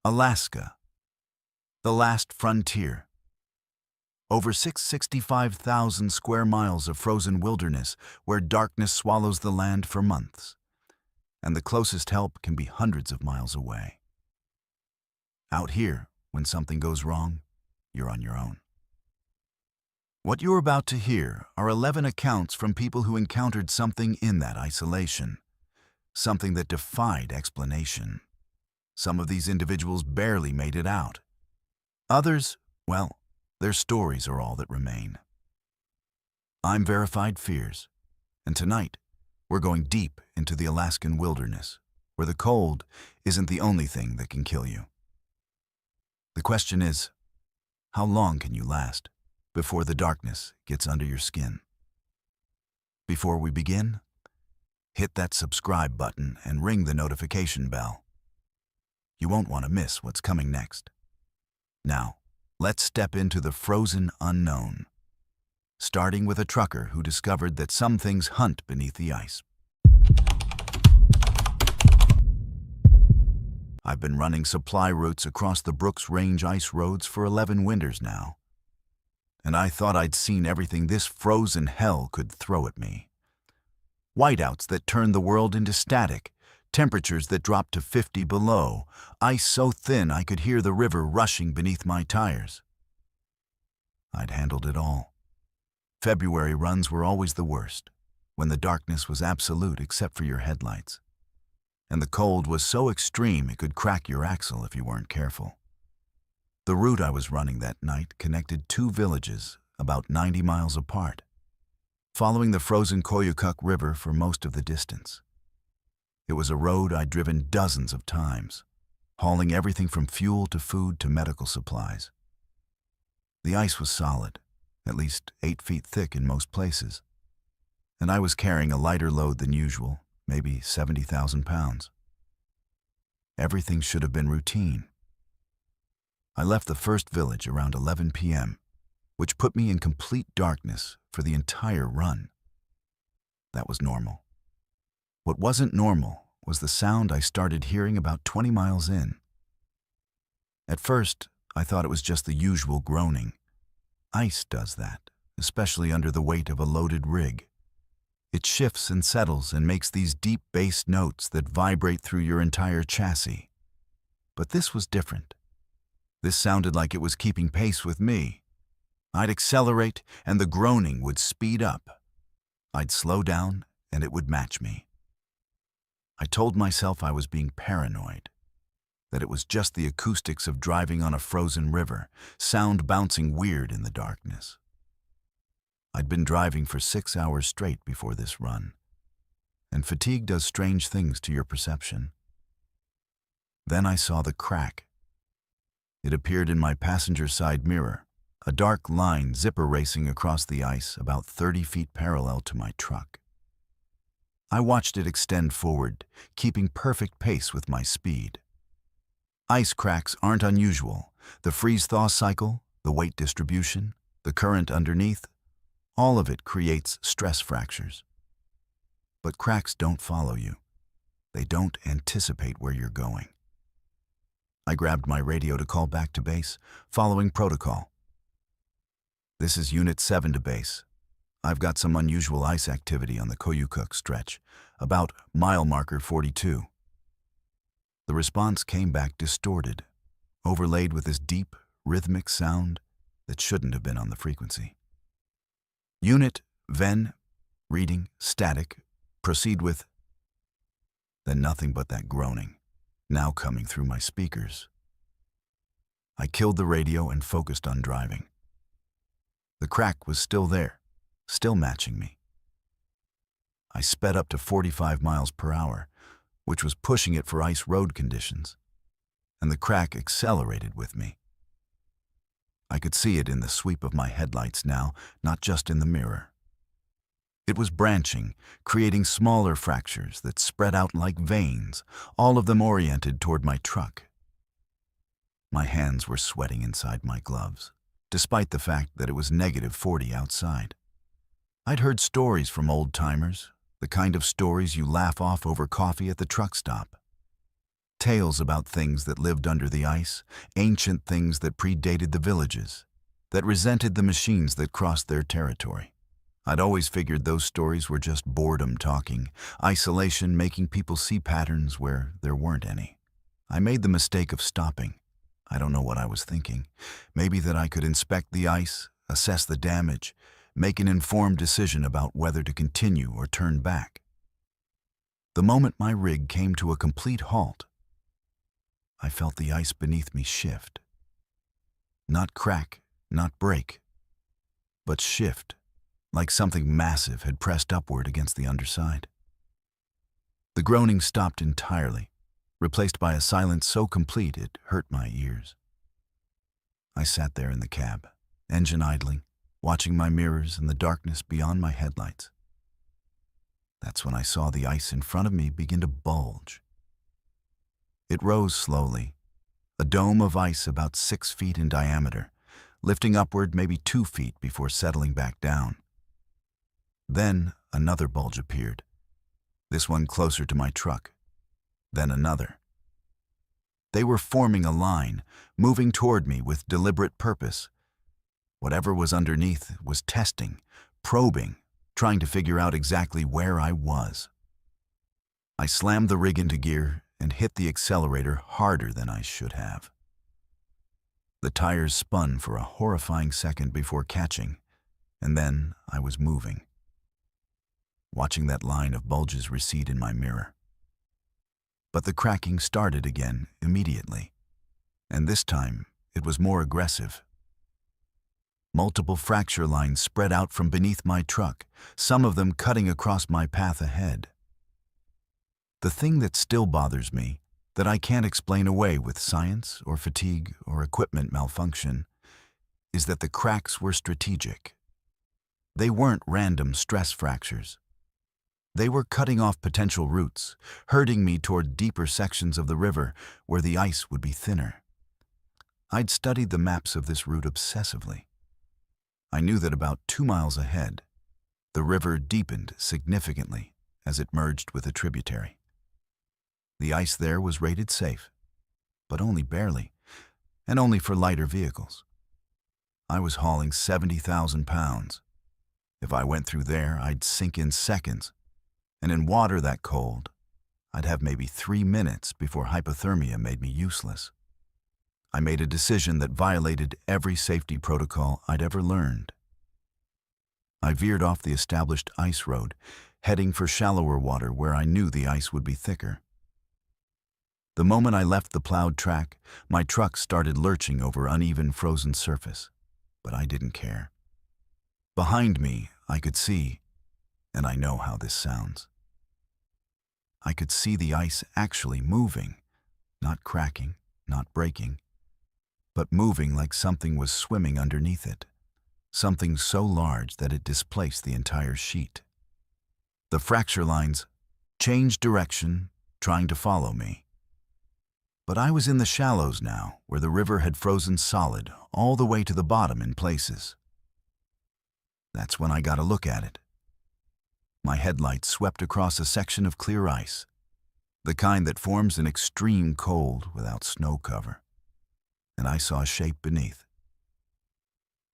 Alaska, the last frontier. Over 665,000 square miles of frozen wilderness where darkness swallows the land for months, and the closest help can be hundreds of miles away. Out here, when something goes wrong, you're on your own. What you're about to hear are 11 accounts from people who encountered something in that isolation, something that defied explanation. Some of these individuals barely made it out. Others, well, their stories are all that remain. I'm Verified Fears, and tonight we're going deep into the Alaskan wilderness, where the cold isn't the only thing that can kill you. The question is, how long can you last before the darkness gets under your skin? Before we begin, hit that subscribe button and ring the notification bell. You won't want to miss what's coming next. Now, let's step into the frozen unknown, starting with a trucker who discovered that some things hunt beneath the ice. I've been running supply routes across the Brooks Range ice roads for 11 winters now, and I thought I'd seen everything this frozen hell could throw at me. Whiteouts that turned the world into static, temperatures that dropped to 50 below, ice so thin I could hear the river rushing beneath my tires. I'd handled it all. February runs were always the worst, when the darkness was absolute except for your headlights. And the cold was so extreme it could crack your axle if you weren't careful. The route I was running that night connected two villages about 90 miles apart, following the frozen Koyukuk River for most of the distance. It was a road I'd driven dozens of times, hauling everything from fuel to food to medical supplies. The ice was solid, at least 8 feet thick in most places, and I was carrying a lighter load than usual, maybe 70,000 pounds. Everything should have been routine. I left the first village around 11 p.m., which put me in complete darkness for the entire run. That was normal. What wasn't normal was the sound I started hearing about 20 miles in. At first, I thought it was just the usual groaning. Ice does that, especially under the weight of a loaded rig. It shifts and settles and makes these deep bass notes that vibrate through your entire chassis. But this was different. This sounded like it was keeping pace with me. I'd accelerate and the groaning would speed up. I'd slow down and it would match me. I told myself I was being paranoid, that it was just the acoustics of driving on a frozen river, sound bouncing weird in the darkness. I'd been driving for 6 hours straight before this run, and fatigue does strange things to your perception. Then I saw the crack. It appeared in my passenger side mirror, a dark line zipper racing across the ice about 30 feet parallel to my truck. I watched it extend forward, keeping perfect pace with my speed. Ice cracks aren't unusual. The freeze-thaw cycle, the weight distribution, the current underneath, all of it creates stress fractures. But cracks don't follow you. They don't anticipate where you're going. I grabbed my radio to call back to base, following protocol. This is Unit 7 to base. I've got some unusual ice activity on the Koyukuk stretch, about mile marker 42. The response came back distorted, overlaid with this deep, rhythmic sound that shouldn't have been on the frequency. Unit, Ven, reading, static, proceed with... Then nothing but that groaning, now coming through my speakers. I killed the radio and focused on driving. The crack was still there, still matching me. I sped up to 45 miles per hour, which was pushing it for ice road conditions, and the crack accelerated with me. I could see it in the sweep of my headlights now, not just in the mirror. It was branching, creating smaller fractures that spread out like veins, all of them oriented toward my truck. My hands were sweating inside my gloves, despite the fact that it was -40 outside. I'd heard stories from old-timers, the kind of stories you laugh off over coffee at the truck stop. Tales about things that lived under the ice, ancient things that predated the villages, that resented the machines that crossed their territory. I'd always figured those stories were just boredom talking, isolation making people see patterns where there weren't any. I made the mistake of stopping. I don't know what I was thinking. Maybe that I could inspect the ice, assess the damage, make an informed decision about whether to continue or turn back. The moment my rig came to a complete halt, I felt the ice beneath me shift. Not crack, not break, but shift, like something massive had pressed upward against the underside. The groaning stopped entirely, replaced by a silence so complete it hurt my ears. I sat there in the cab, engine idling, watching my mirrors and the darkness beyond my headlights. That's when I saw the ice in front of me begin to bulge. It rose slowly, a dome of ice about 6 feet in diameter, lifting upward maybe 2 feet before settling back down. Then another bulge appeared, this one closer to my truck, then another. They were forming a line, moving toward me with deliberate purpose. Whatever was underneath was testing, probing, trying to figure out exactly where I was. I slammed the rig into gear and hit the accelerator harder than I should have. The tires spun for a horrifying second before catching, and then I was moving, watching that line of bulges recede in my mirror. But the cracking started again immediately, and this time it was more aggressive. Multiple fracture lines spread out from beneath my truck, some of them cutting across my path ahead. The thing that still bothers me, that I can't explain away with science or fatigue or equipment malfunction, is that the cracks were strategic. They weren't random stress fractures. They were cutting off potential routes, herding me toward deeper sections of the river where the ice would be thinner. I'd studied the maps of this route obsessively. I knew that about 2 miles ahead, the river deepened significantly as it merged with a tributary. The ice there was rated safe, but only barely, and only for lighter vehicles. I was hauling 70,000 pounds. If I went through there, I'd sink in seconds, and in water that cold, I'd have maybe 3 minutes before hypothermia made me useless. I made a decision that violated every safety protocol I'd ever learned. I veered off the established ice road, heading for shallower water where I knew the ice would be thicker. The moment I left the plowed track, my truck started lurching over uneven frozen surface, but I didn't care. Behind me, I could see, and I know how this sounds. I could see the ice actually moving, not cracking, not breaking, but moving like something was swimming underneath it, something so large that it displaced the entire sheet. The fracture lines changed direction, trying to follow me. But I was in the shallows now, where the river had frozen solid all the way to the bottom in places. That's when I got a look at it. My headlights swept across a section of clear ice, the kind that forms in extreme cold without snow cover, and I saw a shape beneath.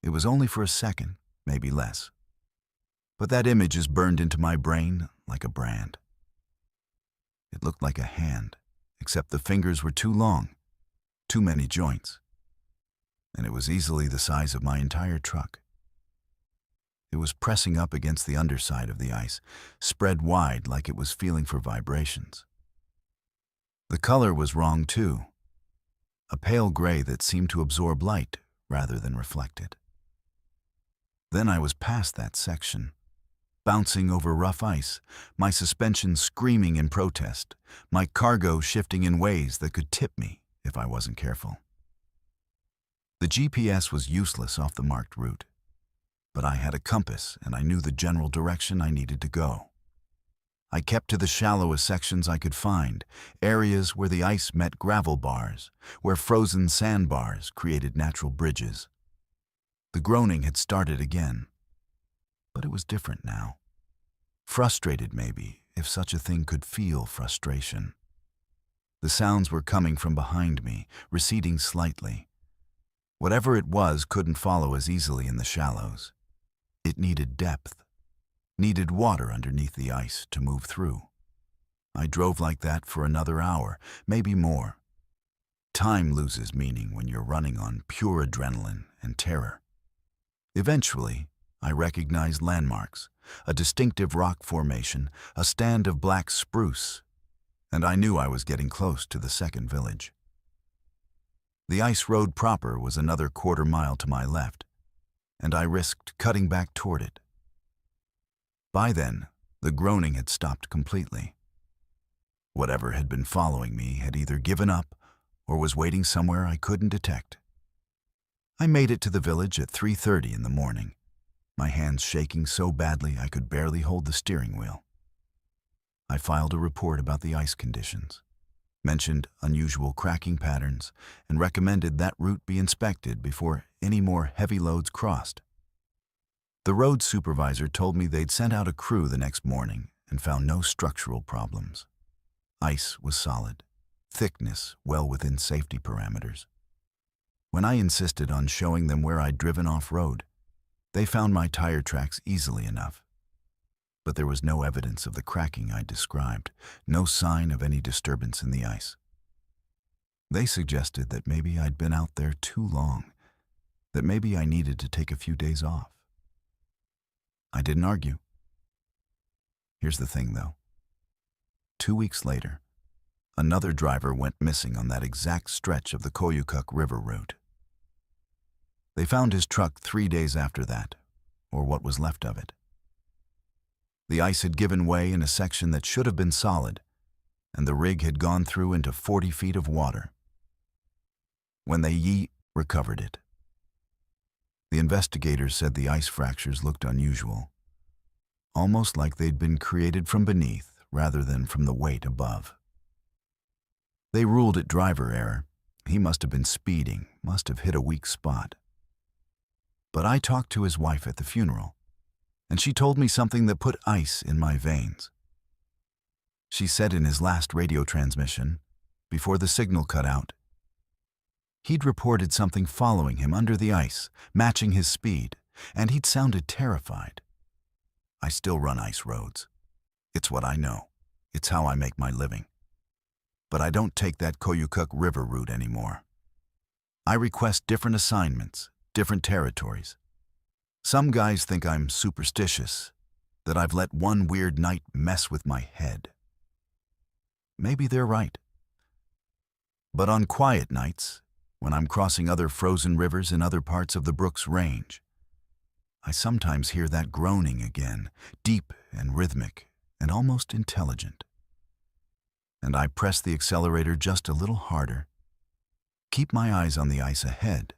It was only for a second, maybe less, but that image is burned into my brain like a brand. It looked like a hand, except the fingers were too long, too many joints, and it was easily the size of my entire truck. It was pressing up against the underside of the ice, spread wide like it was feeling for vibrations. The color was wrong too, a pale gray that seemed to absorb light rather than reflect it. Then I was past that section, bouncing over rough ice, my suspension screaming in protest, my cargo shifting in ways that could tip me if I wasn't careful. The GPS was useless off the marked route, but I had a compass and I knew the general direction I needed to go. I kept to the shallowest sections I could find, areas where the ice met gravel bars, where frozen sandbars created natural bridges. The groaning had started again, but it was different now. Frustrated, maybe, if such a thing could feel frustration. The sounds were coming from behind me, receding slightly. Whatever it was couldn't follow as easily in the shallows. It needed depth, needed water underneath the ice to move through. I drove like that for another hour, maybe more. Time loses meaning when you're running on pure adrenaline and terror. Eventually, I recognized landmarks, a distinctive rock formation, a stand of black spruce, and I knew I was getting close to the second village. The ice road proper was another quarter-mile to my left, and I risked cutting back toward it. By then, the groaning had stopped completely. Whatever had been following me had either given up or was waiting somewhere I couldn't detect. I made it to the village at 3:30 in the morning, my hands shaking so badly I could barely hold the steering wheel. I filed a report about the ice conditions, mentioned unusual cracking patterns, and recommended that route be inspected before any more heavy loads crossed. The road supervisor told me they'd sent out a crew the next morning and found no structural problems. Ice was solid, thickness well within safety parameters. When I insisted on showing them where I'd driven off-road, they found my tire tracks easily enough. But there was no evidence of the cracking I'd described, no sign of any disturbance in the ice. They suggested that maybe I'd been out there too long, that maybe I needed to take a few days off. I didn't argue. Here's the thing, though. 2 weeks later, another driver went missing on that exact stretch of the Koyukuk River route. They found his truck 3 days after that, or what was left of it. The ice had given way in a section that should have been solid, and the rig had gone through into 40 feet of water. When they recovered it. The investigators said the ice fractures looked unusual, almost like they'd been created from beneath rather than from the weight above. They ruled it driver error. He must have been speeding, must have hit a weak spot. But I talked to his wife at the funeral, and she told me something that put ice in my veins. She said in his last radio transmission, before the signal cut out, he'd reported something following him under the ice, matching his speed, and he'd sounded terrified. I still run ice roads. It's what I know. It's how I make my living. But I don't take that Koyukuk River route anymore. I request different assignments, different territories. Some guys think I'm superstitious, that I've let one weird night mess with my head. Maybe they're right. But on quiet nights, when I'm crossing other frozen rivers in other parts of the Brooks Range, I sometimes hear that groaning again, deep and rhythmic and almost intelligent. And I press the accelerator just a little harder, keep my eyes on the ice ahead,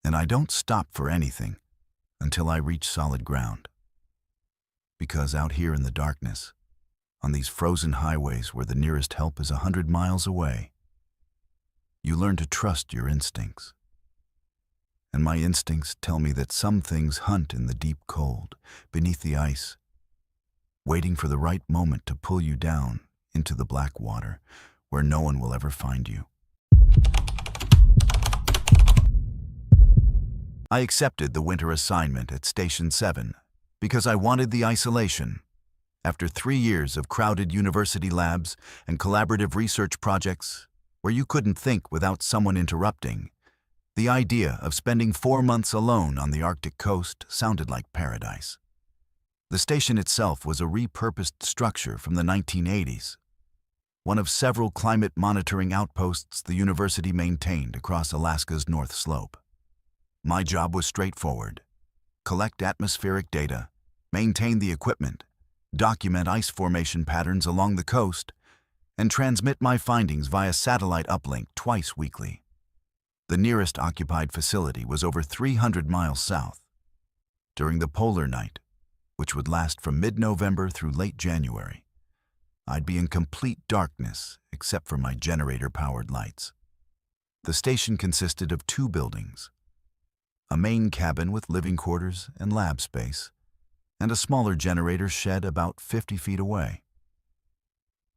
and I don't stop for anything until I reach solid ground. Because out here in the darkness, on these frozen highways where the nearest help is 100 miles away, you learn to trust your instincts. And my instincts tell me that some things hunt in the deep cold, beneath the ice, waiting for the right moment to pull you down into the black water where no one will ever find you. I accepted the winter assignment at Station 7 because I wanted the isolation. After 3 years of crowded university labs and collaborative research projects where you couldn't think without someone interrupting, the idea of spending 4 months alone on the Arctic coast sounded like paradise. The station itself was a repurposed structure from the 1980s, one of several climate monitoring outposts the university maintained across Alaska's North Slope. My job was straightforward: collect atmospheric data, maintain the equipment, document ice formation patterns along the coast, and transmit my findings via satellite uplink twice weekly. The nearest occupied facility was over 300 miles south. During the polar night, which would last from mid-November through late January, I'd be in complete darkness except for my generator-powered lights. The station consisted of 2 buildings, a main cabin with living quarters and lab space, and a smaller generator shed about 50 feet away.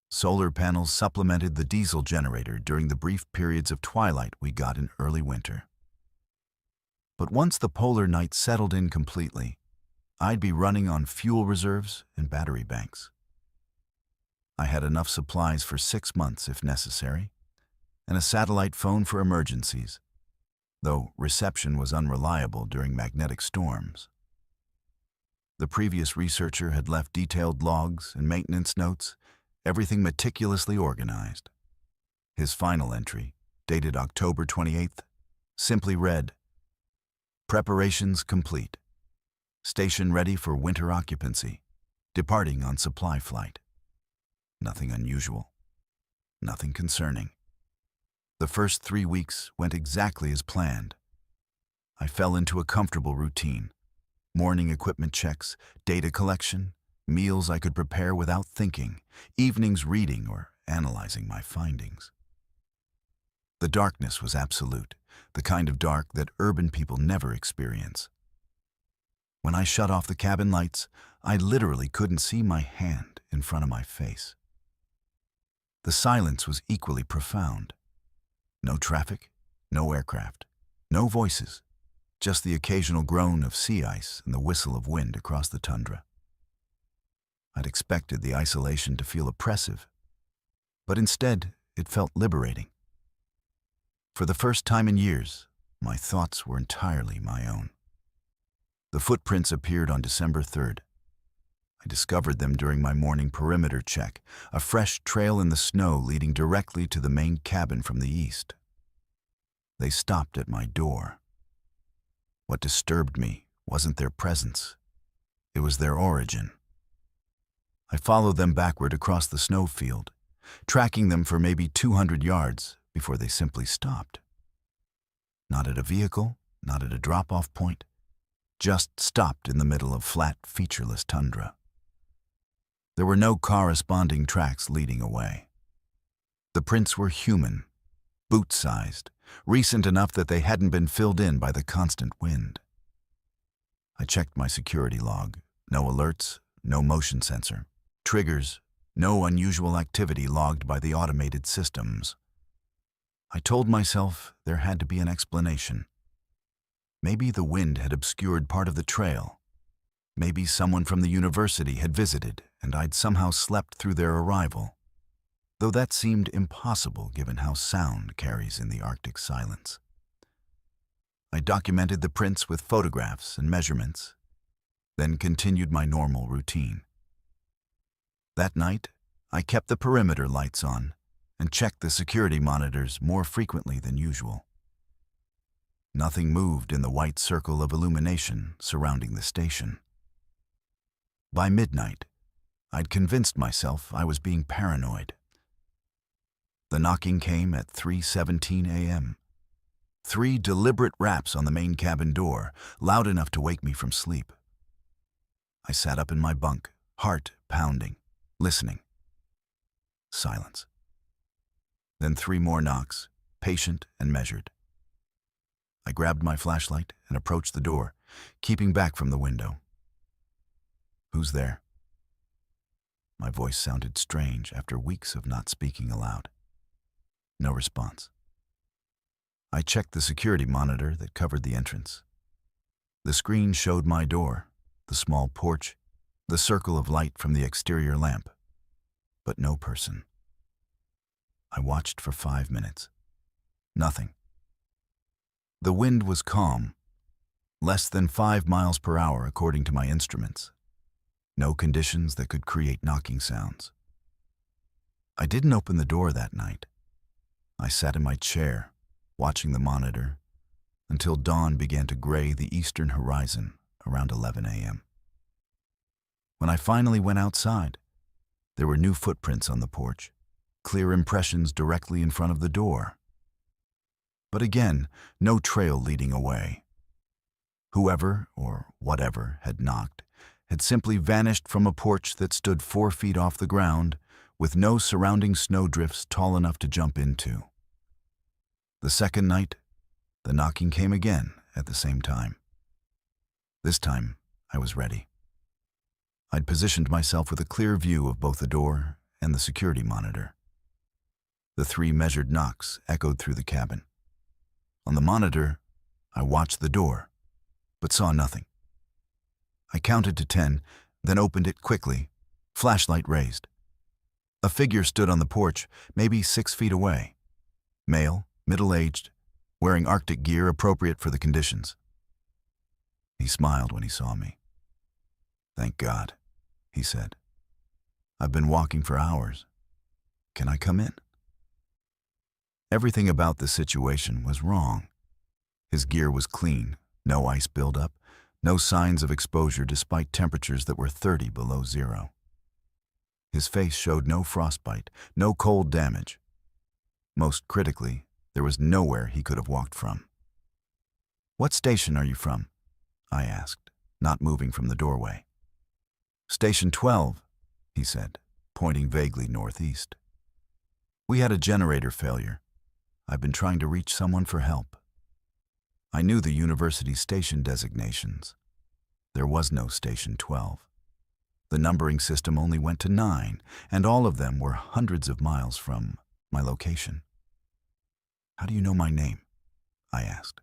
Solar panels supplemented the diesel generator during the brief periods of twilight we got in early winter. But once the polar night settled in completely, I'd be running on fuel reserves and battery banks. I had enough supplies for 6 months if necessary, and a satellite phone for emergencies, though reception was unreliable during magnetic storms. The previous researcher had left detailed logs and maintenance notes, everything meticulously organized. His final entry, dated October 28th, simply read, "Preparations complete. Station ready for winter occupancy. Departing on supply flight." Nothing unusual. Nothing concerning. The first 3 weeks went exactly as planned. I fell into a comfortable routine. Morning equipment checks, data collection, meals I could prepare without thinking, evenings reading or analyzing my findings. The darkness was absolute, the kind of dark that urban people never experience. When I shut off the cabin lights, I literally couldn't see my hand in front of my face. The silence was equally profound. No traffic, no aircraft, no voices, just the occasional groan of sea ice and the whistle of wind across the tundra. I'd expected the isolation to feel oppressive, but instead it felt liberating. For the first time in years, my thoughts were entirely my own. The footprints appeared on December 3rd. I discovered them during my morning perimeter check, a fresh trail in the snow leading directly to the main cabin from the east. They stopped at my door. What disturbed me wasn't their presence. It was their origin. I followed them backward across the snowfield, tracking them for maybe 200 yards before they simply stopped. Not at a vehicle, not at a drop-off point, just stopped in the middle of flat, featureless tundra. There were no corresponding tracks leading away. The prints were human, boot-sized, recent enough that they hadn't been filled in by the constant wind. I checked my security log. No alerts, no motion sensor. Triggers, no unusual activity logged by the automated systems. I told myself there had to be an explanation. Maybe the wind had obscured part of the trail. Maybe someone from the university had visited and I'd somehow slept through their arrival, though that seemed impossible given how sound carries in the Arctic silence. I documented the prints with photographs and measurements, then continued my normal routine. That night, I kept the perimeter lights on and checked the security monitors more frequently than usual. Nothing moved in the white circle of illumination surrounding the station. By midnight, I'd convinced myself I was being paranoid. The knocking came at 3:17 a.m. 3 deliberate raps on the main cabin door, loud enough to wake me from sleep. I sat up in my bunk, heart pounding, listening. Silence. Then 3 more knocks, patient and measured. I grabbed my flashlight and approached the door, keeping back from the window. "Who's there?" My voice sounded strange after weeks of not speaking aloud. No response. I checked the security monitor that covered the entrance. The screen showed my door, the small porch, the circle of light from the exterior lamp, but no person. I watched for 5 minutes. Nothing. The wind was calm, less than 5 miles per hour according to my instruments. No conditions that could create knocking sounds. I didn't open the door that night. I sat in my chair, watching the monitor, until dawn began to gray the eastern horizon around 11 a.m. When I finally went outside, there were new footprints on the porch, clear impressions directly in front of the door. But again, no trail leading away. Whoever or whatever had knocked had simply vanished from a porch that stood 4 feet off the ground with no surrounding snowdrifts tall enough to jump into. The second night, the knocking came again at the same time. This time, I was ready. I'd positioned myself with a clear view of both the door and the security monitor. The 3 measured knocks echoed through the cabin. On the monitor, I watched the door, but saw nothing. I counted to 10, then opened it quickly, flashlight raised. A figure stood on the porch, maybe 6 feet away. Male, middle-aged, wearing Arctic gear appropriate for the conditions. He smiled when he saw me. "Thank God," he said. "I've been walking for hours. Can I come in?" Everything about the situation was wrong. His gear was clean, no ice buildup, no signs of exposure despite temperatures that were 30 below zero. His face showed no frostbite, no cold damage. Most critically, there was nowhere he could have walked from. "What station are you from?" I asked, not moving from the doorway. "Station 12, he said, pointing vaguely northeast. "We had a generator failure. I've been trying to reach someone for help." I knew the university station designations. There was no Station 12. The numbering system only went to 9, and all of them were hundreds of miles from my location. "How do you know my name?" I asked.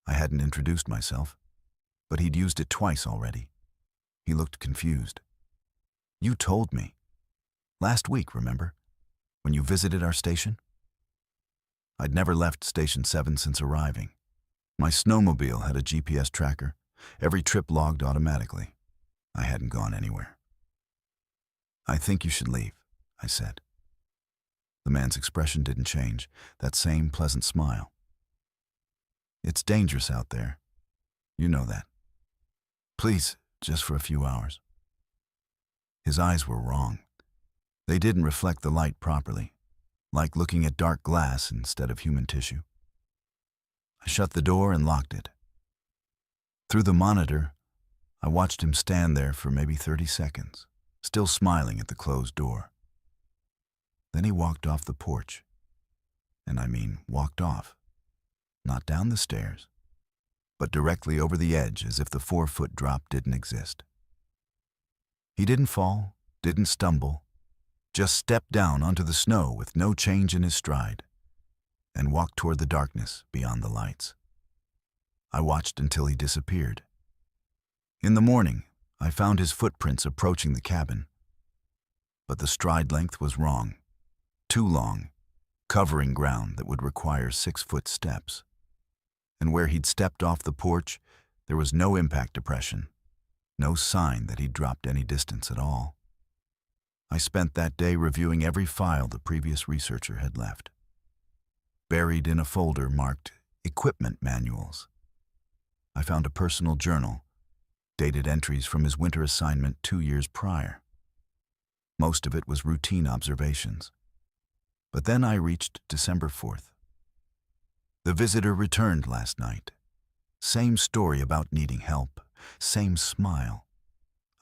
I hadn't introduced myself, but he'd used it twice already. He looked confused. "You told me. Last week, remember? When you visited our station?" I'd never left Station 7 since arriving. My snowmobile had a GPS tracker, every trip logged automatically. I hadn't gone anywhere. "I think you should leave," I said. The man's expression didn't change, that same pleasant smile. "It's dangerous out there. You know that. Please, just for a few hours." His eyes were wrong. They didn't reflect the light properly, like looking at dark glass instead of human tissue. I shut the door and locked it. Through the monitor, I watched him stand there for maybe 30 seconds, still smiling at the closed door. Then he walked off the porch. And I mean walked off. Not down the stairs, but directly over the edge as if the 4-foot drop didn't exist. He didn't fall, didn't stumble, just stepped down onto the snow with no change in his stride, and walked toward the darkness beyond the lights. I watched until he disappeared. In the morning, I found his footprints approaching the cabin. But the stride length was wrong. Too long, covering ground that would require 6-foot steps. And where he'd stepped off the porch, there was no impact depression, no sign that he'd dropped any distance at all. I spent that day reviewing every file the previous researcher had left. Buried in a folder marked Equipment Manuals, I found a personal journal, dated entries from his winter assignment 2 years prior. Most of it was routine observations. But then I reached December 4th. The visitor returned last night. Same story about needing help, same smile.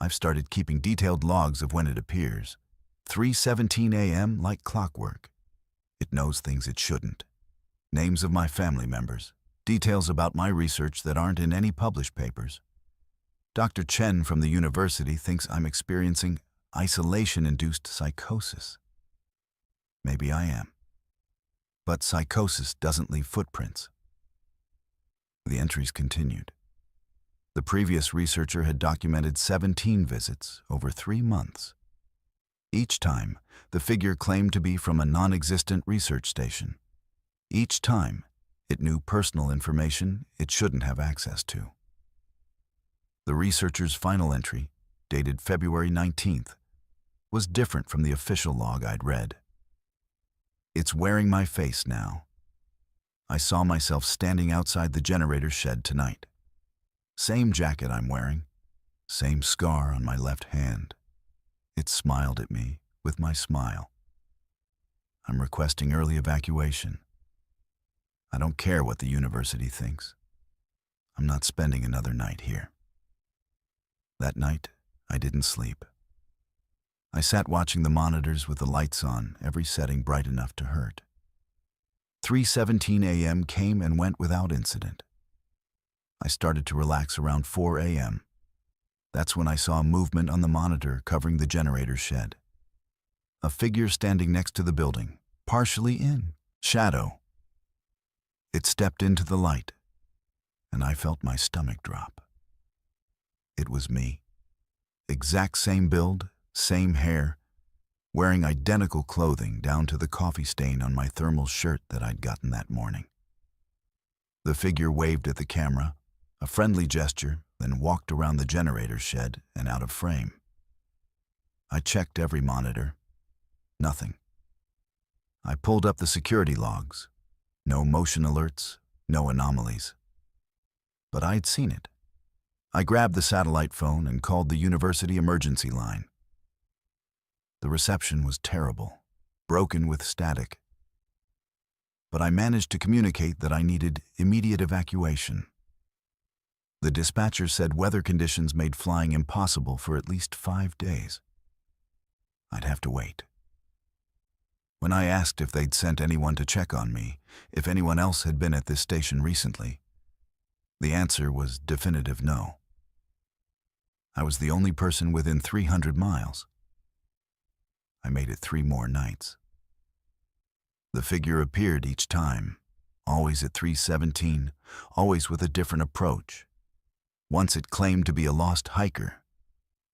I've started keeping detailed logs of when it appears. 3:17 a.m. like clockwork. It knows things it shouldn't. Names of my family members, details about my research that aren't in any published papers. Dr. Chen from the university thinks I'm experiencing isolation-induced psychosis. Maybe I am. But psychosis doesn't leave footprints. The entries continued. The previous researcher had documented 17 visits over 3 months. Each time, the figure claimed to be from a non-existent research station. Each time, it knew personal information it shouldn't have access to. The researcher's final entry, dated February 19th, was different from the official log I'd read. "It's wearing my face now. I saw myself standing outside the generator shed tonight. Same jacket I'm wearing, same scar on my left hand. It smiled at me with my smile. I'm requesting early evacuation. I don't care what the university thinks. I'm not spending another night here." That night, I didn't sleep. I sat watching the monitors with the lights on, every setting bright enough to hurt. 3:17 a.m. came and went without incident. I started to relax around 4 a.m. That's when I saw movement on the monitor covering the generator shed. a figure standing next to the building, partially in shadow. It stepped into the light, and I felt my stomach drop. It was me. Exact same build, same hair, wearing identical clothing down to the coffee stain on my thermal shirt that I'd gotten that morning. The figure waved at the camera, a friendly gesture, then walked around the generator shed and out of frame. I checked every monitor. Nothing. I pulled up the security logs. No motion alerts, no anomalies. But I'd seen it. I grabbed the satellite phone and called the university emergency line. The reception was terrible, broken with static. But I managed to communicate that I needed immediate evacuation. The dispatcher said weather conditions made flying impossible for at least 5 days. I'd have to wait. When I asked if they'd sent anyone to check on me, if anyone else had been at this station recently, the answer was definitive no. I was the only person within 300 miles. I made it 3 more nights. The figure appeared each time, always at 3:17, always with a different approach. Once it claimed to be a lost hiker.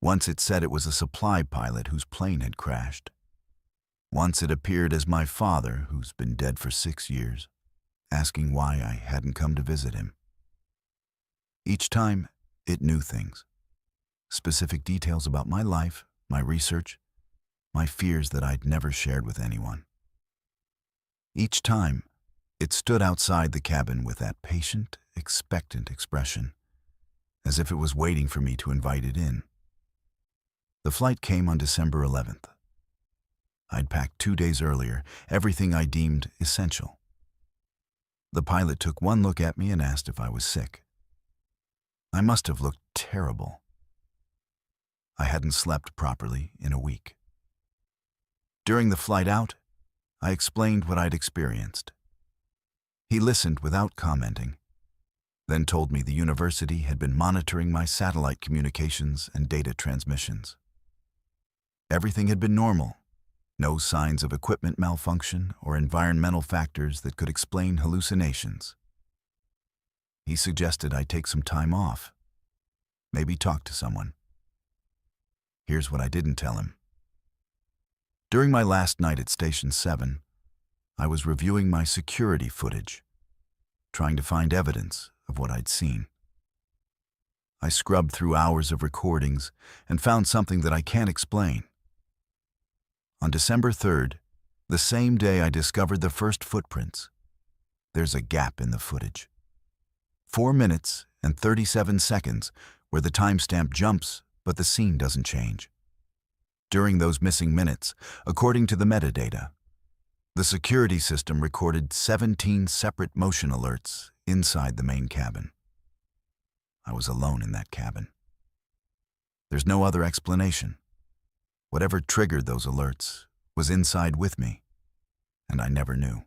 Once it said it was a supply pilot whose plane had crashed. Once it appeared as my father, who's been dead for 6 years, asking why I hadn't come to visit him. Each time, it knew things. Specific details about my life, my research, my fears that I'd never shared with anyone. Each time, it stood outside the cabin with that patient, expectant expression, as if it was waiting for me to invite it in. The flight came on December 11th. I'd packed 2 days earlier, everything I deemed essential. The pilot took one look at me and asked if I was sick. I must have looked terrible. I hadn't slept properly in a week. During the flight out, I explained what I'd experienced. He listened without commenting, then told me the university had been monitoring my satellite communications and data transmissions. Everything had been normal. No signs of equipment malfunction or environmental factors that could explain hallucinations. He suggested I take some time off, maybe talk to someone. Here's what I didn't tell him. During my last night at Station 7, I was reviewing my security footage, trying to find evidence of what I'd seen. I scrubbed through hours of recordings and found something that I can't explain. On December 3rd, the same day I discovered the first footprints, there's a gap in the footage. 4 minutes and 37 seconds where the timestamp jumps, but the scene doesn't change. During those missing minutes, according to the metadata, the security system recorded 17 separate motion alerts inside the main cabin. I was alone in that cabin. There's no other explanation. Whatever triggered those alerts was inside with me, and I never knew.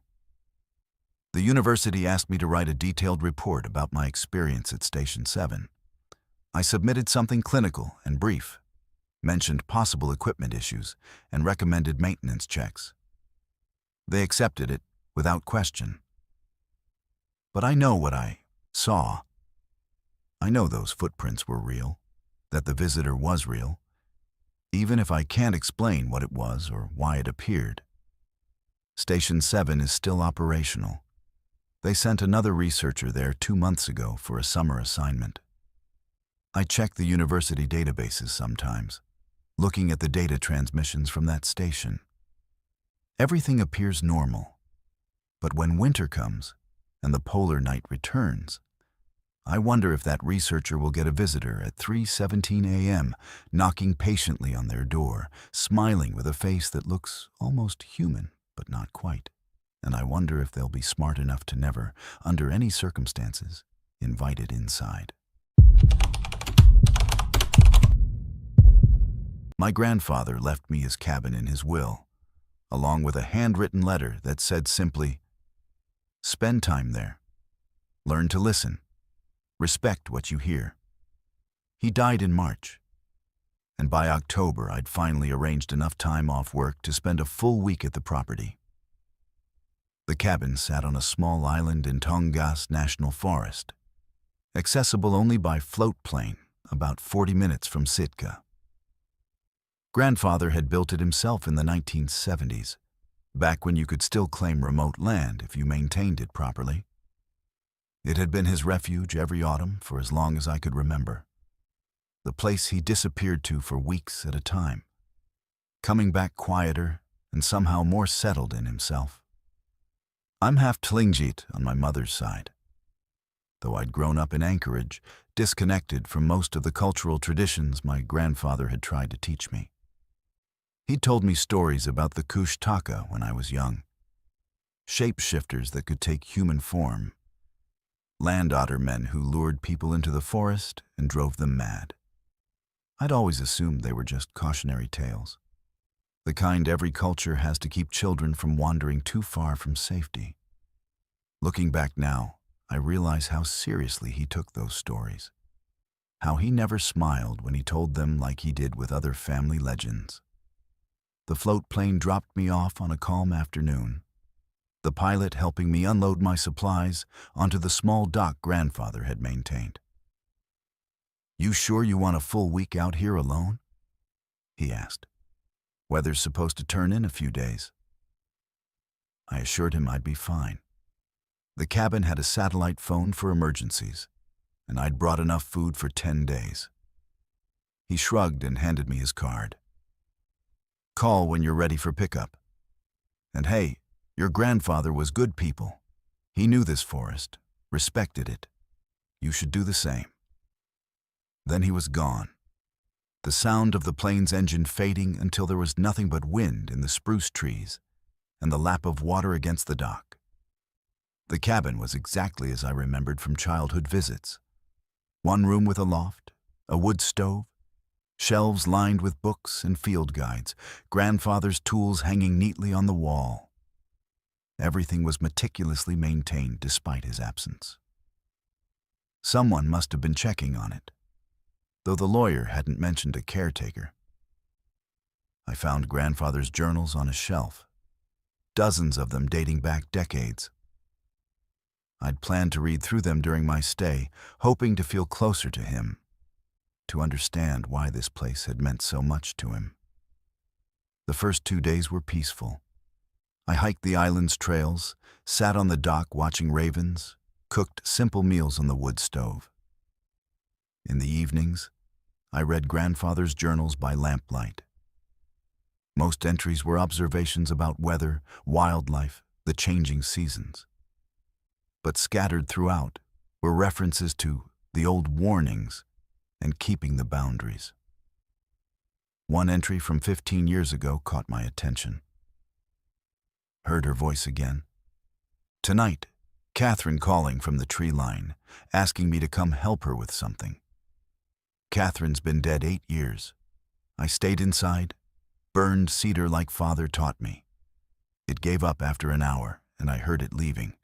The university asked me to write a detailed report about my experience at Station 7. I submitted something clinical and brief, mentioned possible equipment issues, and recommended maintenance checks. They accepted it without question. But I know what I saw. I know those footprints were real, that the visitor was real, even if I can't explain what it was or why it appeared. Station 7 is still operational. They sent another researcher there 2 months ago for a summer assignment. I check the university databases sometimes, looking at the data transmissions from that station. Everything appears normal, but when winter comes and the polar night returns, I wonder if that researcher will get a visitor at 3:17 a.m., knocking patiently on their door, smiling with a face that looks almost human, but not quite. And I wonder if they'll be smart enough to never, under any circumstances, invite it inside. My grandfather left me his cabin in his will, along with a handwritten letter that said simply, "Spend time there. Learn to listen. Respect what you hear." He died in March. and by October I'd finally arranged enough time off work to spend a full week at the property. The cabin sat on a small island in Tongass National Forest, accessible only by float plane, about 40 minutes from Sitka. Grandfather had built it himself in the 1970s, back when you could still claim remote land if you maintained it properly. It had been his refuge every autumn for as long as I could remember. The place he disappeared to for weeks at a time, coming back quieter and somehow more settled in himself. I'm half Tlingit on my mother's side. Though I'd grown up in Anchorage, disconnected from most of the cultural traditions my grandfather had tried to teach me. He'd told me stories about the Kushtaka when I was young, shapeshifters that could take human form, land otter men who lured people into the forest and drove them mad. I'd always assumed they were just cautionary tales, the kind every culture has to keep children from wandering too far from safety. Looking back now, I realize how seriously he took those stories, how he never smiled when he told them like he did with other family legends. The float plane dropped me off on a calm afternoon, the pilot helping me unload my supplies onto the small dock grandfather had maintained. "You sure you want a full week out here alone?" he asked. "Weather's supposed to turn in a few days." I assured him I'd be fine. The cabin had a satellite phone for emergencies, and I'd brought enough food for 10 days. He shrugged and handed me his card. "Call when you're ready for pickup. And hey, your grandfather was good people. He knew this forest, respected it. You should do the same." Then he was gone, the sound of the plane's engine fading until there was nothing but wind in the spruce trees and the lap of water against the dock. The cabin was exactly as I remembered from childhood visits. One room with a loft, a wood stove, shelves lined with books and field guides, grandfather's tools hanging neatly on the wall. Everything was meticulously maintained despite his absence. Someone must have been checking on it, though the lawyer hadn't mentioned a caretaker. I found grandfather's journals on a shelf, dozens of them dating back decades. I'd planned to read through them during my stay, hoping to feel closer to him, to understand why this place had meant so much to him. The first 2 days were peaceful. I hiked the island's trails, sat on the dock watching ravens, cooked simple meals on the wood stove. In the evenings, I read grandfather's journals by lamplight. Most entries were observations about weather, wildlife, the changing seasons. But scattered throughout were references to the old warnings and keeping the boundaries. One entry from 15 years ago caught my attention. Heard her voice again. Tonight, Catherine calling from the tree line, asking me to come help her with something. Catherine's been dead 8 years. I stayed inside, burned cedar like father taught me. It gave up after an hour, and I heard it leaving,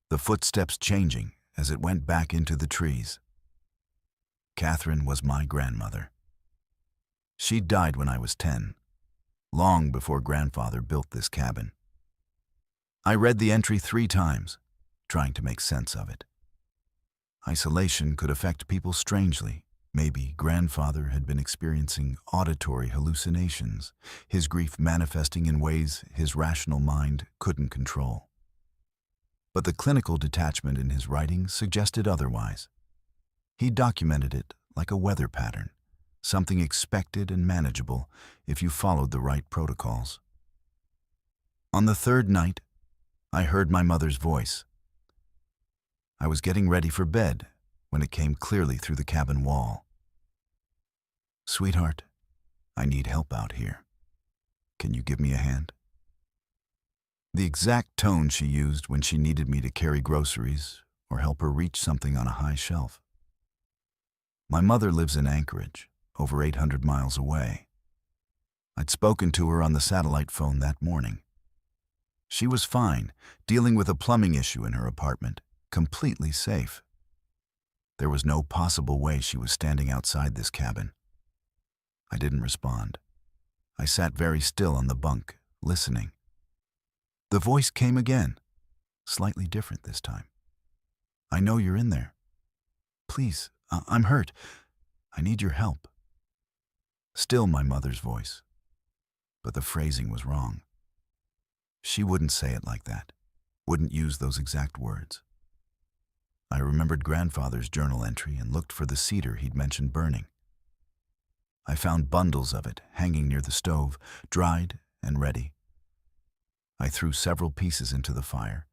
the footsteps changing as it went back into the trees. Catherine was my grandmother. She died when I was 10, long before grandfather built this cabin. I read the entry 3 times, trying to make sense of it. Isolation could affect people strangely. Maybe grandfather had been experiencing auditory hallucinations, his grief manifesting in ways his rational mind couldn't control. But the clinical detachment in his writing suggested otherwise. He documented it like a weather pattern, something expected and manageable if you followed the right protocols. On the 3rd night, I heard my mother's voice. I was getting ready for bed when it came clearly through the cabin wall. "Sweetheart, I need help out here. Can you give me a hand?" The exact tone she used when she needed me to carry groceries or help her reach something on a high shelf. My mother lives in Anchorage, over 800 miles away. I'd spoken to her on the satellite phone that morning. She was fine, dealing with a plumbing issue in her apartment, completely safe. There was no possible way she was standing outside this cabin. I didn't respond. I sat very still on the bunk, listening. The voice came again, slightly different this time. "I know you're in there. Please, I'm hurt. I need your help." Still my mother's voice, but the phrasing was wrong. She wouldn't say it like that, wouldn't use those exact words. I remembered grandfather's journal entry and looked for the cedar he'd mentioned burning. I found bundles of it hanging near the stove, dried and ready. I threw several pieces into the fire,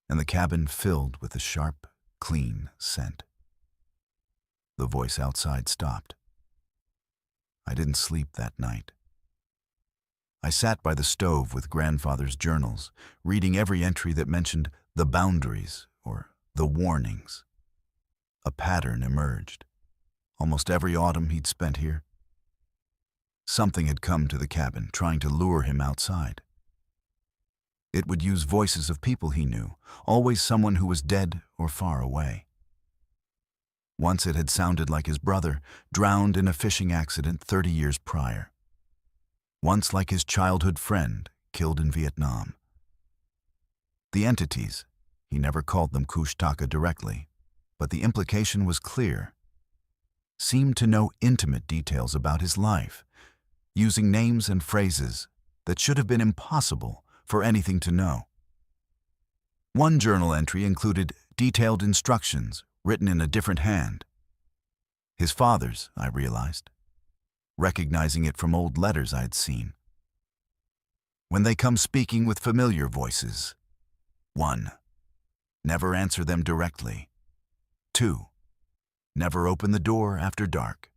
and the cabin filled with a sharp, clean scent. The voice outside stopped. I didn't sleep that night. I sat by the stove with grandfather's journals, reading every entry that mentioned the boundaries or the warnings. A pattern emerged. Almost every autumn he'd spent here, something had come to the cabin, trying to lure him outside. It would use voices of people he knew, always someone who was dead or far away. Once it had sounded like his brother, drowned in a fishing accident 30 years prior. Once like his childhood friend, killed in Vietnam. The entities, he never called them Kushtaka directly, but the implication was clear, seemed to know intimate details about his life, using names and phrases that should have been impossible for anything to know. One journal entry included detailed instructions written in a different hand. His father's, I realized, recognizing it from old letters I'd seen. When they come speaking with familiar voices, 1. Never answer them directly. 2. Never open the door after dark.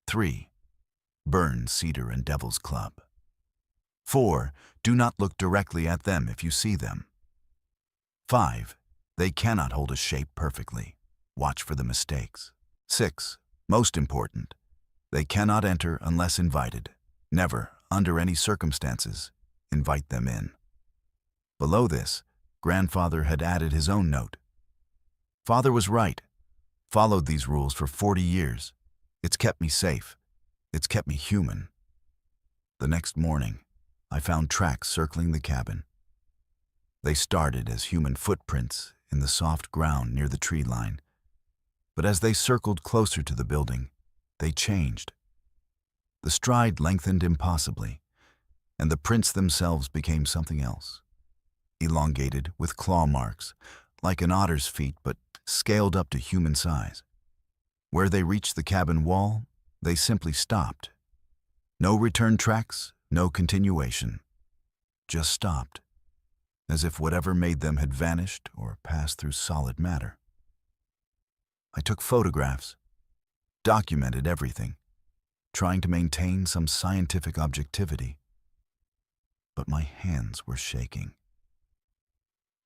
3. Burn cedar and devil's club. 4. Do not look directly at them if you see them. 5. They cannot hold a shape perfectly. Watch for the mistakes. 6. Most important, they cannot enter unless invited. Never, under any circumstances, invite them in. Below this, grandfather had added his own note. Father was right. Followed these rules for 40 years. It's kept me safe. It's kept me human. The next morning, I found tracks circling the cabin. They started as human footprints in the soft ground near the tree line. But as they circled closer to the building, they changed. The stride lengthened impossibly, and the prints themselves became something else. Elongated with claw marks, like an otter's feet, but scaled up to human size. Where they reached the cabin wall, they simply stopped. No return tracks, no continuation. Just stopped, as if whatever made them had vanished or passed through solid matter. I took photographs, documented everything, trying to maintain some scientific objectivity. But my hands were shaking.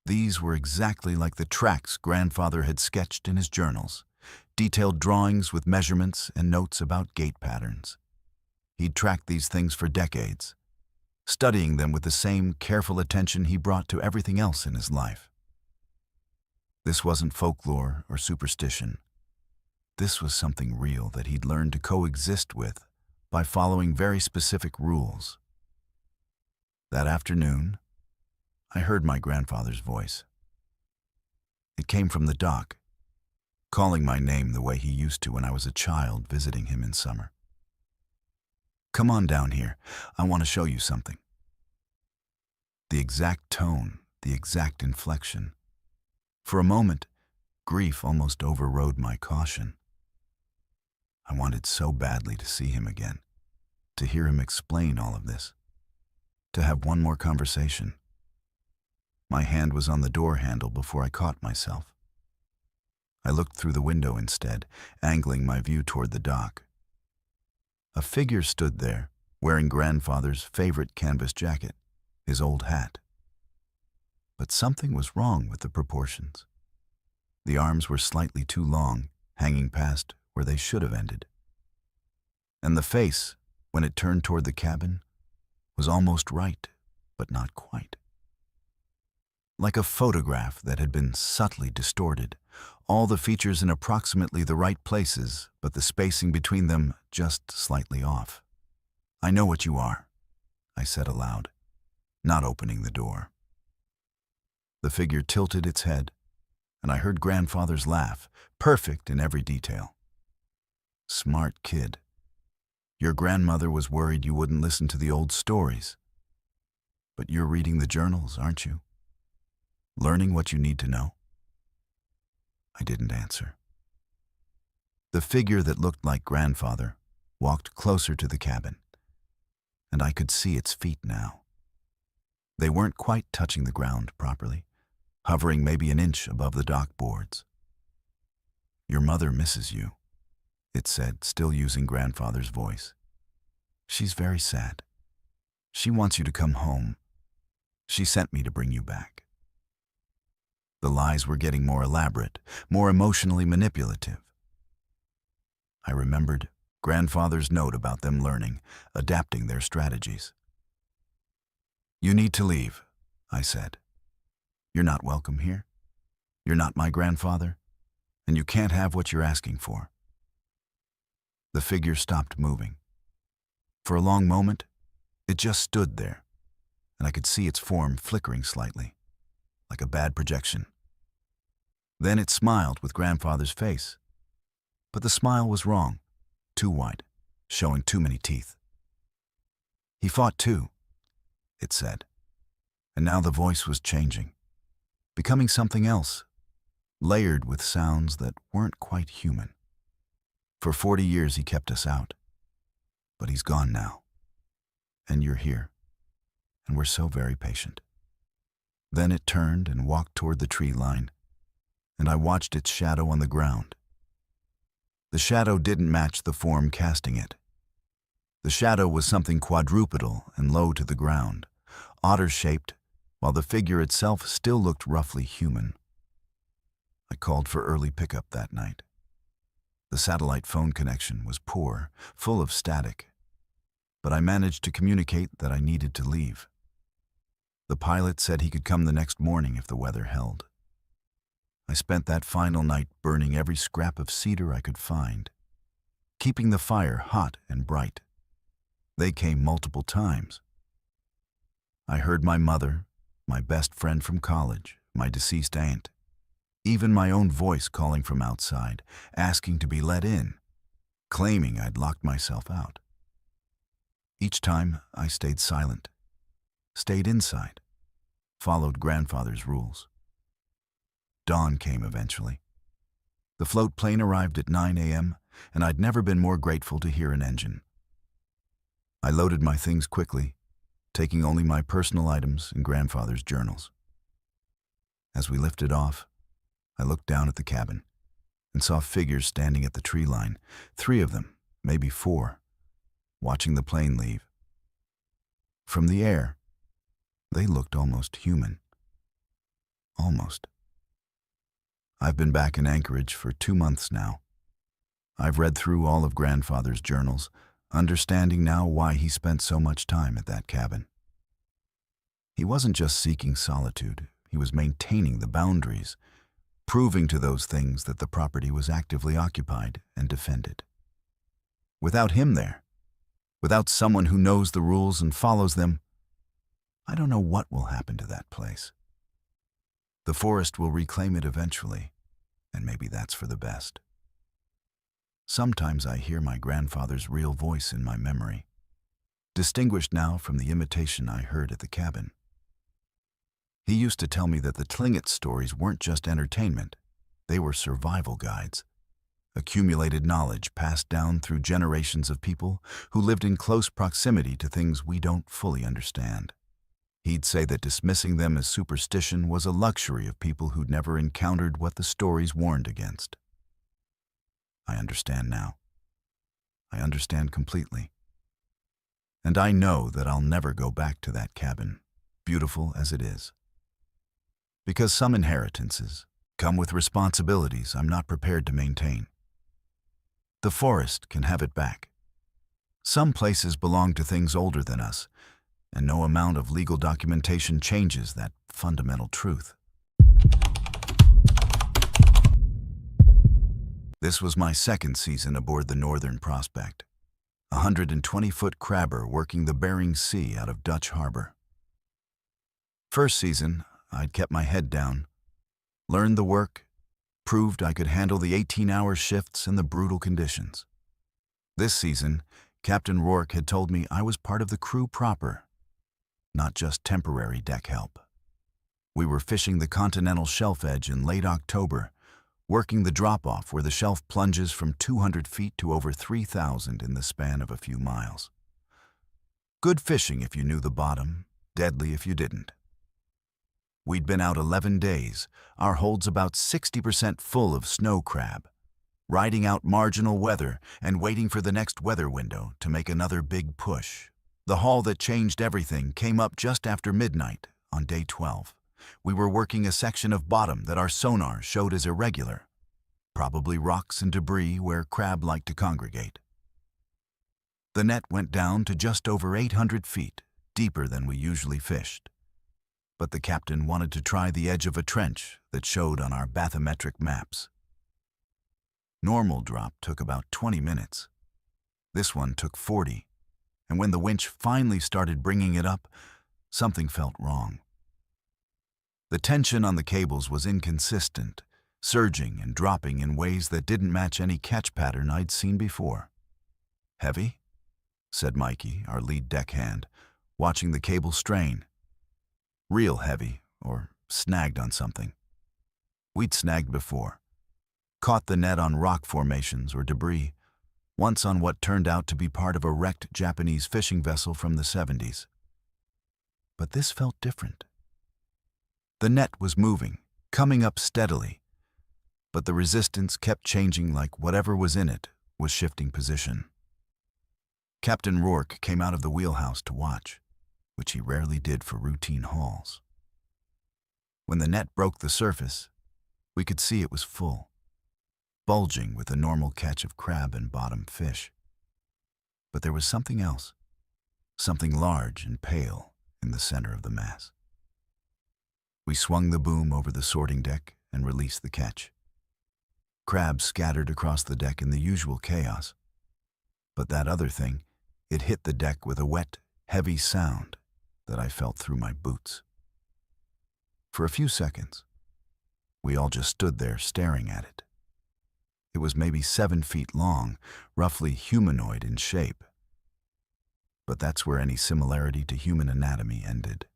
These were exactly like the tracks grandfather had sketched in his journals, detailed drawings with measurements and notes about gait patterns. He'd tracked these things for decades, studying them with the same careful attention he brought to everything else in his life. This wasn't folklore or superstition. This was something real that he'd learned to coexist with by following very specific rules. That afternoon, I heard my grandfather's voice. It came from the dock, calling my name the way he used to when I was a child visiting him in summer. "Come on down here. I want to show you something." The exact tone, the exact inflection. For a moment, grief almost overrode my caution. I wanted so badly to see him again, to hear him explain all of this, to have one more conversation. My hand was on the door handle before I caught myself. I looked through the window instead, angling my view toward the dock. A figure stood there, wearing grandfather's favorite canvas jacket, his old hat. But something was wrong with the proportions. The arms were slightly too long, hanging past where they should have ended. And the face, when it turned toward the cabin, was almost right, but not quite. Like a photograph that had been subtly distorted, All the features in approximately the right places, but the spacing between them just slightly off. "I know what you are," I said aloud, not opening the door. The figure tilted its head, and I heard grandfather's laugh, perfect in every detail. "Smart kid. Your grandmother was worried you wouldn't listen to the old stories. But you're reading the journals, aren't you? Learning what you need to know?" I didn't answer. The figure that looked like grandfather walked closer to the cabin, and I could see its feet now. They weren't quite touching the ground properly, hovering maybe an inch above the dock boards. "Your mother misses you," it said, still using grandfather's voice. "She's very sad. She wants you to come home. She sent me to bring you back." The lies were getting more elaborate, more emotionally manipulative. I remembered grandfather's note about them learning, adapting their strategies. "You need to leave," I said. "You're not welcome here. You're not my grandfather, and you can't have what you're asking for." The figure stopped moving. For a long moment, it just stood there, and I could see its form flickering slightly, like a bad projection. Then it smiled with grandfather's face. But the smile was wrong, too wide, showing too many teeth. "He fought too," it said, and now the voice was changing, becoming something else, layered with sounds that weren't quite human. "For 40 years he kept us out, but he's gone now, and you're here, and we're so very patient." Then it turned and walked toward the tree line, and I watched its shadow on the ground. The shadow didn't match the form casting it. The shadow was something quadrupedal and low to the ground, otter-shaped, while the figure itself still looked roughly human. I called for early pickup that night. The satellite phone connection was poor, full of static, but I managed to communicate that I needed to leave. The pilot said he could come the next morning if the weather held. I spent that final night burning every scrap of cedar I could find, keeping the fire hot and bright. They came multiple times. I heard my mother, my best friend from college, my deceased aunt, even my own voice calling from outside, asking to be let in, claiming I'd locked myself out. Each time I stayed silent, stayed inside, followed grandfather's rules. Dawn came eventually. The float plane arrived at 9 a.m., and I'd never been more grateful to hear an engine. I loaded my things quickly, taking only my personal items and grandfather's journals. As we lifted off, I looked down at the cabin and saw figures standing at the tree line, 3 of them, maybe 4, watching the plane leave. From the air, they looked almost human. Almost. I've been back in Anchorage for 2 months now. I've read through all of grandfather's journals, understanding now why he spent so much time at that cabin. He wasn't just seeking solitude, he was maintaining the boundaries, proving to those things that the property was actively occupied and defended. Without him there, without someone who knows the rules and follows them, I don't know what will happen to that place. The forest will reclaim it eventually, and maybe that's for the best. Sometimes I hear my grandfather's real voice in my memory, distinguished now from the imitation I heard at the cabin. He used to tell me that the Tlingit stories weren't just entertainment, they were survival guides, accumulated knowledge passed down through generations of people who lived in close proximity to things we don't fully understand. He'd say that dismissing them as superstition was a luxury of people who'd never encountered what the stories warned against. I understand now. I understand completely. And I know that I'll never go back to that cabin, beautiful as it is. Because some inheritances come with responsibilities I'm not prepared to maintain. The forest can have it back. Some places belong to things older than us, and no amount of legal documentation changes that fundamental truth. This was my second season aboard the Northern Prospect, a 120-foot crabber working the Bering Sea out of Dutch Harbor. First season, I'd kept my head down, learned the work, proved I could handle the 18-hour shifts and the brutal conditions. This season, Captain Rourke had told me I was part of the crew proper, not just temporary deck help. We were fishing the continental shelf edge in late October, working the drop-off where the shelf plunges from 200 feet to over 3,000 in the span of a few miles. Good fishing if you knew the bottom, deadly if you didn't. We'd been out 11 days, our holds about 60% full of snow crab, riding out marginal weather and waiting for the next weather window to make another big push. The haul that changed everything came up just after midnight on day 12. We were working a section of bottom that our sonar showed as irregular, probably rocks and debris where crab like to congregate. The net went down to just over 800 feet, deeper than we usually fished. But the captain wanted to try the edge of a trench that showed on our bathymetric maps. Normal drop took about 20 minutes. This one took 40, and when the winch finally started bringing it up, something felt wrong. The tension on the cables was inconsistent, surging and dropping in ways that didn't match any catch pattern I'd seen before. "Heavy?" said Mikey, our lead deckhand, watching the cable strain. Real heavy, or snagged on something. We'd snagged before. Caught the net on rock formations or debris, once on what turned out to be part of a wrecked Japanese fishing vessel from the 70s. But this felt different. The net was moving, coming up steadily, but the resistance kept changing like whatever was in it was shifting position. Captain Rourke came out of the wheelhouse to watch, which he rarely did for routine hauls. When the net broke the surface, we could see it was full, bulging with a normal catch of crab and bottom fish. But there was something else, something large and pale in the center of the mass. We swung the boom over the sorting deck and released the catch. Crabs scattered across the deck in the usual chaos. But that other thing, it hit the deck with a wet, heavy sound that I felt through my boots. For a few seconds, we all just stood there staring at it. It was maybe 7 feet long, roughly humanoid in shape. But that's where any similarity to human anatomy ended.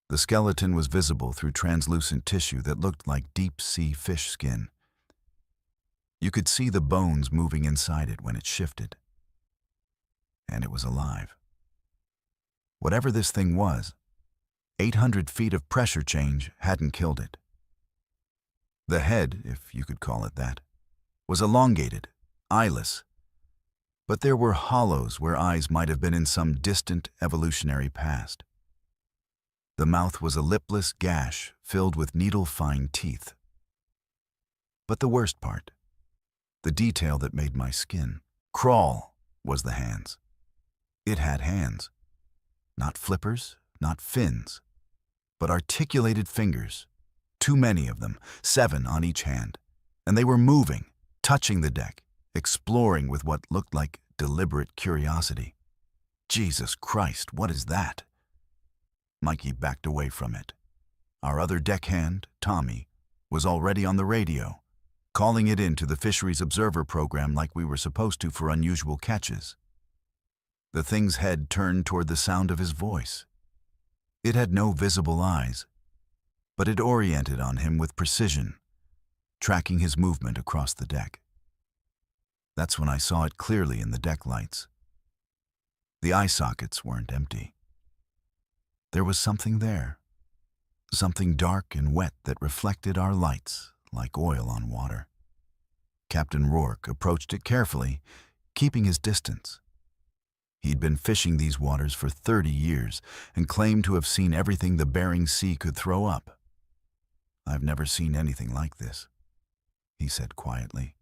The skeleton was visible through translucent tissue that looked like deep-sea fish skin. You could see the bones moving inside it when it shifted. And it was alive. Whatever this thing was, 800 feet of pressure change hadn't killed it. The head, if you could call it that, was elongated, eyeless, but there were hollows where eyes might have been in some distant evolutionary past. The mouth was a lipless gash filled with needle-fine teeth. But the worst part, the detail that made my skin crawl, was the hands. It had hands. Not flippers, not fins, but articulated fingers. Too many of them, 7 on each hand. And they were moving, touching the deck, exploring with what looked like deliberate curiosity. Jesus Christ, what is that? Mikey backed away from it. Our other deckhand, Tommy, was already on the radio, calling it into the Fisheries Observer program like we were supposed to for unusual catches. The thing's head turned toward the sound of his voice. It had no visible eyes, but it oriented on him with precision, tracking his movement across the deck. That's when I saw it clearly in the deck lights. The eye sockets weren't empty. There was something there, something dark and wet that reflected our lights like oil on water. Captain Rourke approached it carefully, keeping his distance. He'd been fishing these waters for 30 years and claimed to have seen everything the Bering Sea could throw up. "I've never seen anything like this," he said quietly.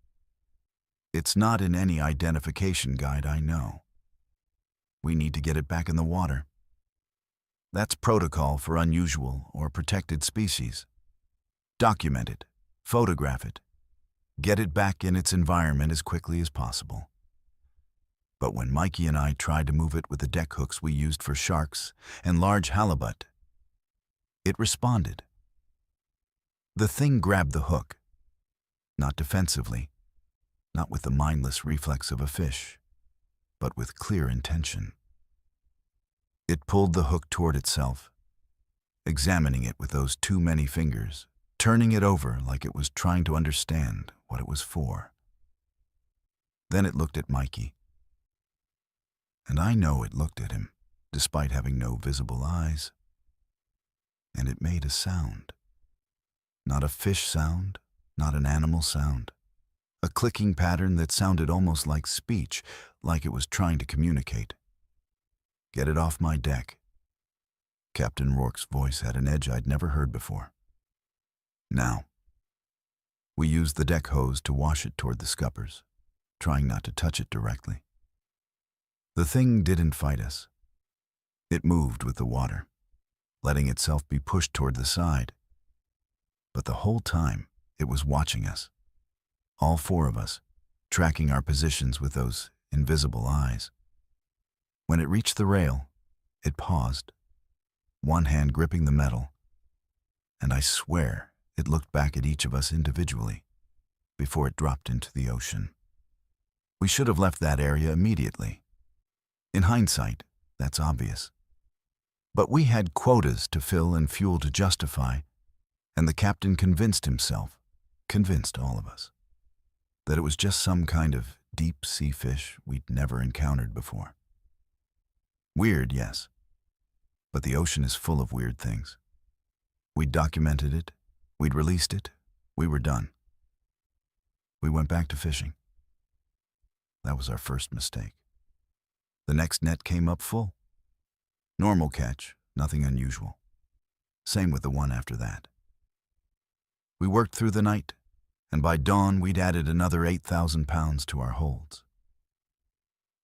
"It's not in any identification guide I know. We need to get it back in the water. That's protocol for unusual or protected species. Document it, photograph it, get it back in its environment as quickly as possible. But when Mikey and I tried to move it with the deck hooks we used for sharks and large halibut, it responded. The thing grabbed the hook, not defensively, not with the mindless reflex of a fish, but with clear intention. It pulled the hook toward itself, examining it with those too many fingers, turning it over like it was trying to understand what it was for. Then it looked at Mikey. And I know it looked at him, despite having no visible eyes. And it made a sound. Not a fish sound, not an animal sound. A clicking pattern that sounded almost like speech, like it was trying to communicate. Get it off my deck. Captain Rourke's voice had an edge I'd never heard before. Now. We used the deck hose to wash it toward the scuppers, trying not to touch it directly. The thing didn't fight us. It moved with the water, letting itself be pushed toward the side. But the whole time, it was watching us. All four of us, tracking our positions with those invisible eyes. When it reached the rail, it paused, one hand gripping the metal, and I swear it looked back at each of us individually before it dropped into the ocean. We should have left that area immediately. In hindsight, that's obvious. But we had quotas to fill and fuel to justify, and the captain convinced himself, convinced all of us, that it was just some kind of deep-sea fish we'd never encountered before. Weird, yes, but the ocean is full of weird things. We'd documented it, we'd released it, we were done. We went back to fishing. That was our first mistake. The next net came up full. Normal catch, nothing unusual. Same with the one after that. We worked through the night, and by dawn we'd added another 8,000 pounds to our holds.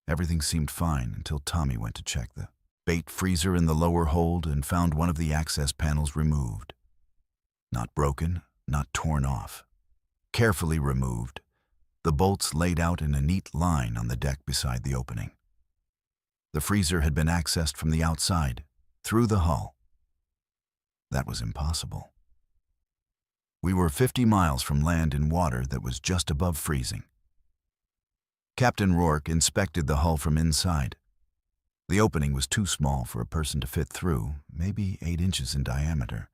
Everything seemed fine until Tommy went to check the bait freezer in the lower hold and found one of the access panels removed. Not broken, not torn off. Carefully removed, the bolts laid out in a neat line on the deck beside the opening. The freezer had been accessed from the outside, through the hull. That was impossible. We were 50 miles from land in water that was just above freezing. Captain Rourke inspected the hull from inside. The opening was too small for a person to fit through, maybe 8 inches in diameter.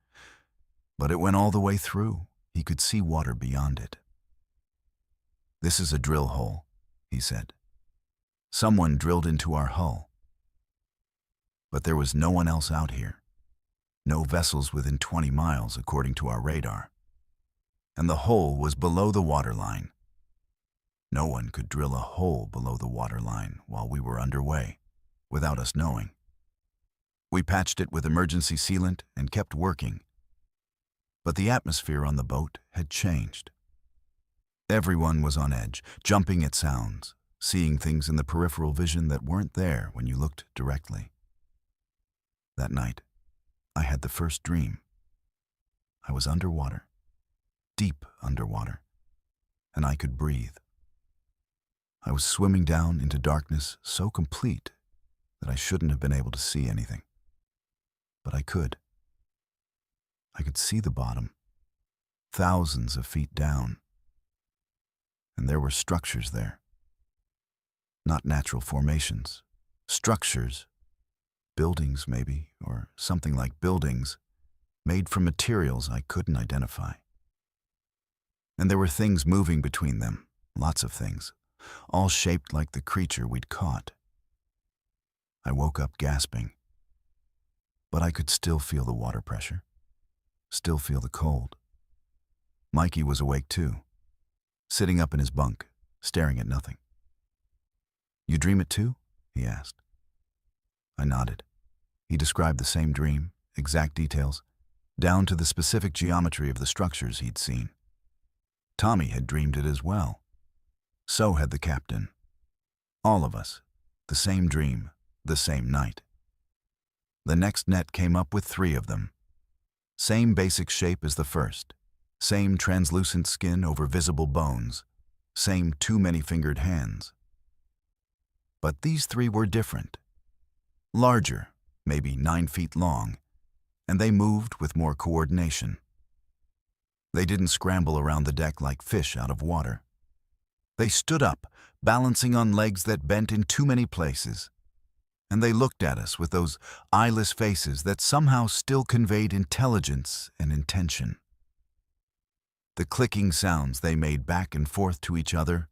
But it went all the way through. He could see water beyond it. "This is a drill hole," he said. "Someone drilled into our hull. But there was no one else out here. No vessels within 20 miles, according to our radar. And the hole was below the waterline. No one could drill a hole below the waterline while we were underway, without us knowing. We patched it with emergency sealant and kept working. But the atmosphere on the boat had changed. Everyone was on edge, jumping at sounds, seeing things in the peripheral vision that weren't there when you looked directly. That night, I had the first dream. I was underwater, deep underwater, and I could breathe. I was swimming down into darkness so complete that I shouldn't have been able to see anything. But I could. I could see the bottom, thousands of feet down. And there were structures there. Not natural formations. Structures. Buildings, maybe, or something like buildings, made from materials I couldn't identify. And there were things moving between them, lots of things, all shaped like the creature we'd caught. I woke up gasping, but I could still feel the water pressure, still feel the cold. Mikey was awake too, sitting up in his bunk, staring at nothing. "You dream it too?" he asked. I nodded. He described the same dream, exact details, down to the specific geometry of the structures he'd seen. Tommy had dreamed it as well. So had the captain. All of us, the same dream, the same night. The next net came up with 3 of them. Same basic shape as the first, Same translucent skin over visible bones. Same too many fingered hands. But these three were different. Larger, maybe 9 feet long, and they moved with more coordination. They didn't scramble around the deck like fish out of water. They stood up, balancing on legs that bent in too many places. And they looked at us with those eyeless faces that somehow still conveyed intelligence and intention. The clicking sounds they made back and forth to each other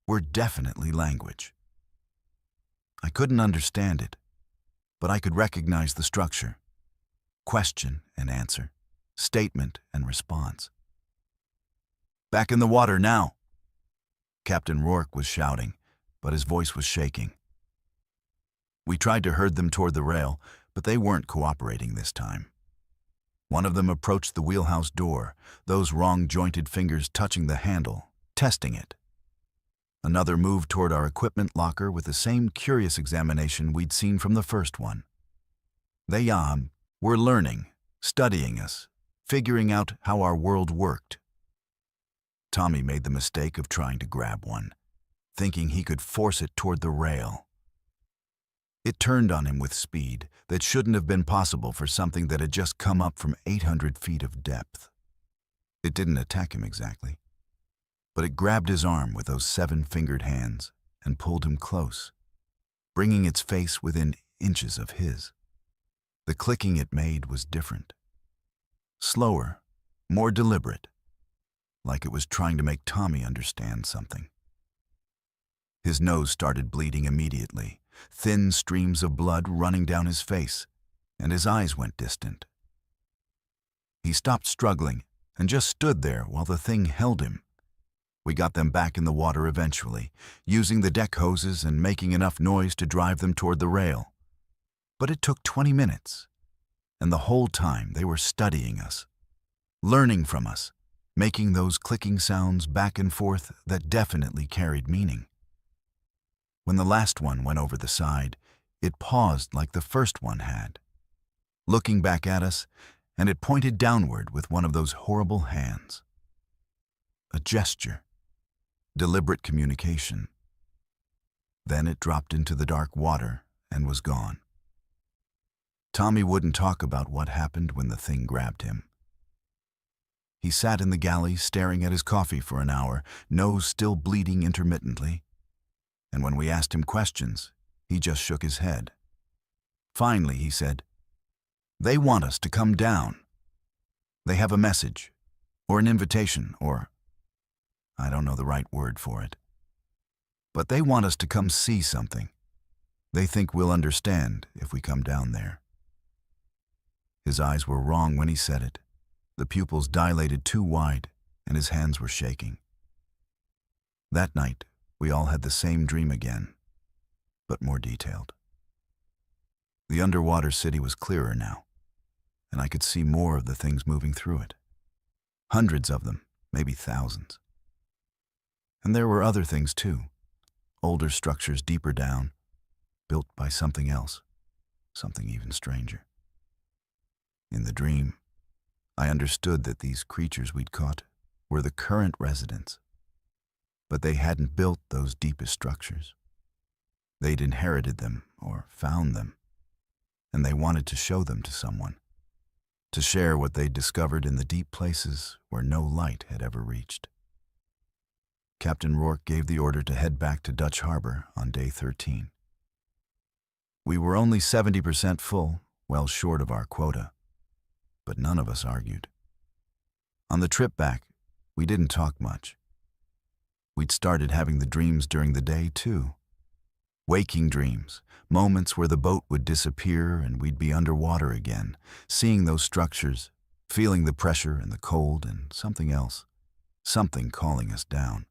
were definitely language. I couldn't understand it, but I could recognize the structure. Question and answer, statement and response. "Back in the water now!" Captain Rourke was shouting, but his voice was shaking. We tried to herd them toward the rail, but they weren't cooperating this time. One of them approached the wheelhouse door, those wrong-jointed fingers touching the handle, testing it. Another moved toward our equipment locker with the same curious examination we'd seen from the first one. They were learning, studying us, figuring out how our world worked. Tommy made the mistake of trying to grab one, thinking he could force it toward the rail. It turned on him with speed that shouldn't have been possible for something that had just come up from 800 feet of depth. It didn't attack him exactly, but it grabbed his arm with those 7-fingered hands and pulled him close, bringing its face within inches of his. The clicking it made was different. Slower, more deliberate, like it was trying to make Tommy understand something. His nose started bleeding immediately, thin streams of blood running down his face, and his eyes went distant. He stopped struggling and just stood there while the thing held him. We got them back in the water eventually, using the deck hoses and making enough noise to drive them toward the rail. But it took 20 minutes, and the whole time they were studying us, learning from us, making those clicking sounds back and forth that definitely carried meaning. When the last one went over the side, it paused like the first one had, looking back at us, and it pointed downward with one of those horrible hands. A gesture, deliberate communication. Then it dropped into the dark water and was gone. Tommy wouldn't talk about what happened when the thing grabbed him. He sat in the galley staring at his coffee for an hour, nose still bleeding intermittently. And when we asked him questions, he just shook his head. Finally, he said, "They want us to come down. They have a message, or an invitation, or I don't know the right word for it. But they want us to come see something. They think we'll understand if we come down there." His eyes were wrong when he said it. The pupils dilated too wide, and his hands were shaking. That night, we all had the same dream again, but more detailed. The underwater city was clearer now, and I could see more of the things moving through it. Hundreds of them, maybe thousands. And there were other things too, older structures deeper down, built by something else, something even stranger. In the dream, I understood that these creatures we'd caught were the current residents, but they hadn't built those deepest structures. They'd inherited them or found them, and they wanted to show them to someone, to share what they'd discovered in the deep places where no light had ever reached. Captain Rourke gave the order to head back to Dutch Harbor on day 13. We were only 70% full, well short of our quota, but none of us argued. On the trip back, we didn't talk much. We'd started having the dreams during the day, too. Waking dreams, moments where the boat would disappear and we'd be underwater again, seeing those structures, feeling the pressure and the cold and something else, something calling us down.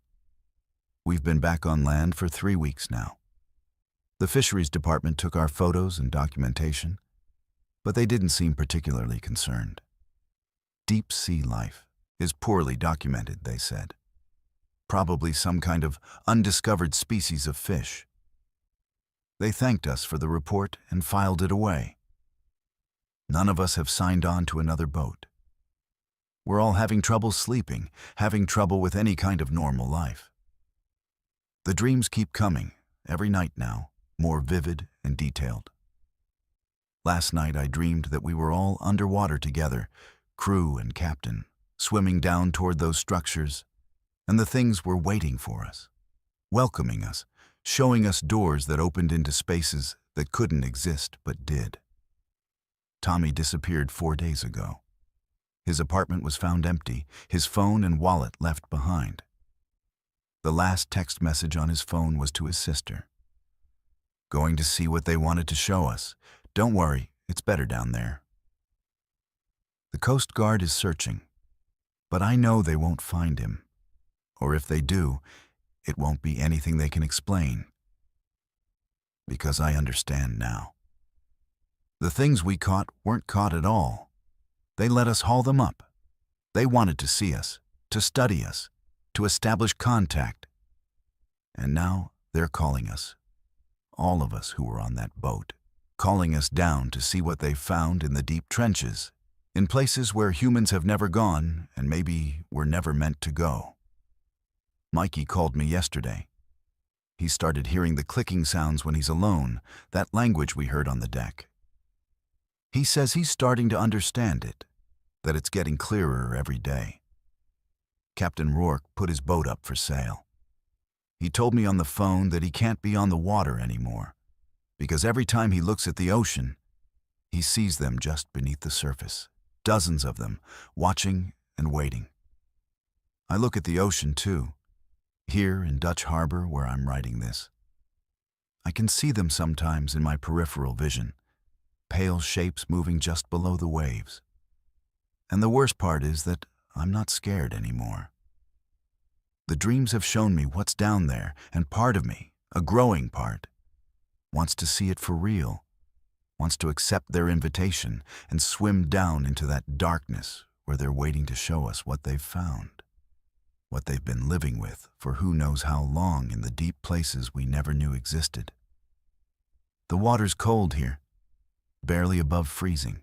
We've been back on land for 3 weeks now. The fisheries department took our photos and documentation, but they didn't seem particularly concerned. Deep sea life is poorly documented, they said. Probably some kind of undiscovered species of fish. They thanked us for the report and filed it away. None of us have signed on to another boat. We're all having trouble sleeping, having trouble with any kind of normal life. The dreams keep coming, every night now, more vivid and detailed. Last night I dreamed that we were all underwater together, crew and captain, swimming down toward those structures, and the things were waiting for us, welcoming us, showing us doors that opened into spaces that couldn't exist but did. Tommy disappeared 4 days ago. His apartment was found empty, his phone and wallet left behind. The last text message on his phone was to his sister. Going to see what they wanted to show us. Don't worry, it's better down there. The Coast Guard is searching, but I know they won't find him. Or if they do, it won't be anything they can explain. Because I understand now. The things we caught weren't caught at all. They let us haul them up. They wanted to see us, to study us, to establish contact. And now they're calling us, all of us who were on that boat, calling us down to see what they found in the deep trenches, in places where humans have never gone and maybe were never meant to go. Mikey called me yesterday. He started hearing the clicking sounds when he's alone, that language we heard on the deck. He says he's starting to understand it, that it's getting clearer every day. Captain Rourke put his boat up for sale. He told me on the phone that he can't be on the water anymore, because every time he looks at the ocean, he sees them just beneath the surface, dozens of them, watching and waiting. I look at the ocean too, here in Dutch Harbor where I'm writing this. I can see them sometimes in my peripheral vision, pale shapes moving just below the waves. And the worst part is that I'm not scared anymore. The dreams have shown me what's down there, and part of me, a growing part, wants to see it for real, wants to accept their invitation and swim down into that darkness where they're waiting to show us what they've found, what they've been living with for who knows how long in the deep places we never knew existed. The water's cold here, barely above freezing.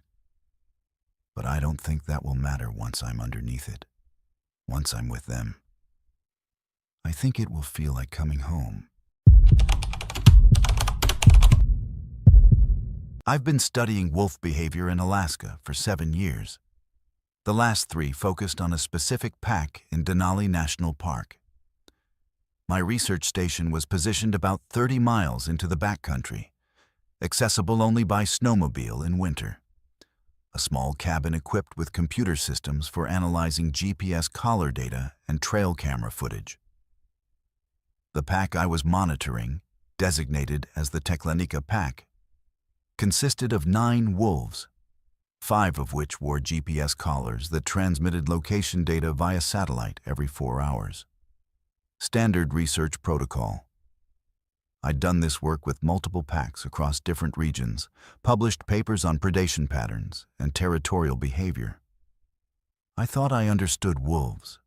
But I don't think that will matter once I'm underneath it, once I'm with them. I think it will feel like coming home. I've been studying wolf behavior in Alaska for 7 years. The last 3 focused on a specific pack in Denali National Park. My research station was positioned about 30 miles into the backcountry, accessible only by snowmobile in winter. A small cabin equipped with computer systems for analyzing GPS collar data and trail camera footage. The pack I was monitoring, designated as the Teklanika pack, consisted of 9 wolves, 5 of which wore GPS collars that transmitted location data via satellite every 4 hours. Standard research protocol. I'd done this work with multiple packs across different regions, published papers on predation patterns and territorial behavior. I thought I understood wolves,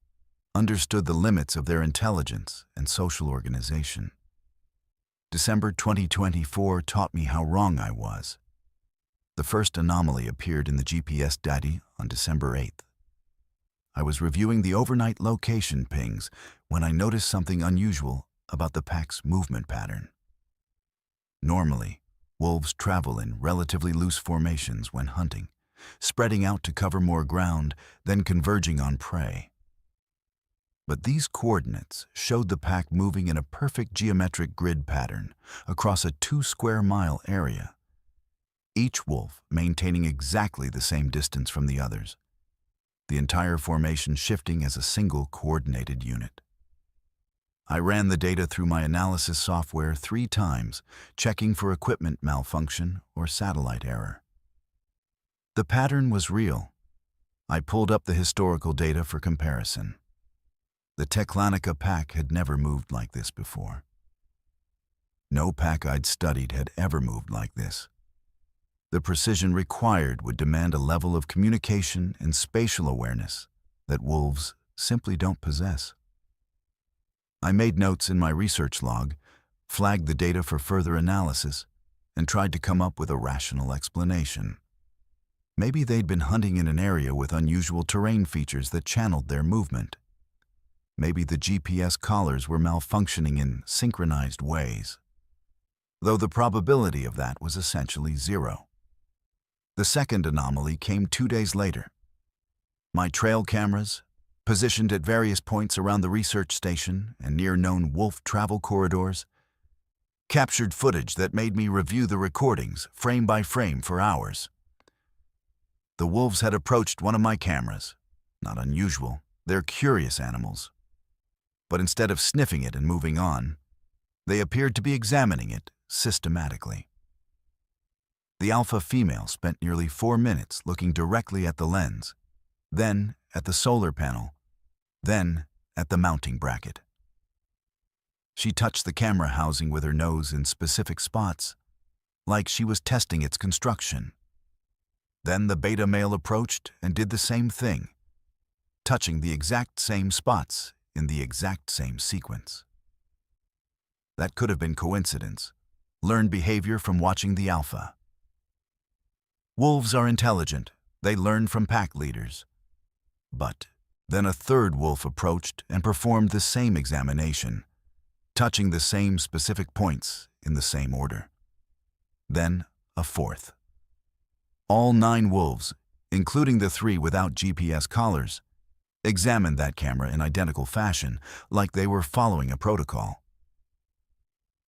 understood the limits of their intelligence and social organization. December 2024 taught me how wrong I was. The first anomaly appeared in the GPS data on December 8th. I was reviewing the overnight location pings when I noticed something unusual about the pack's movement pattern. Normally, wolves travel in relatively loose formations when hunting, spreading out to cover more ground, then converging on prey. But these coordinates showed the pack moving in a perfect geometric grid pattern across a 2-square-mile area, each wolf maintaining exactly the same distance from the others, the entire formation shifting as a single coordinated unit. I ran the data through my analysis software 3 times, checking for equipment malfunction or satellite error. The pattern was real. I pulled up the historical data for comparison. The Teklanika pack had never moved like this before. No pack I'd studied had ever moved like this. The precision required would demand a level of communication and spatial awareness that wolves simply don't possess. I made notes in my research log, flagged the data for further analysis, and tried to come up with a rational explanation. Maybe they'd been hunting in an area with unusual terrain features that channeled their movement. Maybe the GPS collars were malfunctioning in synchronized ways, though the probability of that was essentially zero. The second anomaly came 2 days later. My trail cameras, positioned at various points around the research station and near known wolf travel corridors, captured footage that made me review the recordings frame by frame for hours. The wolves had approached one of my cameras. Not unusual, they're curious animals. But instead of sniffing it and moving on, they appeared to be examining it systematically. The alpha female spent nearly 4 minutes looking directly at the lens, then at the solar panel, then at the mounting bracket. She touched the camera housing with her nose in specific spots, like she was testing its construction. Then the beta male approached and did the same thing, touching the exact same spots in the exact same sequence. That could have been coincidence, learned behavior from watching the alpha. Wolves are intelligent, they learn from pack leaders. But then a third wolf approached and performed the same examination, touching the same specific points in the same order. Then a fourth. All 9 wolves, including the 3 without GPS collars, examined that camera in identical fashion, like they were following a protocol.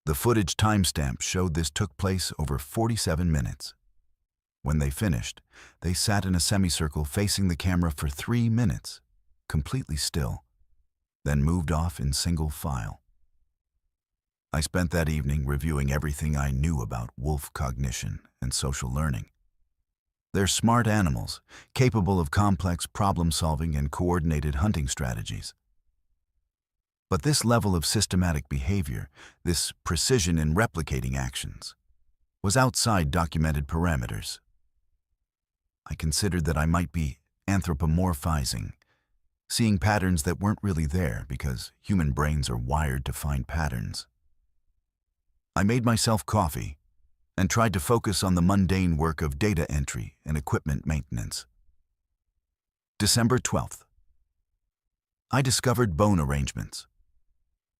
The footage timestamp showed this took place over 47 minutes. When they finished, they sat in a semicircle facing the camera for 3 minutes, completely still, then moved off in single file. I spent that evening reviewing everything I knew about wolf cognition and social learning. They're smart animals, capable of complex problem-solving and coordinated hunting strategies. But this level of systematic behavior, this precision in replicating actions, was outside documented parameters. I considered that I might be anthropomorphizing, seeing patterns that weren't really there because human brains are wired to find patterns. I made myself coffee and tried to focus on the mundane work of data entry and equipment maintenance. December 12th. I discovered bone arrangements.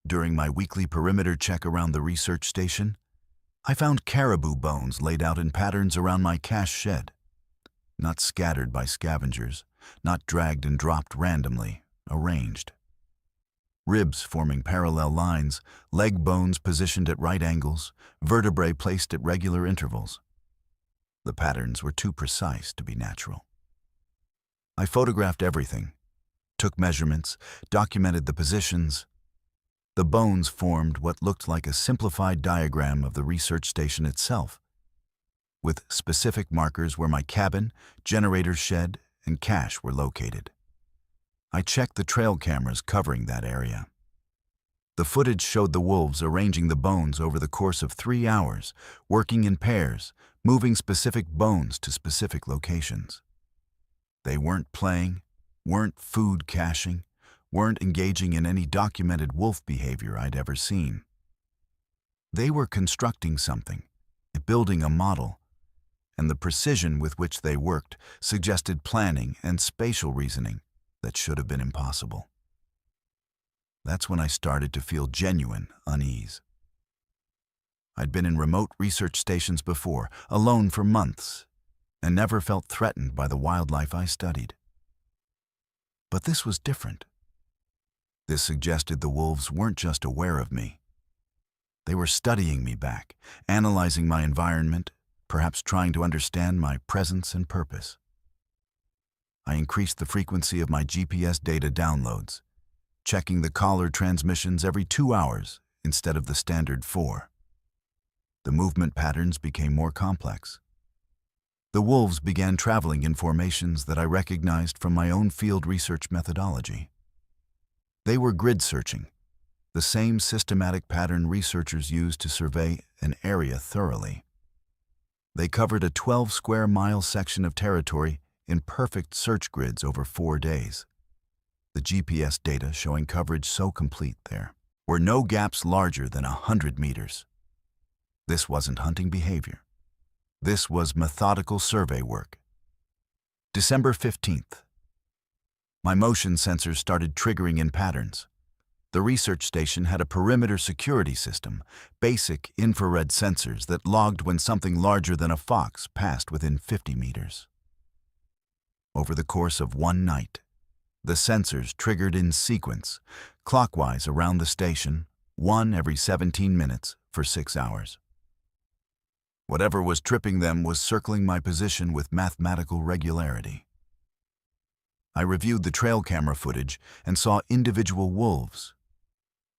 During my weekly perimeter check around the research station, I found caribou bones laid out in patterns around my cache shed, not scattered by scavengers, not dragged and dropped randomly, arranged. Ribs forming parallel lines, leg bones positioned at right angles, vertebrae placed at regular intervals. The patterns were too precise to be natural. I photographed everything, took measurements, documented the positions. The bones formed what looked like a simplified diagram of the research station itself, with specific markers where my cabin, generator shed, and cache were located. I checked the trail cameras covering that area. The footage showed the wolves arranging the bones over the course of 3 hours, working in pairs, moving specific bones to specific locations. They weren't playing, weren't food caching, weren't engaging in any documented wolf behavior I'd ever seen. They were constructing something, building a model, and the precision with which they worked suggested planning and spatial reasoning that should have been impossible. That's when I started to feel genuine unease. I'd been in remote research stations before, alone for months, and never felt threatened by the wildlife I studied. But this was different. This suggested the wolves weren't just aware of me. They were studying me back, analyzing my environment, perhaps trying to understand my presence and purpose. I increased the frequency of my GPS data downloads, checking the collar transmissions every 2 hours instead of the standard 4. The movement patterns became more complex. The wolves began traveling in formations that I recognized from my own field research methodology. They were grid searching, the same systematic pattern researchers use to survey an area thoroughly. They covered a 12-square-mile section of territory in perfect search grids over 4 days. The GPS data showing coverage so complete there were no gaps larger than 100 meters. This wasn't hunting behavior. This was methodical survey work, December 15th. My motion sensors started triggering in patterns. The research station had a perimeter security system, basic infrared sensors that logged when something larger than a fox passed within 50 meters. Over the course of one night, the sensors triggered in sequence, clockwise around the station, one every 17 minutes for 6 hours. Whatever was tripping them was circling my position with mathematical regularity. I reviewed the trail camera footage and saw individual wolves,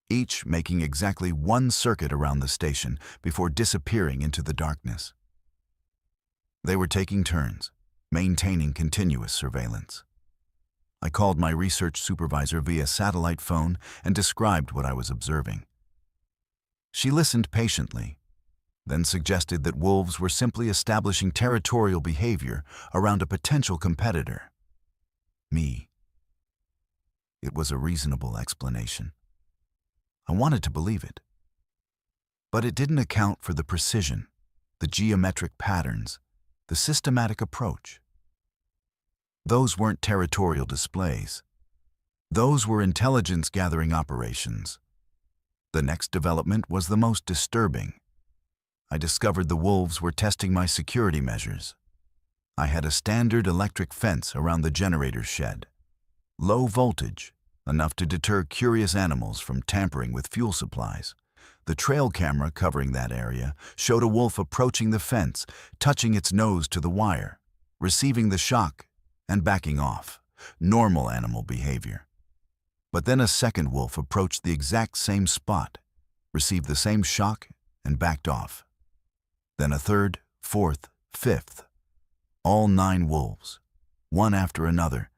each making exactly one circuit around the station before disappearing into the darkness. They were taking turns, maintaining continuous surveillance. I called my research supervisor via satellite phone and described what I was observing. She listened patiently, then suggested that wolves were simply establishing territorial behavior around a potential competitor. Me. It was a reasonable explanation. I wanted to believe it. But it didn't account for the precision, the geometric patterns, the systematic approach. Those weren't territorial displays. Those were intelligence-gathering operations. The next development was the most disturbing. I discovered the wolves were testing my security measures. I had a standard electric fence around the generator's shed. Low voltage, enough to deter curious animals from tampering with fuel supplies. The trail camera covering that area showed a wolf approaching the fence, touching its nose to the wire, receiving the shock, and backing off. Normal animal behavior. But then a second wolf approached the exact same spot, received the same shock, and backed off. Then a third, fourth, fifth. All 9 wolves, one after another,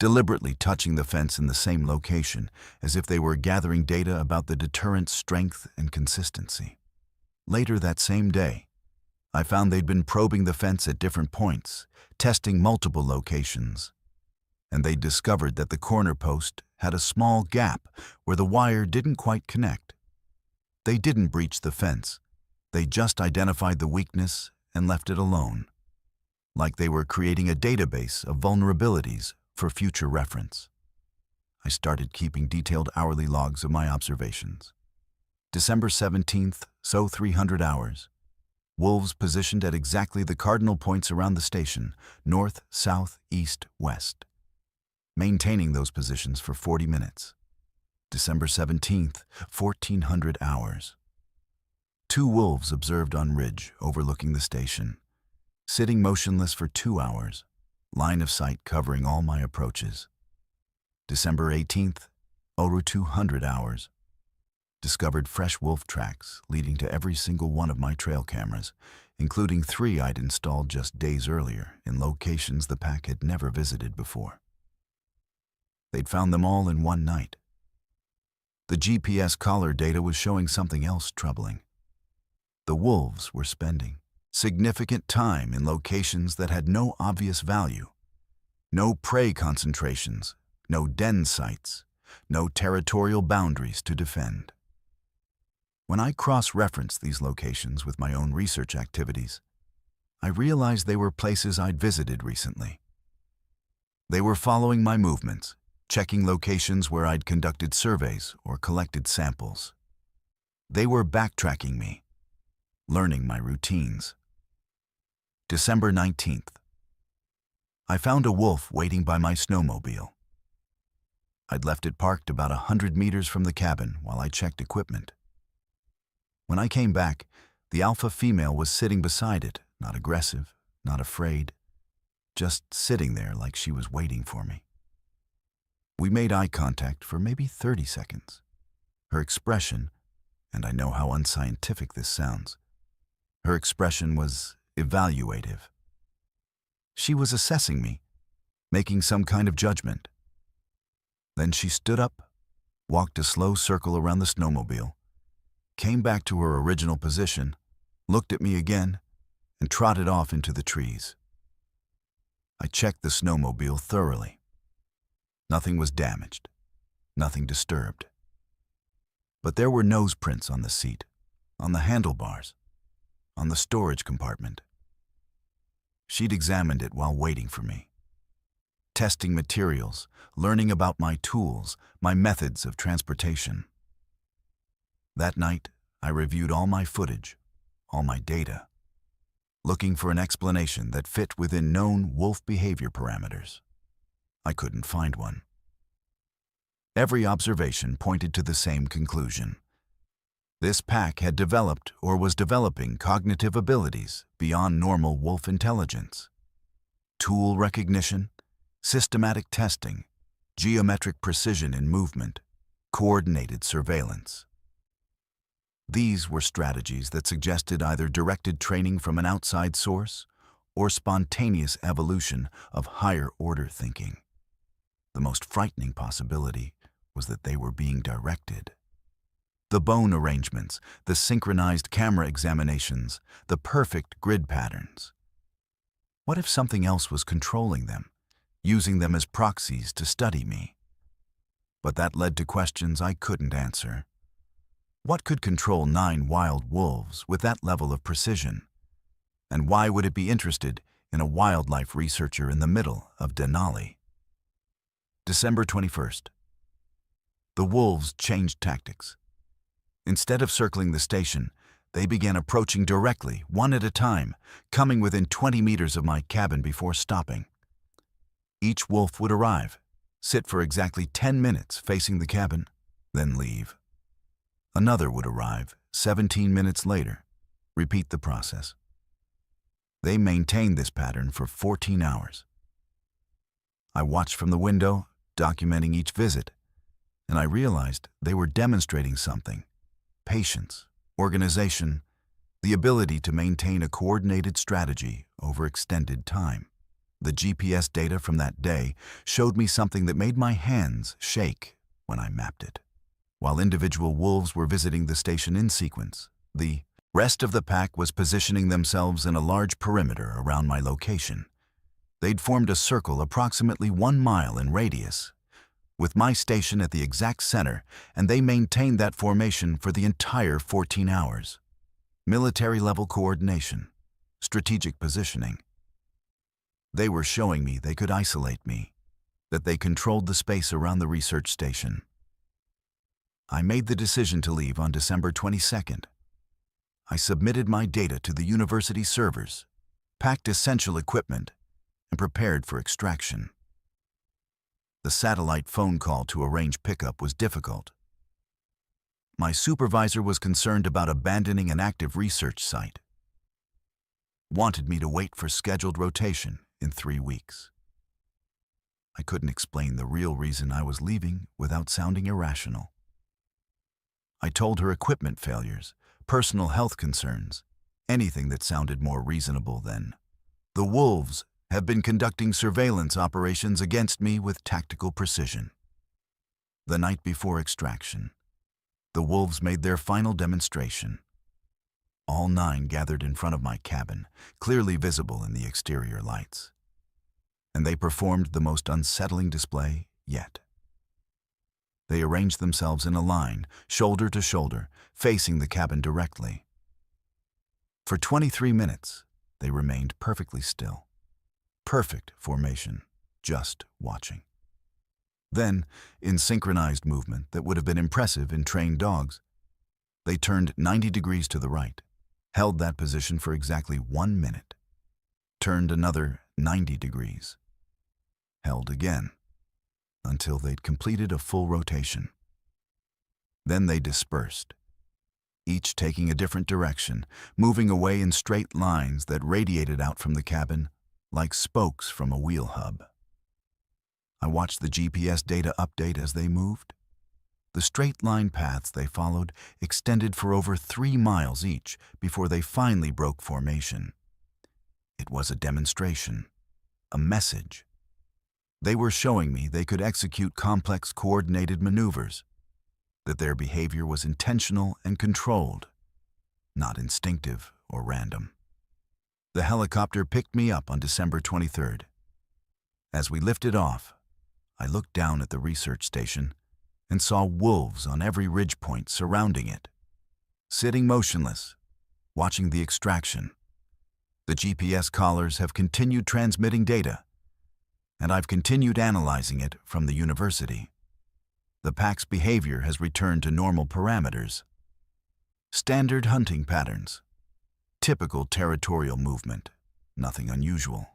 deliberately touching the fence in the same location, as if they were gathering data about the deterrent's strength and consistency. Later that same day, I found they'd been probing the fence at different points, testing multiple locations, and they discovered that the corner post had a small gap where the wire didn't quite connect. They didn't breach the fence. They just identified the weakness and left it alone, like they were creating a database of vulnerabilities for future reference. I started keeping detailed hourly logs of my observations. December 17th, so 300 hours. Wolves positioned at exactly the cardinal points around the station, north, south, east, west. Maintaining those positions for 40 minutes. December 17th, 1400 hours. 2 wolves observed on ridge overlooking the station, sitting motionless for 2 hours, line of sight covering all my approaches. December 18th, over 200 hours. Discovered fresh wolf tracks leading to every single one of my trail cameras, including 3 I'd installed just days earlier in locations the pack had never visited before. They'd found them all in one night. The GPS collar data was showing something else troubling. The wolves were spending significant time in locations that had no obvious value. No prey concentrations, no den sites, no territorial boundaries to defend. When I cross-referenced these locations with my own research activities, I realized they were places I'd visited recently. They were following my movements, checking locations where I'd conducted surveys or collected samples. They were backtracking me, learning my routines. December 19th. I found a wolf waiting by my snowmobile. I'd left it parked about 100 meters from the cabin while I checked equipment. When I came back, the alpha female was sitting beside it, not aggressive, not afraid, just sitting there like she was waiting for me. We made eye contact for maybe 30 seconds. Her expression, and I know how unscientific this sounds, her expression was evaluative. She was assessing me, making some kind of judgment. Then she stood up, walked a slow circle around the snowmobile, came back to her original position, looked at me again, and trotted off into the trees. I checked the snowmobile thoroughly. Nothing was damaged, nothing disturbed. But there were nose prints on the seat, on the handlebars, on the storage compartment. She'd examined it while waiting for me, testing materials, learning about my tools, my methods of transportation. That night, I reviewed all my footage, all my data, looking for an explanation that fit within known wolf behavior parameters. I couldn't find one. Every observation pointed to the same conclusion. This pack had developed or was developing cognitive abilities beyond normal wolf intelligence. Tool recognition, systematic testing, geometric precision in movement, coordinated surveillance. These were strategies that suggested either directed training from an outside source or spontaneous evolution of higher-order thinking. The most frightening possibility was that they were being directed. The bone arrangements, the synchronized camera examinations, the perfect grid patterns. What if something else was controlling them, using them as proxies to study me? But that led to questions I couldn't answer. What could control 9 wild wolves with that level of precision? And why would it be interested in a wildlife researcher in the middle of Denali? December 21st. The wolves changed tactics. Instead of circling the station, they began approaching directly, one at a time, coming within 20 meters of my cabin before stopping. Each wolf would arrive, sit for exactly 10 minutes facing the cabin, then leave. Another would arrive 17 minutes later, repeat the process. They maintained this pattern for 14 hours. I watched from the window, documenting each visit, and I realized they were demonstrating something: patience, organization, the ability to maintain a coordinated strategy over extended time. The GPS data from that day showed me something that made my hands shake when I mapped it. While individual wolves were visiting the station in sequence, the rest of the pack was positioning themselves in a large perimeter around my location. They'd formed a circle approximately 1 mile in radius, with my station at the exact center, and they maintained that formation for the entire 14 hours. Military-level coordination, strategic positioning. They were showing me they could isolate me, that they controlled the space around the research station. I made the decision to leave on December 22nd. I submitted my data to the university servers, packed essential equipment, and prepared for extraction. The satellite phone call to arrange pickup was difficult. My supervisor was concerned about abandoning an active research site. Wanted me to wait for scheduled rotation in 3 weeks. I couldn't explain the real reason I was leaving without sounding irrational. I told her equipment failures, personal health concerns, anything that sounded more reasonable than, "The wolves have been conducting surveillance operations against me with tactical precision." The night before extraction, the wolves made their final demonstration. All 9 gathered in front of my cabin, clearly visible in the exterior lights. And they performed the most unsettling display yet. They arranged themselves in a line, shoulder to shoulder, facing the cabin directly. For 23 minutes, they remained perfectly still. Perfect formation, just watching. Then, in synchronized movement that would have been impressive in trained dogs, they turned 90 degrees to the right, held that position for exactly 1 minute, turned another 90 degrees, held again, until they'd completed a full rotation. Then they dispersed, each taking a different direction, moving away in straight lines that radiated out from the cabin like spokes from a wheel hub. I watched the GPS data update as they moved. The straight-line paths they followed extended for over 3 miles each before they finally broke formation. It was a demonstration, a message. They were showing me they could execute complex coordinated maneuvers, that their behavior was intentional and controlled, not instinctive or random. The helicopter picked me up on December 23rd. As we lifted off, I looked down at the research station and saw wolves on every ridge point surrounding it, sitting motionless, watching the extraction. The GPS collars have continued transmitting data, and I've continued analyzing it from the university. The pack's behavior has returned to normal parameters. Standard hunting patterns. Typical territorial movement. Nothing unusual.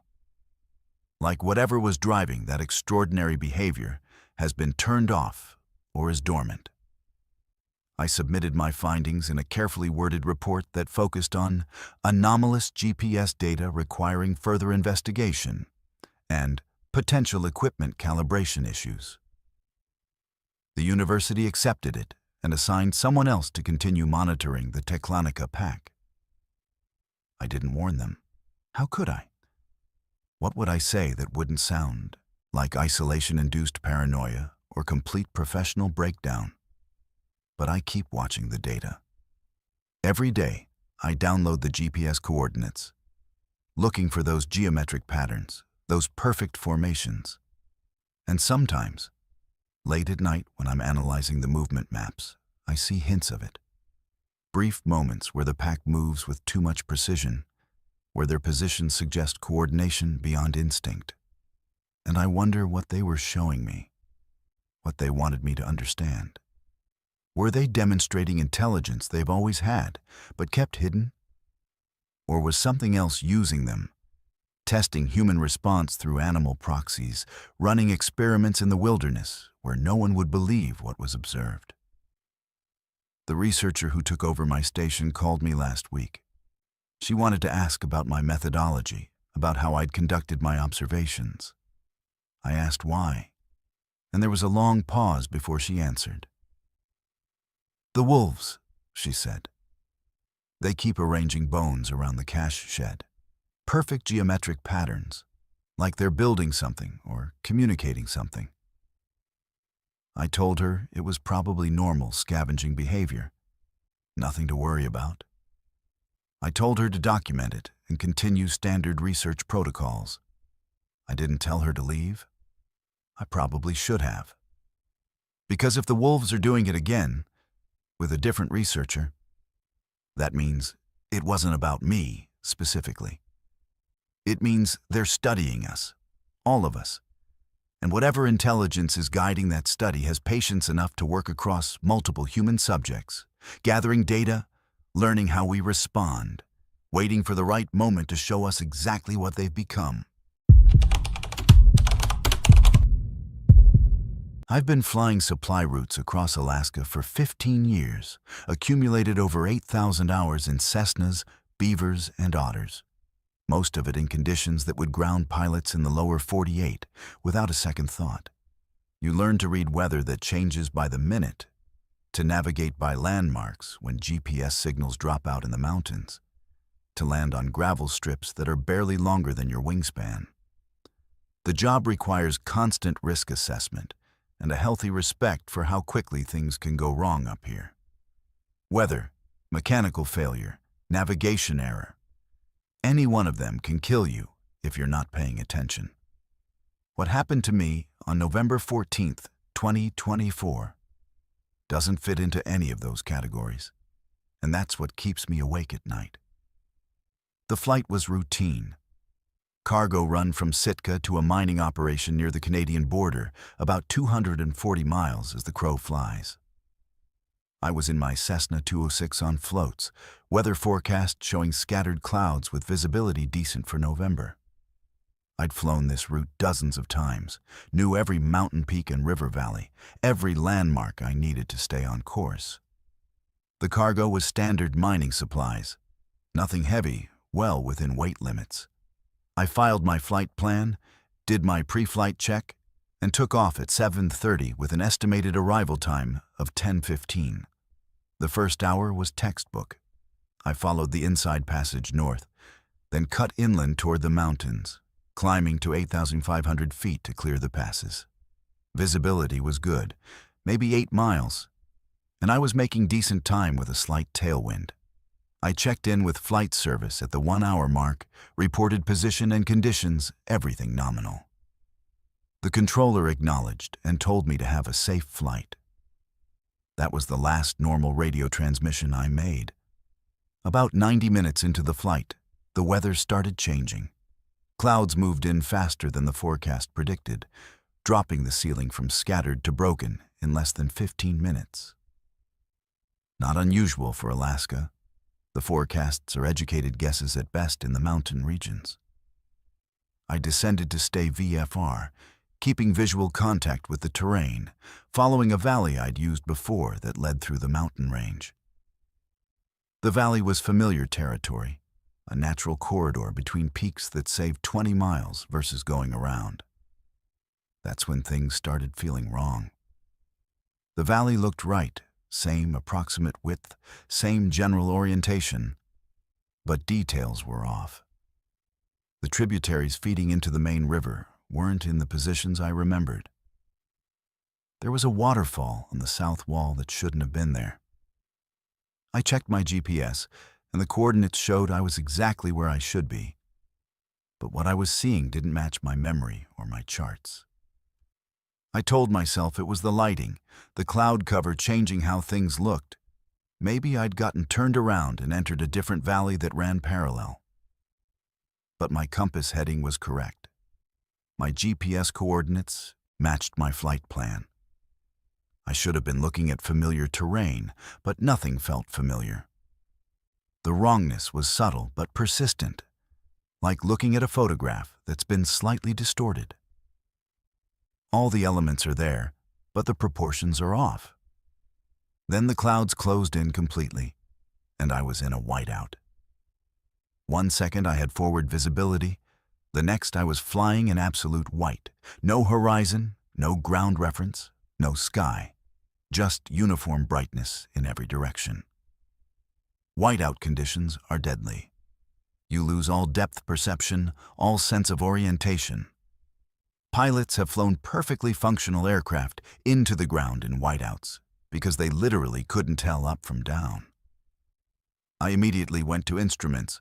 Like whatever was driving that extraordinary behavior has been turned off or is dormant. I submitted my findings in a carefully worded report that focused on anomalous GPS data requiring further investigation and potential equipment calibration issues. The university accepted it and assigned someone else to continue monitoring the Teclonica pack. I didn't warn them. How could I? What would I say that wouldn't sound like isolation-induced paranoia or complete professional breakdown? But I keep watching the data. Every day, I download the GPS coordinates, looking for those geometric patterns, those perfect formations. And sometimes, late at night when I'm analyzing the movement maps, I see hints of it. Brief moments where the pack moves with too much precision, where their positions suggest coordination beyond instinct. And I wonder what they were showing me, what they wanted me to understand. Were they demonstrating intelligence they've always had, but kept hidden? Or was something else using them, testing human response through animal proxies, running experiments in the wilderness where no one would believe what was observed? The researcher who took over my station called me last week. She wanted to ask about my methodology, about how I'd conducted my observations. I asked why, and there was a long pause before she answered. "The wolves," she said. "They keep arranging bones around the cache shed. Perfect geometric patterns, like they're building something or communicating something." I told her it was probably normal scavenging behavior. Nothing to worry about. I told her to document it and continue standard research protocols. I didn't tell her to leave. I probably should have. Because if the wolves are doing it again, with a different researcher, that means it wasn't about me, specifically. It means they're studying us, all of us. And whatever intelligence is guiding that study has patience enough to work across multiple human subjects, gathering data, learning how we respond, waiting for the right moment to show us exactly what they've become. I've been flying supply routes across Alaska for 15 years, accumulated over 8,000 hours in Cessnas, Beavers, and Otters. Most of it in conditions that would ground pilots in the lower 48 without a second thought. You learn to read weather that changes by the minute, to navigate by landmarks when GPS signals drop out in the mountains, to land on gravel strips that are barely longer than your wingspan. The job requires constant risk assessment and a healthy respect for how quickly things can go wrong up here. Weather, mechanical failure, navigation error. Any one of them can kill you if you're not paying attention. What happened to me on November 14th, 2024, doesn't fit into any of those categories, and that's what keeps me awake at night. The flight was routine. Cargo run from Sitka to a mining operation near the Canadian border, about 240 miles as the crow flies. I was in my Cessna 206 on floats, weather forecast showing scattered clouds with visibility decent for November. I'd flown this route dozens of times, knew every mountain peak and river valley, every landmark I needed to stay on course. The cargo was standard mining supplies, nothing heavy, well within weight limits. I filed my flight plan, did my pre-flight check, and took off at 7:30 with an estimated arrival time of 10:15. The first hour was textbook. I followed the inside passage north, then cut inland toward the mountains, climbing to 8,500 feet to clear the passes. Visibility was good, maybe 8 miles, and I was making decent time with a slight tailwind. I checked in with flight service at the 1-hour mark, reported position and conditions, everything nominal. The controller acknowledged and told me to have a safe flight. That was the last normal radio transmission I made. About 90 minutes into the flight, the weather started changing. Clouds moved in faster than the forecast predicted, dropping the ceiling from scattered to broken in less than 15 minutes. Not unusual for Alaska. The forecasts are educated guesses at best in the mountain regions. I descended to stay VFR, keeping visual contact with the terrain, following a valley I'd used before that led through the mountain range. The valley was familiar territory, a natural corridor between peaks that saved 20 miles versus going around. That's when things started feeling wrong. The valley looked right, same approximate width, same general orientation, but details were off. The tributaries feeding into the main river weren't in the positions I remembered. There was a waterfall on the south wall that shouldn't have been there. I checked my GPS, and the coordinates showed I was exactly where I should be. But what I was seeing didn't match my memory or my charts. I told myself it was the lighting, the cloud cover changing how things looked. Maybe I'd gotten turned around and entered a different valley that ran parallel. But my compass heading was correct. My GPS coordinates matched my flight plan. I should have been looking at familiar terrain, but nothing felt familiar. The wrongness was subtle but persistent, like looking at a photograph that's been slightly distorted. All the elements are there, but the proportions are off. Then the clouds closed in completely, and I was in a whiteout. 1 second I had forward visibility, the next I was flying in absolute white. No horizon, no ground reference, no sky, just uniform brightness in every direction. Whiteout conditions are deadly. You lose all depth perception, all sense of orientation. Pilots have flown perfectly functional aircraft into the ground in whiteouts because they literally couldn't tell up from down. I immediately went to instruments,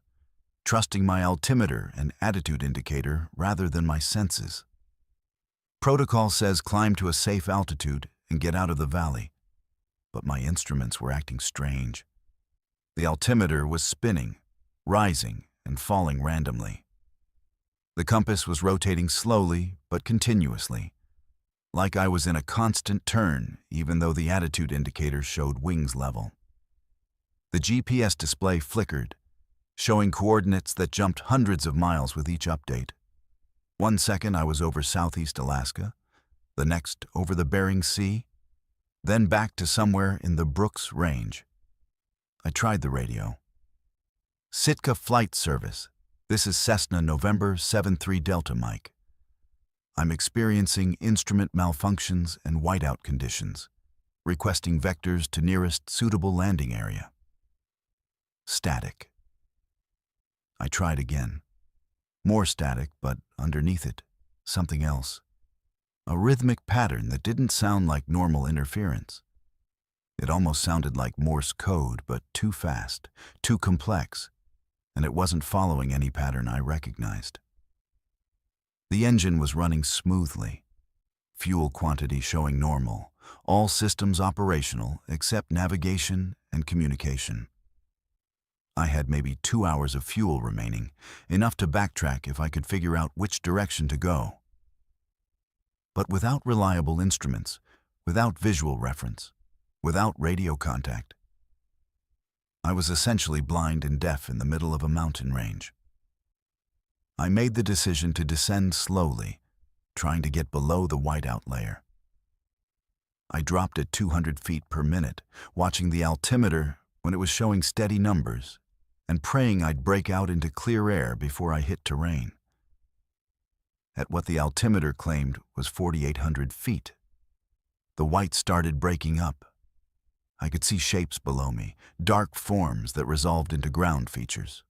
trusting my altimeter and attitude indicator rather than my senses. Protocol says climb to a safe altitude and get out of the valley, but my instruments were acting strange. The altimeter was spinning, rising, and falling randomly. The compass was rotating slowly but continuously, like I was in a constant turn even though the attitude indicator showed wings level. The GPS display flickered, showing coordinates that jumped hundreds of miles with each update. 1 second I was over southeast Alaska, the next over the Bering Sea, then back to somewhere in the Brooks Range. I tried the radio. Sitka Flight Service. This is Cessna November 73 Delta Mike. I'm experiencing instrument malfunctions and whiteout conditions, requesting vectors to nearest suitable landing area. Static. I tried again. More static, but underneath it, something else. A rhythmic pattern that didn't sound like normal interference. It almost sounded like Morse code, but too fast, too complex, and it wasn't following any pattern I recognized. The engine was running smoothly, fuel quantity showing normal, all systems operational except navigation and communication. I had maybe 2 hours of fuel remaining, enough to backtrack if I could figure out which direction to go. But without reliable instruments, without visual reference, without radio contact, I was essentially blind and deaf in the middle of a mountain range. I made the decision to descend slowly, trying to get below the whiteout layer. I dropped at 200 feet per minute, watching the altimeter when it was showing steady numbers, and praying I'd break out into clear air before I hit terrain. At what the altimeter claimed was 4,800 feet, the white started breaking up. I could see shapes below me, dark forms that resolved into ground features.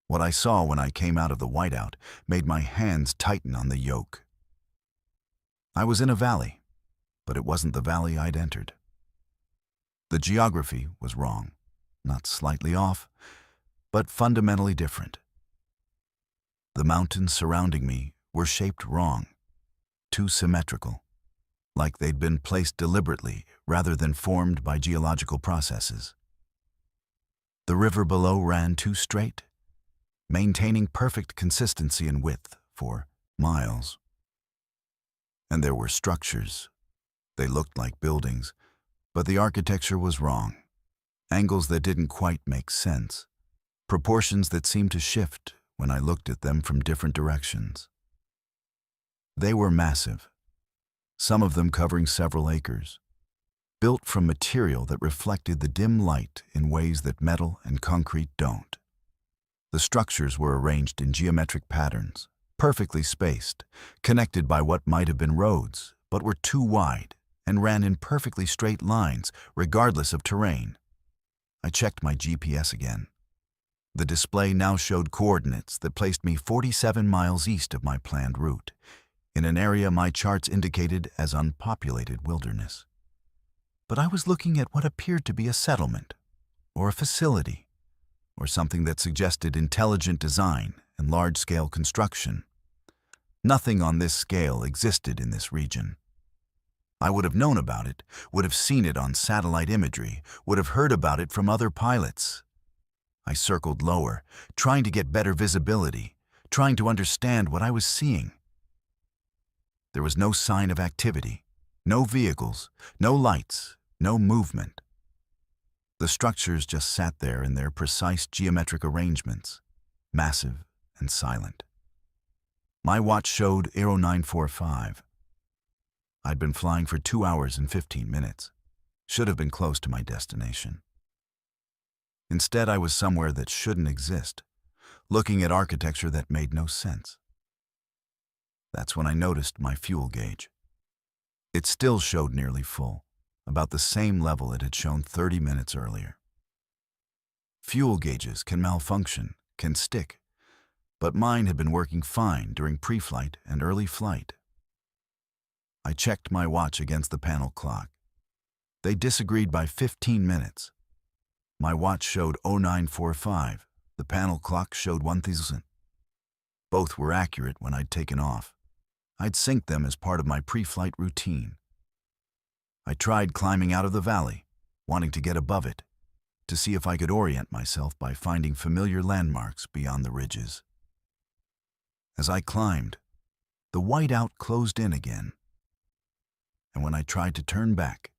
What I saw when I came out of the whiteout made my hands tighten on the yoke. I was in a valley, but it wasn't the valley I'd entered. The geography was wrong, not slightly off, but fundamentally different. The mountains surrounding me were shaped wrong, too symmetrical, like they'd been placed deliberately rather than formed by geological processes. The river below ran too straight, maintaining perfect consistency and width for miles. And there were structures. They looked like buildings, but the architecture was wrong. Angles that didn't quite make sense. Proportions that seemed to shift when I looked at them from different directions. They were massive, some of them covering several acres, built from material that reflected the dim light in ways that metal and concrete don't. The structures were arranged in geometric patterns, perfectly spaced, connected by what might have been roads, but were too wide and ran in perfectly straight lines, regardless of terrain. I checked my GPS again. The display now showed coordinates that placed me 47 miles east of my planned route, in an area my charts indicated as unpopulated wilderness. But I was looking at what appeared to be a settlement, or a facility, or something that suggested intelligent design and large-scale construction. Nothing on this scale existed in this region. I would have known about it, would have seen it on satellite imagery, would have heard about it from other pilots. I circled lower, trying to get better visibility, trying to understand what I was seeing. There was no sign of activity, no vehicles, no lights, no movement. The structures just sat there in their precise geometric arrangements, massive and silent. My watch showed 0945. I'd been flying for 2 hours and 15 minutes. Should have been close to my destination. Instead, I was somewhere that shouldn't exist, looking at architecture that made no sense. That's when I noticed my fuel gauge. It still showed nearly full, about the same level it had shown 30 minutes earlier. Fuel gauges can malfunction, can stick, but mine had been working fine during pre-flight and early flight. I checked my watch against the panel clock. They disagreed by 15 minutes. My watch showed 0945. The panel clock showed 1000. Both were accurate when I'd taken off. I'd synced them as part of my pre-flight routine. I tried climbing out of the valley, wanting to get above it, to see if I could orient myself by finding familiar landmarks beyond the ridges. As I climbed, the whiteout closed in again. And when I tried to turn back,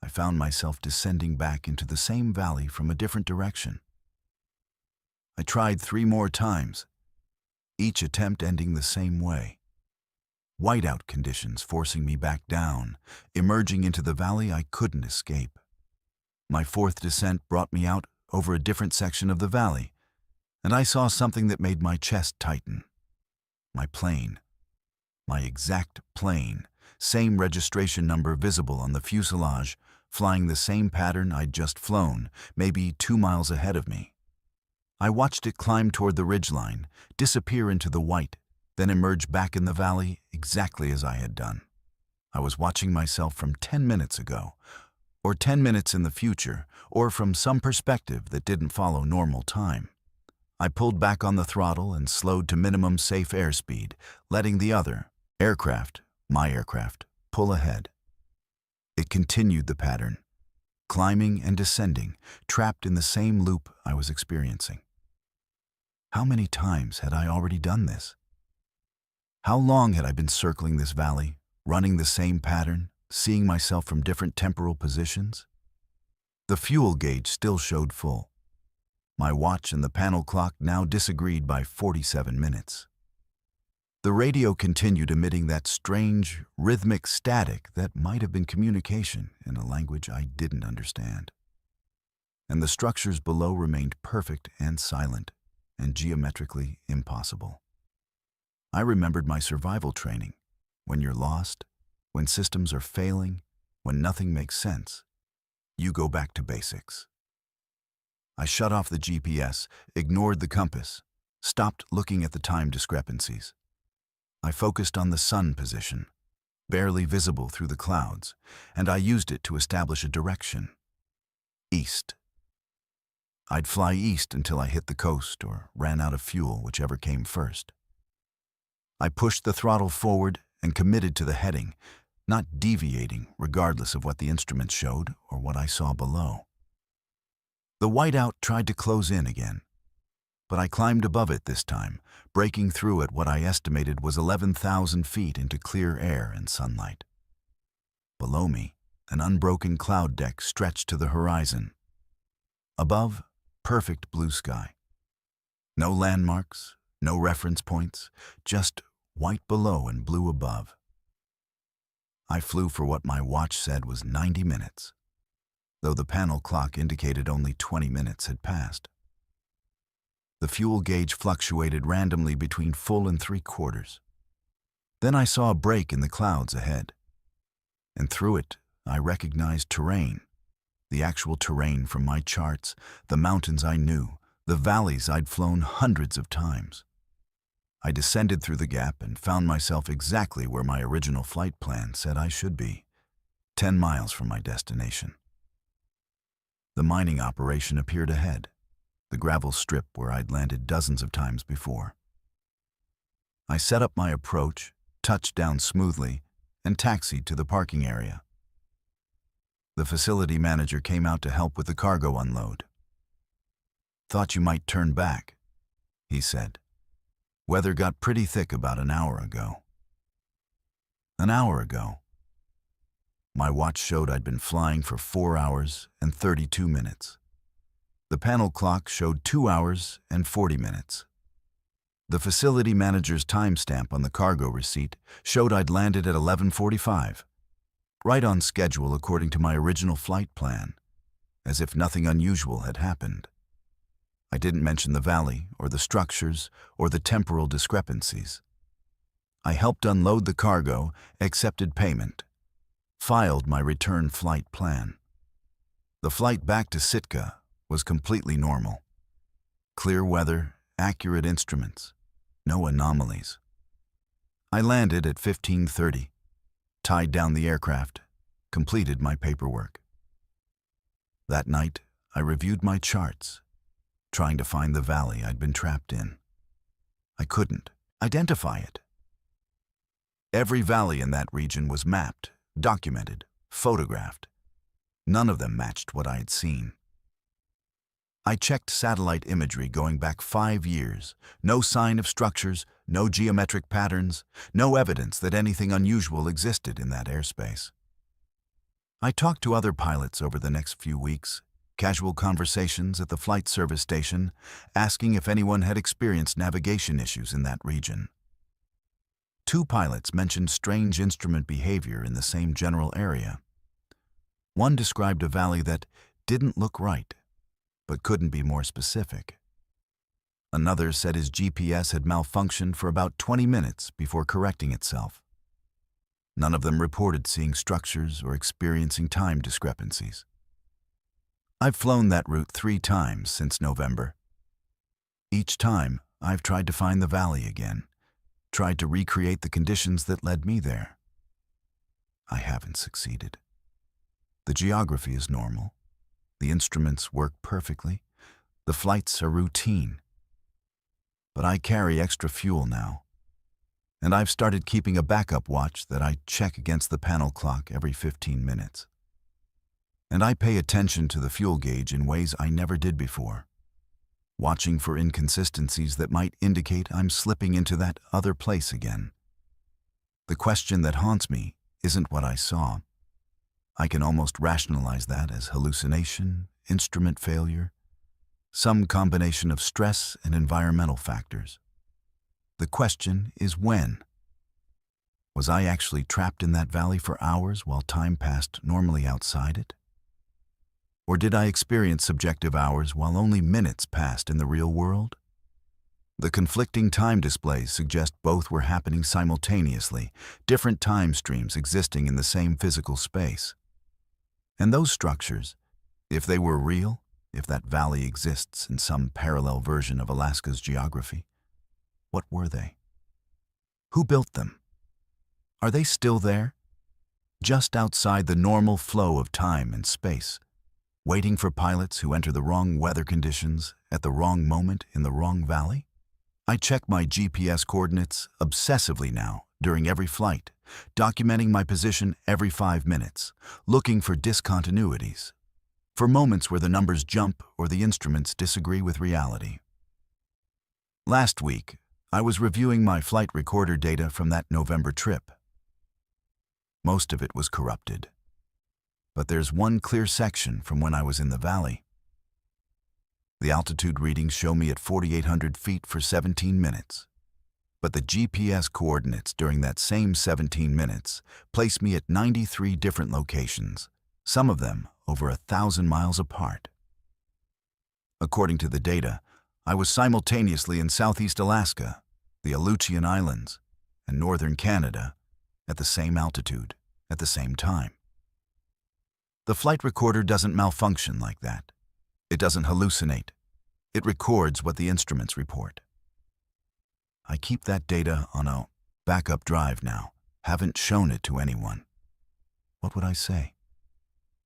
I found myself descending back into the same valley from a different direction. I tried 3 more times, each attempt ending the same way. Whiteout conditions forcing me back down, emerging into the valley I couldn't escape. My 4th descent brought me out over a different section of the valley, and I saw something that made my chest tighten. My plane. My exact plane. Same registration number visible on the fuselage, flying the same pattern I'd just flown, maybe 2 miles ahead of me. I watched it climb toward the ridgeline, disappear into the white, then emerge back in the valley exactly as I had done. I was watching myself from 10 minutes ago, or 10 minutes in the future, or from some perspective that didn't follow normal time. I pulled back on the throttle and slowed to minimum safe airspeed, letting the other aircraft, my aircraft, pull ahead. It continued the pattern, climbing and descending, trapped in the same loop I was experiencing. How many times had I already done this? How long had I been circling this valley, running the same pattern, seeing myself from different temporal positions? The fuel gauge still showed full. My watch and the panel clock now disagreed by 47 minutes. The radio continued emitting that strange, rhythmic static that might have been communication in a language I didn't understand. And the structures below remained perfect and silent, and geometrically impossible. I remembered my survival training. When you're lost, when systems are failing, when nothing makes sense, you go back to basics. I shut off the GPS, ignored the compass, stopped looking at the time discrepancies. I focused on the sun position, barely visible through the clouds, and I used it to establish a direction. East. I'd fly east until I hit the coast or ran out of fuel, whichever came first. I pushed the throttle forward and committed to the heading, not deviating regardless of what the instruments showed or what I saw below. The whiteout tried to close in again. But I climbed above it this time, breaking through at what I estimated was 11,000 feet into clear air and sunlight. Below me, an unbroken cloud deck stretched to the horizon. Above, perfect blue sky. No landmarks, no reference points, just white below and blue above. I flew for what my watch said was 90 minutes, though the panel clock indicated only 20 minutes had passed. The fuel gauge fluctuated randomly between full and 3/4. Then I saw a break in the clouds ahead, and through it I recognized terrain, the actual terrain from my charts, the mountains I knew, the valleys I'd flown hundreds of times. I descended through the gap and found myself exactly where my original flight plan said I should be, 10 miles from my destination. The mining operation appeared ahead, the gravel strip where I'd landed dozens of times before. I set up my approach, touched down smoothly, and taxied to the parking area. The facility manager came out to help with the cargo unload. "Thought you might turn back," he said. "Weather got pretty thick about an hour ago." An hour ago. My watch showed I'd been flying for 4 hours and 32 minutes. The panel clock showed 2 hours and 40 minutes. The facility manager's timestamp on the cargo receipt showed I'd landed at 11:45, right on schedule according to my original flight plan, as if nothing unusual had happened. I didn't mention the valley or the structures or the temporal discrepancies. I helped unload the cargo, accepted payment, filed my return flight plan. The flight back to Sitka was completely normal. Clear weather, accurate instruments, no anomalies. I landed at 15:30, tied down the aircraft, completed my paperwork. That night, I reviewed my charts, trying to find the valley I'd been trapped in. I couldn't identify it. Every valley in that region was mapped, documented, photographed. None of them matched what I had seen. I checked satellite imagery going back 5 years. No sign of structures, no geometric patterns, no evidence that anything unusual existed in that airspace. I talked to other pilots over the next few weeks, casual conversations at the flight service station, asking if anyone had experienced navigation issues in that region. 2 pilots mentioned strange instrument behavior in the same general area. One described a valley that didn't look right, but couldn't be more specific. Another said his GPS had malfunctioned for about 20 minutes before correcting itself. None of them reported seeing structures or experiencing time discrepancies. I've flown that route 3 times since November. Each time, I've tried to find the valley again, tried to recreate the conditions that led me there. I haven't succeeded. The geography is normal. The instruments work perfectly. The flights are routine. But I carry extra fuel now, and I've started keeping a backup watch that I check against the panel clock every 15 minutes. And I pay attention to the fuel gauge in ways I never did before, watching for inconsistencies that might indicate I'm slipping into that other place again. The question that haunts me isn't what I saw. I can almost rationalize that as hallucination, instrument failure, some combination of stress and environmental factors. The question is when. Was I actually trapped in that valley for hours while time passed normally outside it? Or did I experience subjective hours while only minutes passed in the real world? The conflicting time displays suggest both were happening simultaneously, different time streams existing in the same physical space. And those structures, if they were real, if that valley exists in some parallel version of Alaska's geography, what were they? Who built them? Are they still there? Just outside the normal flow of time and space, waiting for pilots who enter the wrong weather conditions at the wrong moment in the wrong valley? I check my GPS coordinates obsessively now during every flight, documenting my position every 5 minutes, looking for discontinuities, for moments where the numbers jump or the instruments disagree with reality. Last week, I was reviewing my flight recorder data from that November trip. Most of it was corrupted. But there's one clear section from when I was in the valley. The altitude readings show me at 4,800 feet for 17 minutes. But the GPS coordinates during that same 17 minutes place me at 93 different locations, some of them over 1,000 miles apart. According to the data, I was simultaneously in Southeast Alaska, the Aleutian Islands, and northern Canada at the same altitude, at the same time. The flight recorder doesn't malfunction like that. It doesn't hallucinate. It records what the instruments report. I keep that data on a backup drive now, haven't shown it to anyone. What would I say?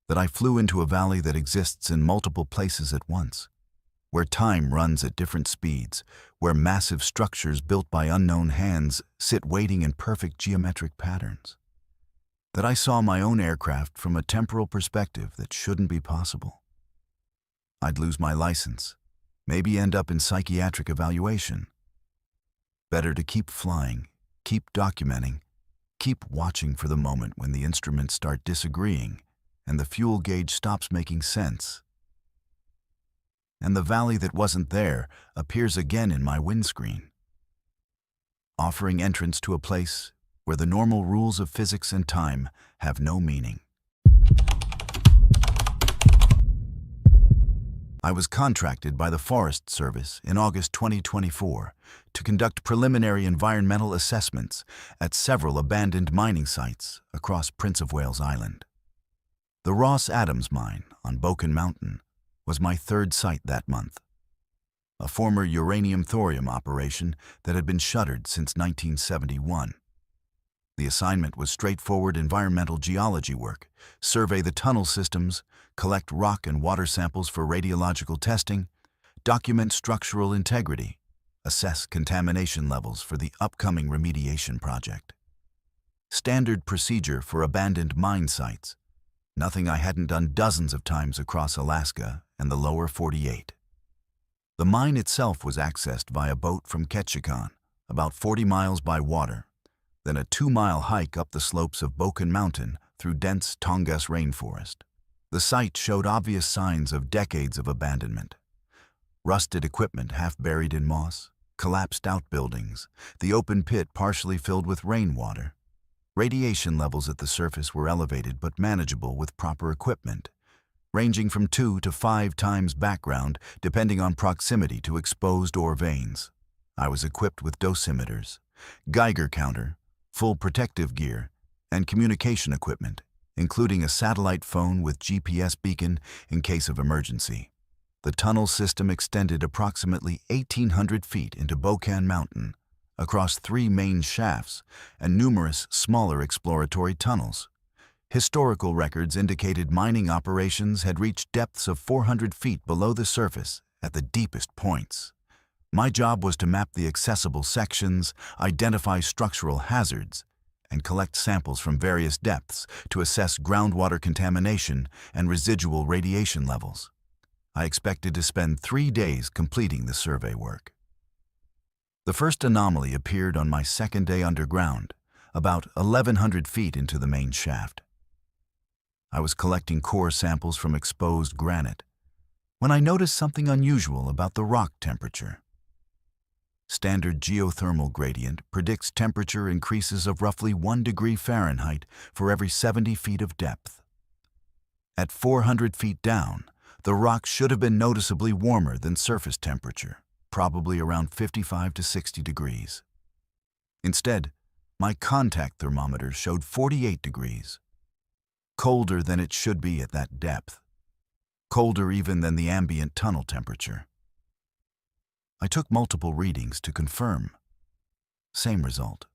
That I flew into a valley that exists in multiple places at once, where time runs at different speeds, where massive structures built by unknown hands sit waiting in perfect geometric patterns. That I saw my own aircraft from a temporal perspective that shouldn't be possible. I'd lose my license, maybe end up in psychiatric evaluation. Better to keep flying, keep documenting, keep watching for the moment when the instruments start disagreeing and the fuel gauge stops making sense. And the valley that wasn't there appears again in my windscreen, offering entrance to a place where the normal rules of physics and time have no meaning. I was contracted by the Forest Service in August 2024 to conduct preliminary environmental assessments at several abandoned mining sites across Prince of Wales Island. The Ross Adams mine on Boken Mountain was my third site that month, a former uranium-thorium operation that had been shuttered since 1971. The assignment was straightforward environmental geology work: survey the tunnel systems, collect rock and water samples for radiological testing, document structural integrity, assess contamination levels for the upcoming remediation project. Standard procedure for abandoned mine sites, nothing I hadn't done dozens of times across Alaska and the lower 48. The mine itself was accessed via boat from Ketchikan, about 40 miles by water, then a 2-mile hike up the slopes of Boken Mountain through dense Tongass rainforest. The site showed obvious signs of decades of abandonment. Rusted equipment half buried in moss, collapsed outbuildings, the open pit partially filled with rainwater. Radiation levels at the surface were elevated but manageable with proper equipment, ranging from 2 to 5 times background depending on proximity to exposed ore veins. I was equipped with dosimeters, Geiger counter, full protective gear, and communication equipment, including a satellite phone with GPS beacon in case of emergency. The tunnel system extended approximately 1,800 feet into Boken Mountain, across 3 main shafts and numerous smaller exploratory tunnels. Historical records indicated mining operations had reached depths of 400 feet below the surface at the deepest points. My job was to map the accessible sections, identify structural hazards, and collect samples from various depths to assess groundwater contamination and residual radiation levels. I expected to spend 3 days completing the survey work. The first anomaly appeared on my second day underground, about 1,100 feet into the main shaft. I was collecting core samples from exposed granite when I noticed something unusual about the rock temperature. Standard geothermal gradient predicts temperature increases of roughly 1 degree Fahrenheit for every 70 feet of depth. At 400 feet down, the rock should have been noticeably warmer than surface temperature, probably around 55 to 60 degrees. Instead, my contact thermometer showed 48 degrees, colder than it should be at that depth, colder even than the ambient tunnel temperature. I took multiple readings to confirm. Same result.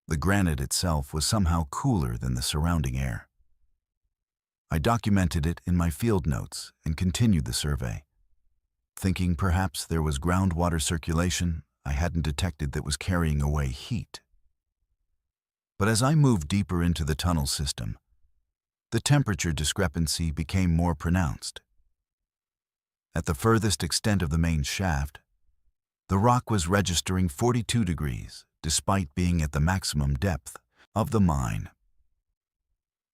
The granite itself was somehow cooler than the surrounding air. I documented it in my field notes and continued the survey, thinking perhaps there was groundwater circulation I hadn't detected that was carrying away heat. But as I moved deeper into the tunnel system, the temperature discrepancy became more pronounced. At the furthest extent of the main shaft, The rock was registering 42 degrees, despite being at the maximum depth of the mine.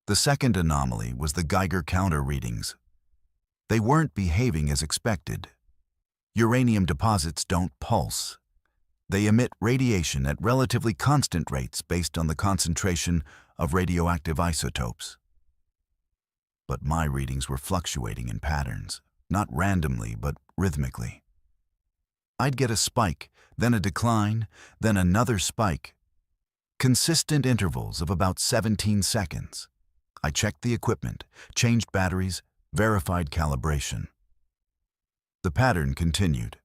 The second anomaly was the Geiger counter readings. They weren't behaving as expected. Uranium deposits don't pulse. They emit radiation at relatively constant rates based on the concentration of radioactive isotopes. But my readings were fluctuating in patterns, not randomly but rhythmically. I'd get a spike, then a decline, then another spike. Consistent intervals of about 17 seconds. I checked the equipment, changed batteries, verified calibration. The pattern continued.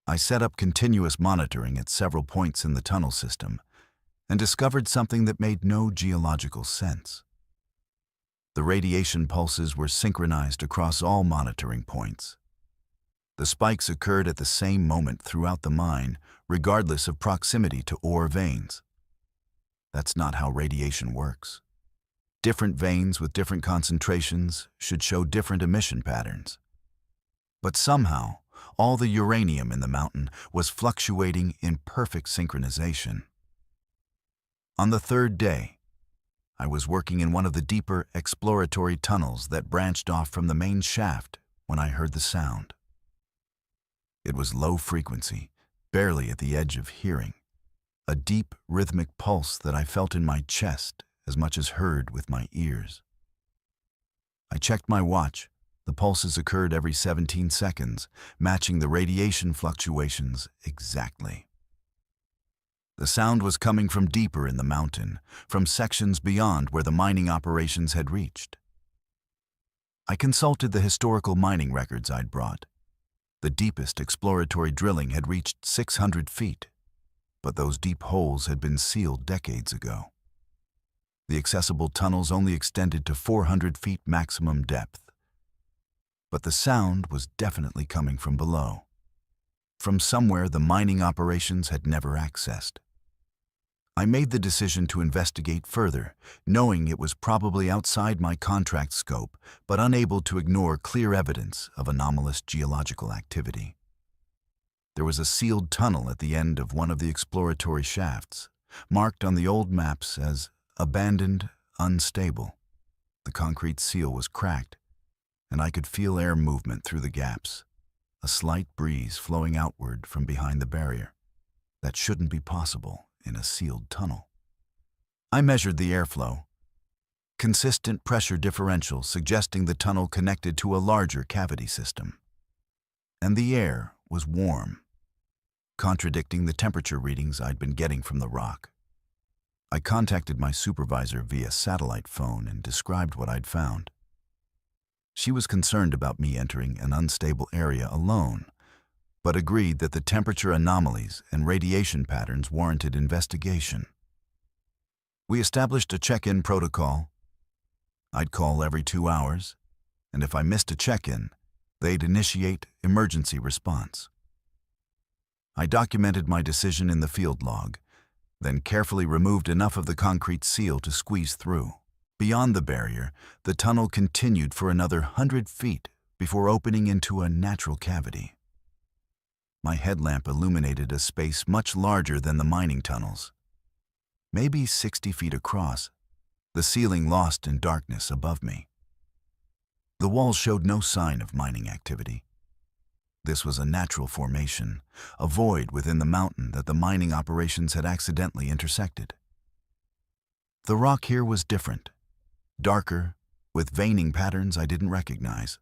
I set up continuous monitoring at several points in the tunnel system and discovered something that made no geological sense. The radiation pulses were synchronized across all monitoring points. The spikes occurred at the same moment throughout the mine, regardless of proximity to ore veins. That's not how radiation works. Different veins with different concentrations should show different emission patterns. But somehow, all the uranium in the mountain was fluctuating in perfect synchronization. On the third day, I was working in one of the deeper exploratory tunnels that branched off from the main shaft when I heard the sound. It was low frequency, barely at the edge of hearing, a deep rhythmic pulse that I felt in my chest as much as heard with my ears. I checked my watch. The pulses occurred every 17 seconds, matching the radiation fluctuations exactly. The sound was coming from deeper in the mountain, from sections beyond where the mining operations had reached. I consulted the historical mining records I'd brought. The deepest exploratory drilling had reached 600 feet, but those deep holes had been sealed decades ago. The accessible tunnels only extended to 400 feet maximum depth. But the sound was definitely coming from below, from somewhere the mining operations had never accessed. I made the decision to investigate further, knowing it was probably outside my contract scope, but unable to ignore clear evidence of anomalous geological activity. There was a sealed tunnel at the end of one of the exploratory shafts, marked on the old maps as abandoned, unstable. The concrete seal was cracked, and I could feel air movement through the gaps, a slight breeze flowing outward from behind the barrier. That shouldn't be possible in a sealed tunnel. I measured the airflow. Consistent pressure differential suggesting the tunnel connected to a larger cavity system. And the air was warm, contradicting the temperature readings I'd been getting from the rock. I contacted my supervisor via satellite phone and described what I'd found. She was concerned about me entering an unstable area alone, but agreed that the temperature anomalies and radiation patterns warranted investigation. We established a check-in protocol. I'd call every 2 hours, and if I missed a check-in, they'd initiate emergency response. I documented my decision in the field log, then carefully removed enough of the concrete seal to squeeze through. Beyond the barrier, the tunnel continued for another 100 feet before opening into a natural cavity. My headlamp illuminated a space much larger than the mining tunnels, maybe 60 feet across, the ceiling lost in darkness above me. The walls showed no sign of mining activity. This was a natural formation, a void within the mountain that the mining operations had accidentally intersected. The rock here was different. Darker, with veining patterns I didn't recognize.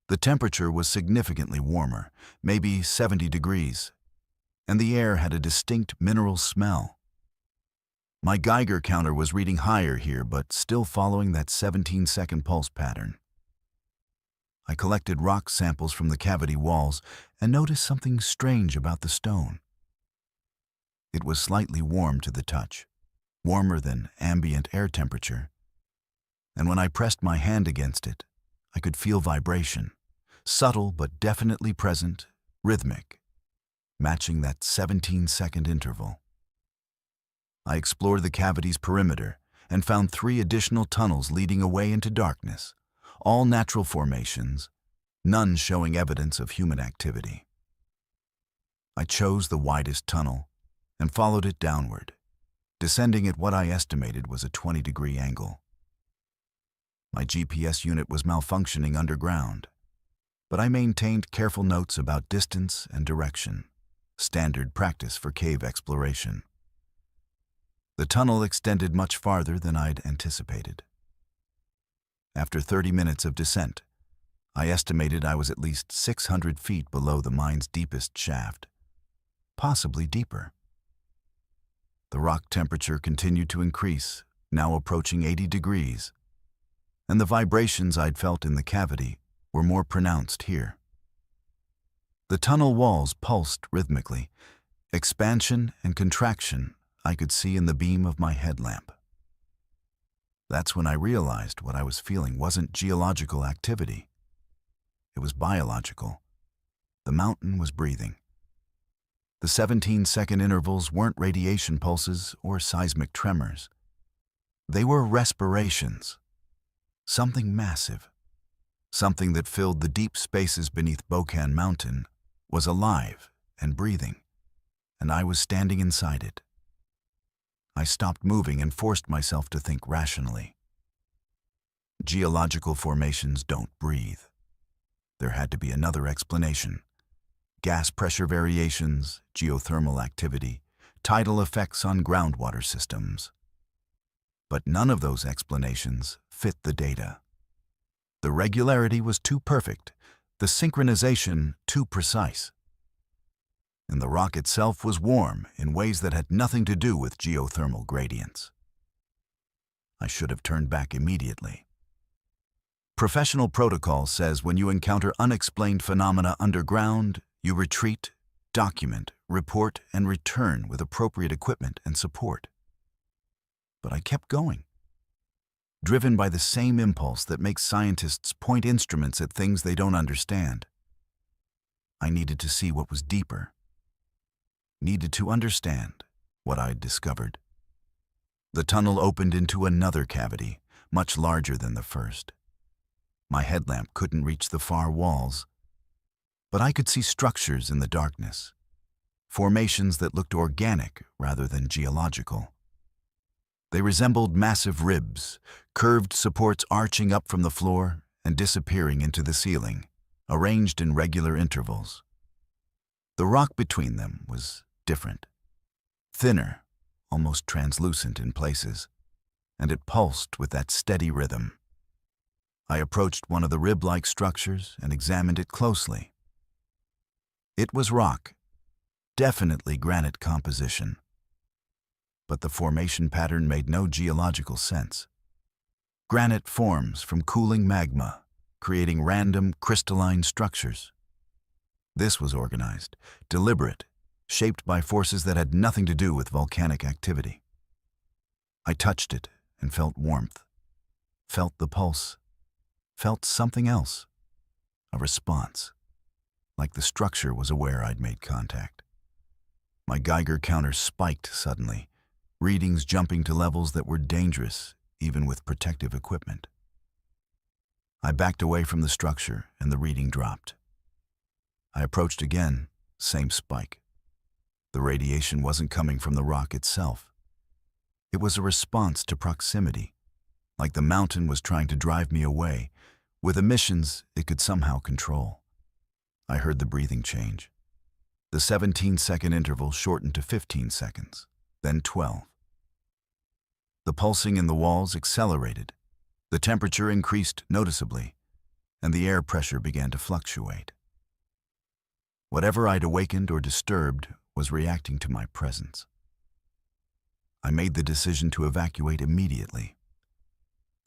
The temperature was significantly warmer, maybe 70 degrees, and the air had a distinct mineral smell. My Geiger counter was reading higher here, but still following that 17-second pulse pattern. I collected rock samples from the cavity walls and noticed something strange about the stone. It was slightly warm to the touch, warmer than ambient air temperature. And when I pressed my hand against it, I could feel vibration, subtle but definitely present, rhythmic, matching that 17-second interval. I explored the cavity's perimeter and found 3 additional tunnels leading away into darkness, all natural formations, none showing evidence of human activity. I chose the widest tunnel and followed it downward, descending at what I estimated was a 20-degree angle. My GPS unit was malfunctioning underground, but I maintained careful notes about distance and direction, standard practice for cave exploration. The tunnel extended much farther than I'd anticipated. After 30 minutes of descent, I estimated I was at least 600 feet below the mine's deepest shaft, possibly deeper. The rock temperature continued to increase, now approaching 80 degrees, and the vibrations I'd felt in the cavity were more pronounced here. The tunnel walls pulsed rhythmically, expansion and contraction I could see in the beam of my headlamp. That's when I realized what I was feeling wasn't geological activity. It was biological. The mountain was breathing. The 17-second intervals weren't radiation pulses or seismic tremors. They were respirations. Something massive, something that filled the deep spaces beneath Bocan Mountain, was alive and breathing, and I was standing inside it. I stopped moving and forced myself to think rationally. Geological formations don't breathe. There had to be another explanation. Gas pressure variations, geothermal activity, tidal effects on groundwater systems. But none of those explanations fit the data. The regularity was too perfect, the synchronization too precise. And the rock itself was warm in ways that had nothing to do with geothermal gradients. I should have turned back immediately. Professional protocol says when you encounter unexplained phenomena underground, you retreat, document, report, and return with appropriate equipment and support. But I kept going, driven by the same impulse that makes scientists point instruments at things they don't understand. I needed to see what was deeper, needed to understand what I'd discovered. The tunnel opened into another cavity, much larger than the first. My headlamp couldn't reach the far walls, but I could see structures in the darkness, formations that looked organic rather than geological. They resembled massive ribs, curved supports arching up from the floor and disappearing into the ceiling, arranged in regular intervals. The rock between them was different, thinner, almost translucent in places, and it pulsed with that steady rhythm. I approached one of the rib-like structures and examined it closely. It was rock, definitely granite composition. But the formation pattern made no geological sense. Granite forms from cooling magma, creating random crystalline structures. This was organized, deliberate, shaped by forces that had nothing to do with volcanic activity. I touched it and felt warmth, felt the pulse, felt something else, a response, like the structure was aware I'd made contact. My Geiger counter spiked suddenly, readings jumping to levels that were dangerous even with protective equipment. I backed away from the structure and the reading dropped. I approached again, same spike. The radiation wasn't coming from the rock itself. It was a response to proximity, like the mountain was trying to drive me away, with emissions it could somehow control. I heard the breathing change. The 17-second interval shortened to 15 seconds, then 12. The pulsing in the walls accelerated. The temperature increased noticeably, and the air pressure began to fluctuate. Whatever I'd awakened or disturbed was reacting to my presence. I made the decision to evacuate immediately.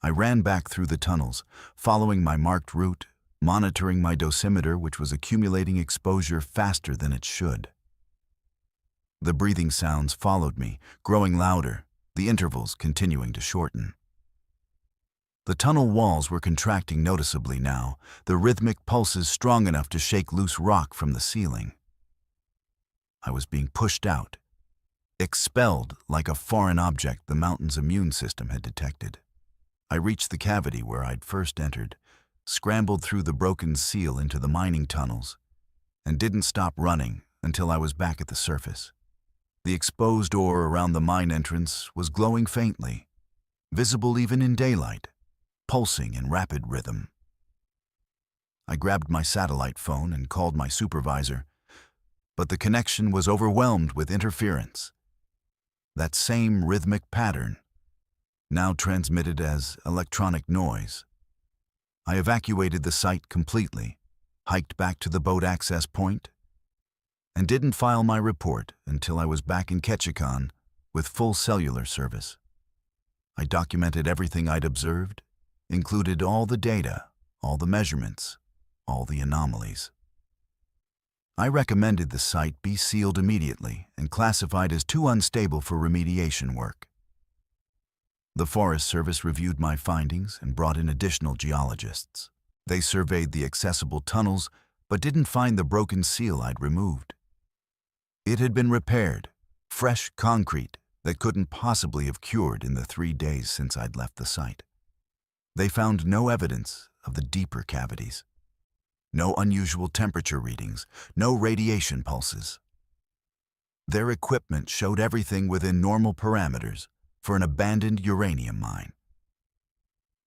I ran back through the tunnels, following my marked route, monitoring my dosimeter, which was accumulating exposure faster than it should. The breathing sounds followed me, growing louder, the intervals continuing to shorten. The tunnel walls were contracting noticeably now, the rhythmic pulses strong enough to shake loose rock from the ceiling. I was being pushed out, expelled like a foreign object the mountain's immune system had detected. I reached the cavity where I'd first entered, scrambled through the broken seal into the mining tunnels, and didn't stop running until I was back at the surface. The exposed ore around the mine entrance was glowing faintly, visible even in daylight, pulsing in rapid rhythm. I grabbed my satellite phone and called my supervisor, but the connection was overwhelmed with interference. That same rhythmic pattern, now transmitted as electronic noise. I evacuated the site completely, hiked back to the boat access point, and didn't file my report until I was back in Ketchikan with full cellular service. I documented everything I'd observed, included all the data, all the measurements, all the anomalies. I recommended the site be sealed immediately and classified as too unstable for remediation work. The Forest Service reviewed my findings and brought in additional geologists. They surveyed the accessible tunnels but didn't find the broken seal I'd removed. It had been repaired, fresh concrete that couldn't possibly have cured in the 3 days since I'd left the site. They found no evidence of the deeper cavities. No unusual temperature readings, no radiation pulses. Their equipment showed everything within normal parameters for an abandoned uranium mine.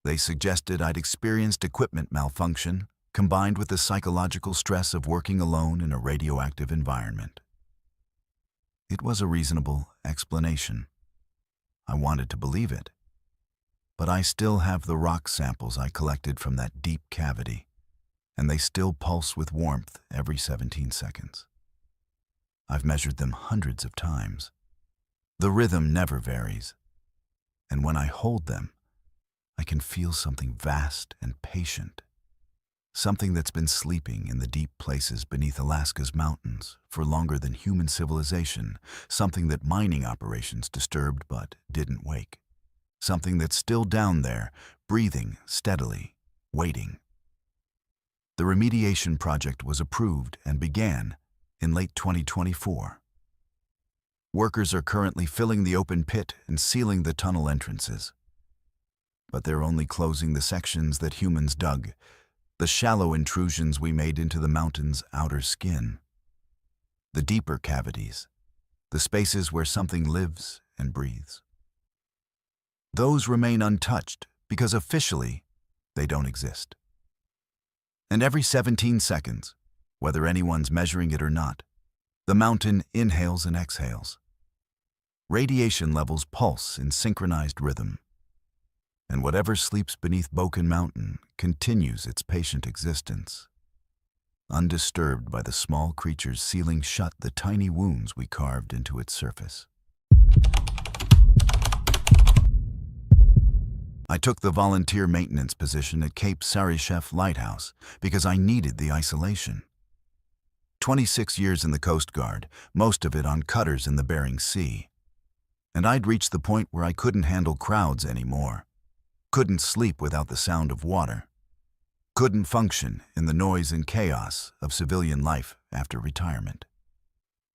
They suggested I'd experienced equipment malfunction combined with the psychological stress of working alone in a radioactive environment. It was a reasonable explanation. I wanted to believe it. But I still have the rock samples I collected from that deep cavity, and they still pulse with warmth every 17 seconds. I've measured them hundreds of times. The rhythm never varies, and when I hold them, I can feel something vast and patient, something that's been sleeping in the deep places beneath Alaska's mountains for longer than human civilization, something that mining operations disturbed but didn't wake, something that's still down there, breathing steadily, waiting. The remediation project was approved and began in late 2024. Workers are currently filling the open pit and sealing the tunnel entrances. But they're only closing the sections that humans dug, the shallow intrusions we made into the mountain's outer skin. The deeper cavities, the spaces where something lives and breathes. Those remain untouched because officially they don't exist. And every 17 seconds, whether anyone's measuring it or not, the mountain inhales and exhales. Radiation levels pulse in synchronized rhythm. And whatever sleeps beneath Broken Mountain continues its patient existence, undisturbed by the small creatures sealing shut the tiny wounds we carved into its surface. I took the volunteer maintenance position at Cape Sarishef Lighthouse because I needed the isolation. 26 years in the Coast Guard, most of it on cutters in the Bering Sea. And I'd reached the point where I couldn't handle crowds anymore. Couldn't sleep without the sound of water. Couldn't function in the noise and chaos of civilian life after retirement.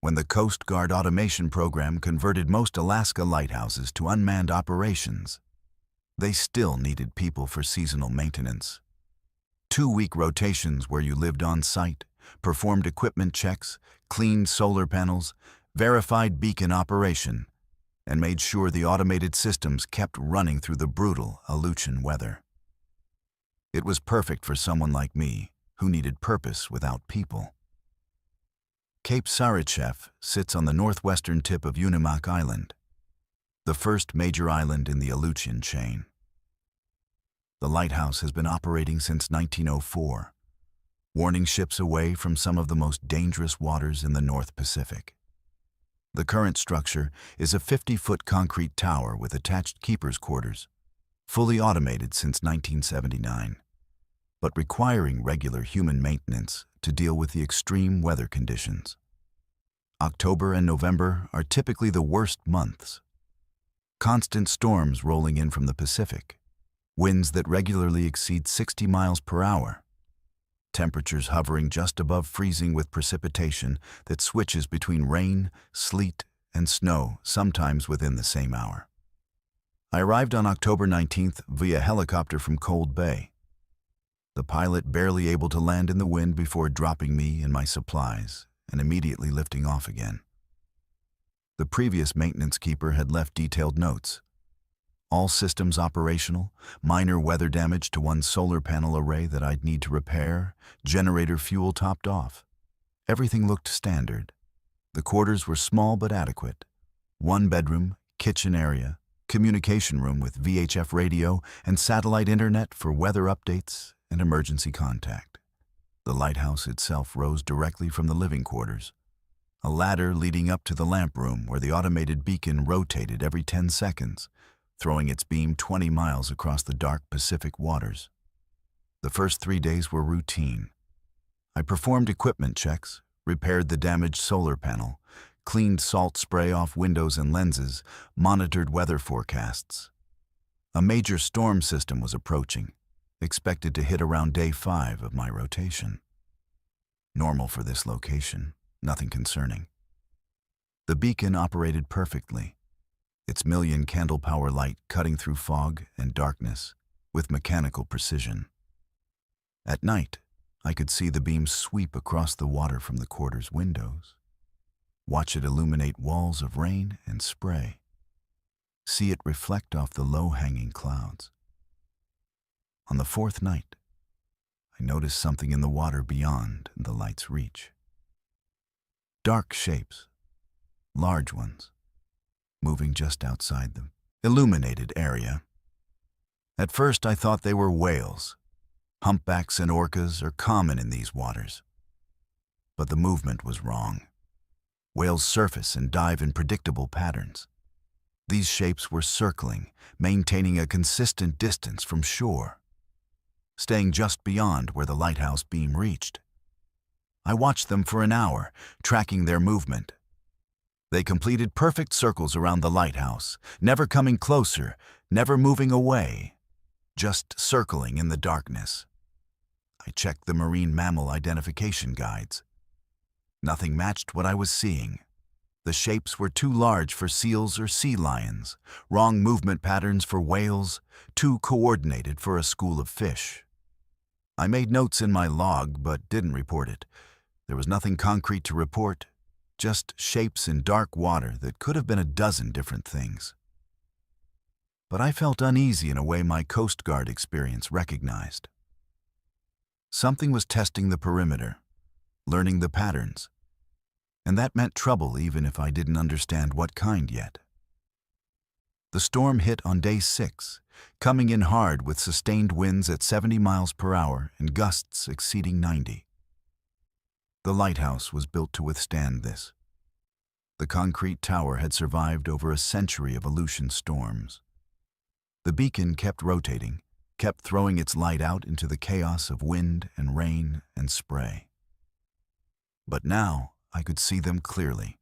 When the Coast Guard automation program converted most Alaska lighthouses to unmanned operations, they still needed people for seasonal maintenance. 2-week rotations where you lived on site, performed equipment checks, cleaned solar panels, verified beacon operation, and made sure the automated systems kept running through the brutal Aleutian weather. It was perfect for someone like me, who needed purpose without people. Cape Sarishef sits on the northwestern tip of Unimak Island, the first major island in the Aleutian chain. The lighthouse has been operating since 1904, warning ships away from some of the most dangerous waters in the North Pacific. The current structure is a 50-foot concrete tower with attached keeper's quarters, fully automated since 1979, but requiring regular human maintenance to deal with the extreme weather conditions. October and November are typically the worst months. Constant storms rolling in from the Pacific, winds that regularly exceed 60 miles per hour, temperatures hovering just above freezing with precipitation that switches between rain, sleet, and snow, sometimes within the same hour. I arrived on October 19th via helicopter from Cold Bay. The pilot barely able to land in the wind before dropping me and my supplies and immediately lifting off again. The previous maintenance keeper had left detailed notes. All systems operational, minor weather damage to one solar panel array that I'd need to repair, generator fuel topped off. Everything looked standard. The quarters were small but adequate. One bedroom, kitchen area, communication room with VHF radio and satellite internet for weather updates and emergency contact. The lighthouse itself rose directly from the living quarters. A ladder leading up to the lamp room where the automated beacon rotated every 10 seconds, throwing its beam 20 miles across the dark Pacific waters. The first 3 days were routine. I performed equipment checks, repaired the damaged solar panel, cleaned salt spray off windows and lenses, monitored weather forecasts. A major storm system was approaching, expected to hit around day 5 of my rotation. Normal for this location, nothing concerning. The beacon operated perfectly, its million candle power light cutting through fog and darkness with mechanical precision. At night, I could see the beam sweep across the water from the quarters' windows, watch it illuminate walls of rain and spray, see it reflect off the low-hanging clouds. On the 4th night, I noticed something in the water beyond the light's reach. Dark shapes, large ones, moving just outside the illuminated area. At first I thought they were whales. Humpbacks and orcas are common in these waters. But the movement was wrong. Whales surface and dive in predictable patterns. These shapes were circling, maintaining a consistent distance from shore, staying just beyond where the lighthouse beam reached. I watched them for an hour, tracking their movement. They completed perfect circles around the lighthouse, never coming closer, never moving away, just circling in the darkness. I checked the marine mammal identification guides. Nothing matched what I was seeing. The shapes were too large for seals or sea lions, wrong movement patterns for whales, too coordinated for a school of fish. I made notes in my log but didn't report it. There was nothing concrete to report, just shapes in dark water that could have been a dozen different things. But I felt uneasy in a way my Coast Guard experience recognized. Something was testing the perimeter, learning the patterns, and that meant trouble even if I didn't understand what kind yet. The storm hit on day 6, coming in hard with sustained winds at 70 miles per hour and gusts exceeding 90. The lighthouse was built to withstand this. The concrete tower had survived over a century of Aleutian storms. The beacon kept rotating, kept throwing its light out into the chaos of wind and rain and spray. But now I could see them clearly.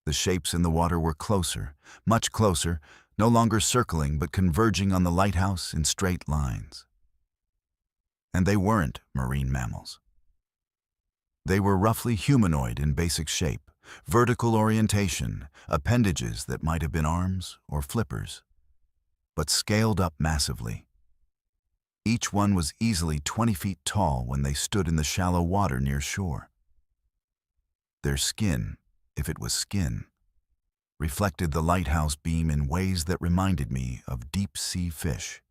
The shapes in the water were closer, much closer, no longer circling but converging on the lighthouse in straight lines. And they weren't marine mammals. They were roughly humanoid in basic shape, vertical orientation, appendages that might have been arms or flippers, but scaled up massively. Each one was easily 20 feet tall when they stood in the shallow water near shore. Their skin, if it was skin, reflected the lighthouse beam in ways that reminded me of deep-sea fish,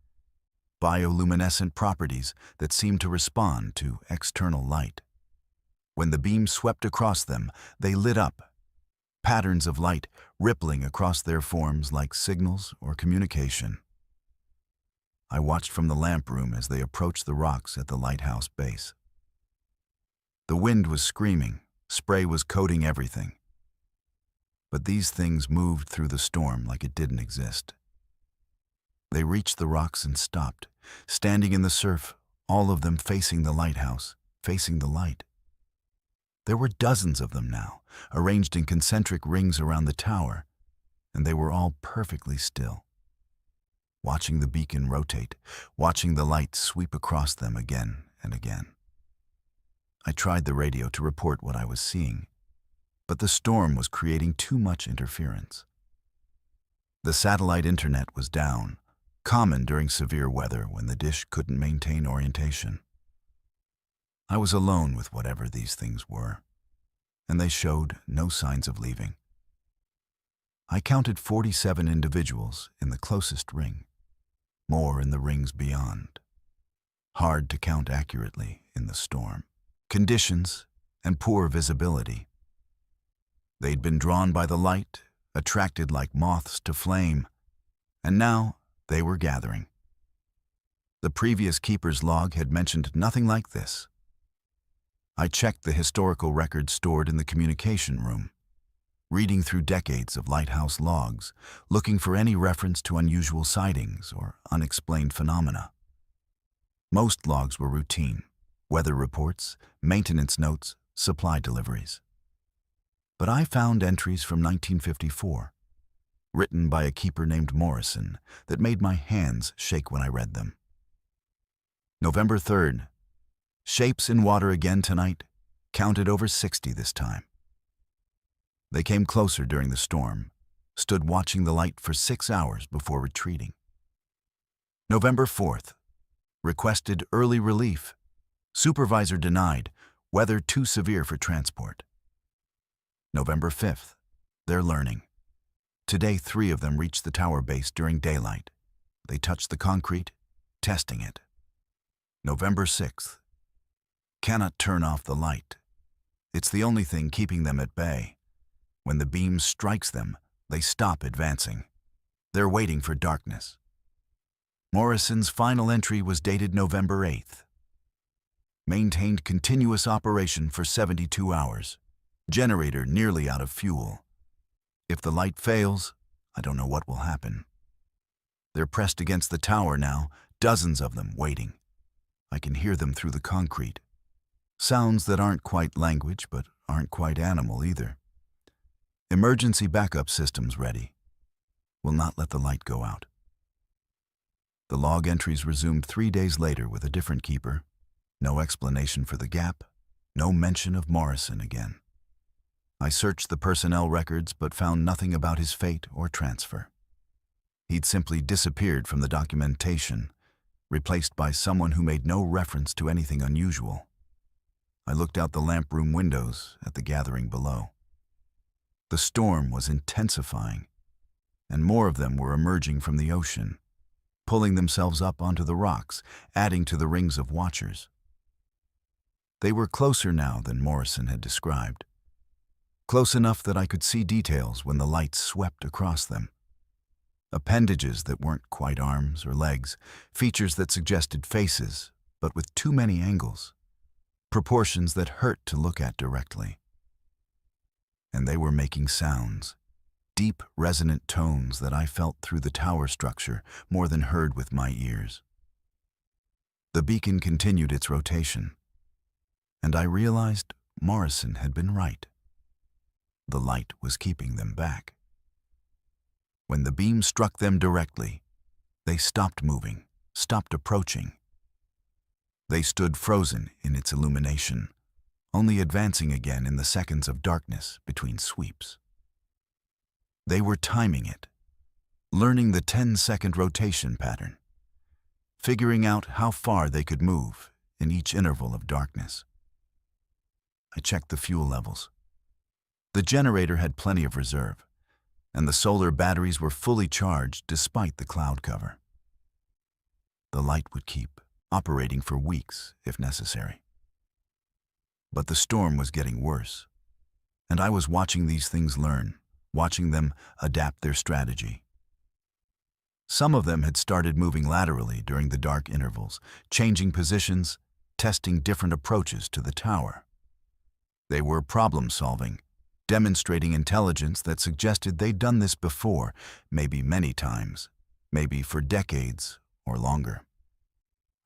bioluminescent properties that seemed to respond to external light. When the beam swept across them, they lit up, patterns of light rippling across their forms like signals or communication. I watched from the lamp room as they approached the rocks at the lighthouse base. The wind was screaming, spray was coating everything. But these things moved through the storm like it didn't exist. They reached the rocks and stopped, standing in the surf, all of them facing the lighthouse, facing the light. There were dozens of them now, arranged in concentric rings around the tower, and they were all perfectly still. Watching the beacon rotate, watching the light sweep across them again and again. I tried the radio to report what I was seeing, but the storm was creating too much interference. The satellite internet was down, common during severe weather when the dish couldn't maintain orientation. I was alone with whatever these things were. and they showed no signs of leaving. I counted 47 individuals in the closest ring, more in the rings beyond. Hard to count accurately in the storm. Conditions and poor visibility. They'd been drawn by the light, attracted like moths to flame, and now they were gathering. The previous keeper's log had mentioned nothing like this. I checked the historical records stored in the communication room, reading through decades of lighthouse logs, looking for any reference to unusual sightings or unexplained phenomena. Most logs were routine: weather reports, maintenance notes, supply deliveries. But I found entries from 1954, written by a keeper named Morrison, that made my hands shake when I read them. November 3rd. Shapes in water again tonight. Counted over 60 this time. They came closer during the storm, stood watching the light for 6 hours before retreating. November 4th. Requested early relief. Supervisor denied. Weather too severe for transport. November 5th. They're learning. Today, 3 of them reached the tower base during daylight. They touched the concrete, testing it. November 6th. Cannot turn off the light. It's the only thing keeping them at bay. When the beam strikes them, they stop advancing. They're waiting for darkness. Morrison's final entry was dated November 8th. Maintained continuous operation for 72 hours. Generator nearly out of fuel. If the light fails, I don't know what will happen. They're pressed against the tower now, dozens of them waiting. I can hear them through the concrete. Sounds that aren't quite language, but aren't quite animal either. Emergency backup systems ready. Will not let the light go out. The log entries resumed 3 days later with a different keeper. No explanation for the gap. No mention of Morrison again. I searched the personnel records but found nothing about his fate or transfer. He'd simply disappeared from the documentation, replaced by someone who made no reference to anything unusual. I looked out the lamp room windows at the gathering below. The storm was intensifying, and more of them were emerging from the ocean, pulling themselves up onto the rocks, adding to the rings of watchers. They were closer now than Morrison had described. Close enough that I could see details when the light swept across them. Appendages that weren't quite arms or legs, features that suggested faces, but with too many angles. Proportions that hurt to look at directly. And they were making sounds, deep, resonant tones that I felt through the tower structure more than heard with my ears. The beacon continued its rotation, and I realized Morrison had been right. The light was keeping them back. When the beam struck them directly, they stopped moving, stopped approaching. They stood frozen in its illumination, only advancing again in the seconds of darkness between sweeps. They were timing it, learning the 10-second rotation pattern, figuring out how far they could move in each interval of darkness. I checked the fuel levels. The generator had plenty of reserve, and the solar batteries were fully charged despite the cloud cover. The light would keep operating for weeks if necessary. But the storm was getting worse, and I was watching these things learn, watching them adapt their strategy. Some of them had started moving laterally during the dark intervals, changing positions, testing different approaches to the tower. They were problem-solving, demonstrating intelligence that suggested they'd done this before, maybe many times, maybe for decades or longer.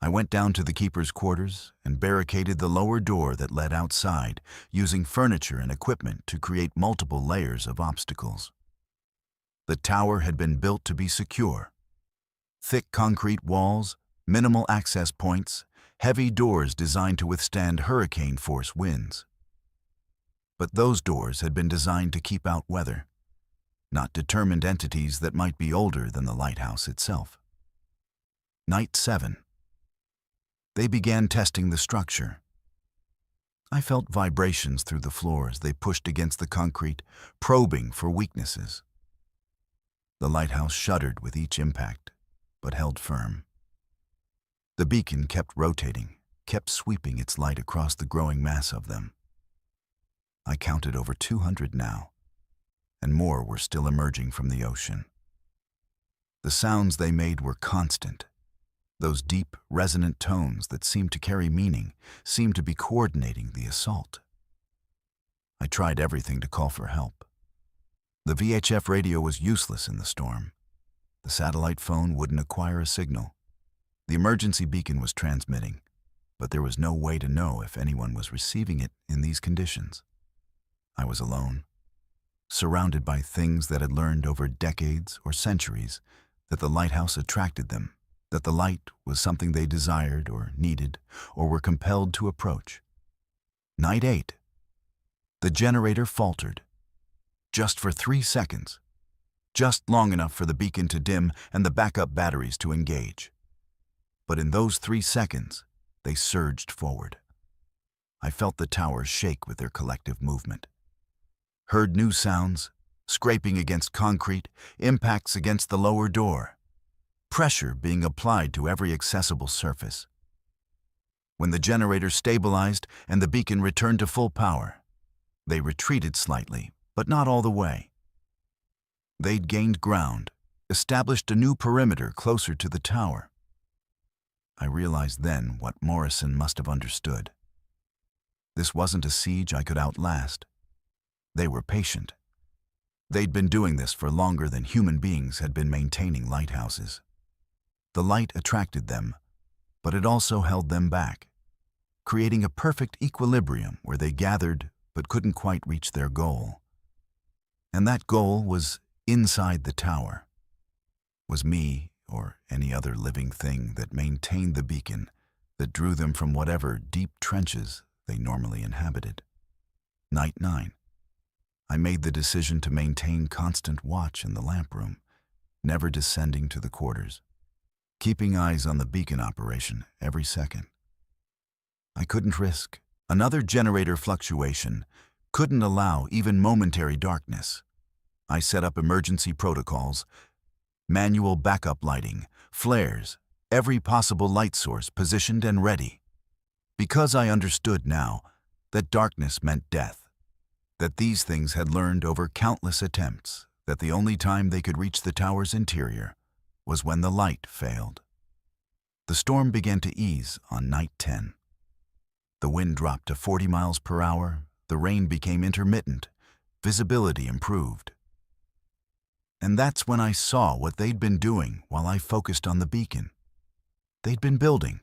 I went down to the keeper's quarters and barricaded the lower door that led outside, using furniture and equipment to create multiple layers of obstacles. The tower had been built to be secure. Thick concrete walls, minimal access points, heavy doors designed to withstand hurricane-force winds. But those doors had been designed to keep out weather, not determined entities that might be older than the lighthouse itself. Night 7. They began testing the structure. I felt vibrations through the floor as they pushed against the concrete, probing for weaknesses. The lighthouse shuddered with each impact, but held firm. The beacon kept rotating, kept sweeping its light across the growing mass of them. I counted over 200 now, and more were still emerging from the ocean. The sounds they made were constant. Those deep, resonant tones that seemed to carry meaning, seemed to be coordinating the assault. I tried everything to call for help. The VHF radio was useless in the storm. The satellite phone wouldn't acquire a signal. The emergency beacon was transmitting, but there was no way to know if anyone was receiving it in these conditions. I was alone, surrounded by things that had learned over decades or centuries that the lighthouse attracted them, that the light was something they desired or needed or were compelled to approach. Night 8. The generator faltered. Just for 3 seconds. Just long enough for the beacon to dim and the backup batteries to engage. But in those 3 seconds, they surged forward. I felt the towers shake with their collective movement. Heard new sounds, scraping against concrete, impacts against the lower door. Pressure being applied to every accessible surface. When the generator stabilized and the beacon returned to full power, they retreated slightly, but not all the way. They'd gained ground, established a new perimeter closer to the tower. I realized then what Morrison must have understood. This wasn't a siege I could outlast. They were patient. They'd been doing this for longer than human beings had been maintaining lighthouses. The light attracted them, but it also held them back, creating a perfect equilibrium where they gathered but couldn't quite reach their goal. And that goal was inside the tower, was me or any other living thing that maintained the beacon, that drew them from whatever deep trenches they normally inhabited. Night 9. I made the decision to maintain constant watch in the lamp room, never descending to the quarters, keeping eyes on the beacon operation every second. I couldn't risk another generator fluctuation, couldn't allow even momentary darkness. I set up emergency protocols, manual backup lighting, flares, every possible light source positioned and ready. Because I understood now that darkness meant death, that these things had learned over countless attempts that the only time they could reach the tower's interior was when the light failed. The storm began to ease on night 10. The wind dropped to 40 miles per hour, the rain became intermittent, visibility improved. And that's when I saw what they'd been doing while I focused on the beacon. They'd been building,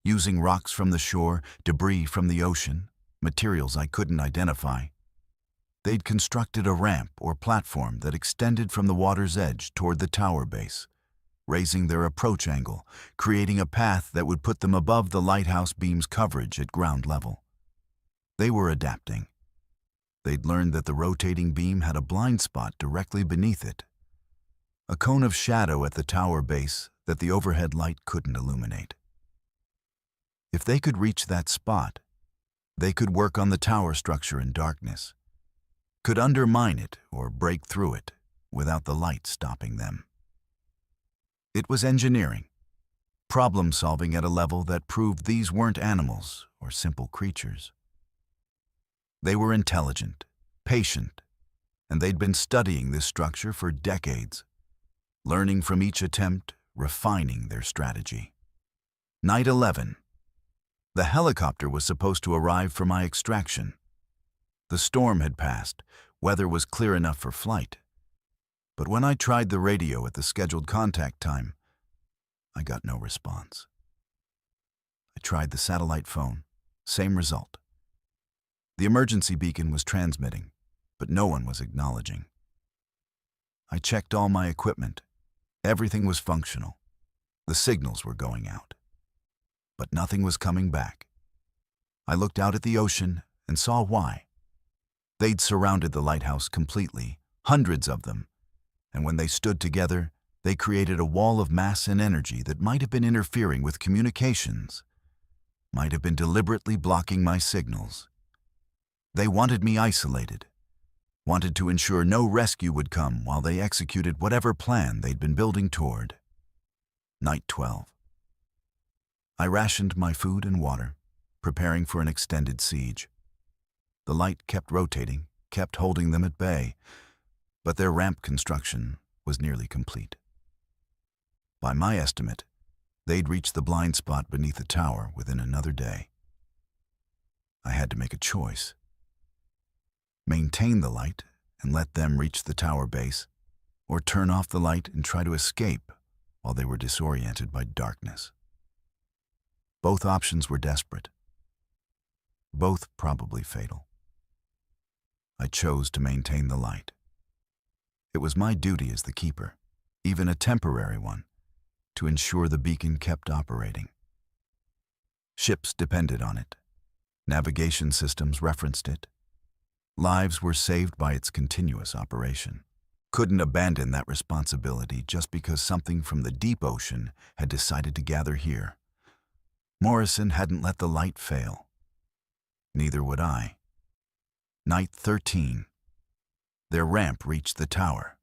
using rocks from the shore, debris from the ocean, materials I couldn't identify. They'd constructed a ramp or platform that extended from the water's edge toward the tower base, raising their approach angle, creating a path that would put them above the lighthouse beam's coverage at ground level. They were adapting. They'd learned that the rotating beam had a blind spot directly beneath it, a cone of shadow at the tower base that the overhead light couldn't illuminate. If they could reach that spot, they could work on the tower structure in darkness, could undermine it or break through it without the light stopping them. It was engineering, problem-solving at a level that proved these weren't animals or simple creatures. They were intelligent, patient, and they'd been studying this structure for decades, learning from each attempt, refining their strategy. Night 11. The helicopter was supposed to arrive for my extraction. The storm had passed, weather was clear enough for flight. But when I tried the radio at the scheduled contact time, I got no response. I tried the satellite phone, same result. The emergency beacon was transmitting, but no one was acknowledging. I checked all my equipment. Everything was functional. The signals were going out. But nothing was coming back. I looked out at the ocean and saw why. They'd surrounded the lighthouse completely, hundreds of them, and when they stood together, they created a wall of mass and energy that might have been interfering with communications, might have been deliberately blocking my signals, They wanted me isolated, wanted to ensure no rescue would come while they executed whatever plan they'd been building toward. Night 12. I rationed my food and water, preparing for an extended siege. The light kept rotating, kept holding them at bay, but their ramp construction was nearly complete. By my estimate, they'd reach the blind spot beneath the tower within another day. I had to make a choice. Maintain the light and let them reach the tower base, or turn off the light and try to escape while they were disoriented by darkness. Both options were desperate. Both probably fatal. I chose to maintain the light. It was my duty as the keeper, even a temporary one, to ensure the beacon kept operating. Ships depended on it. Navigation systems referenced it. Lives were saved by its continuous operation. Couldn't abandon that responsibility just because something from the deep ocean had decided to gather here. Morrison hadn't let the light fail. Neither would I. Night 13. Their ramp reached the tower.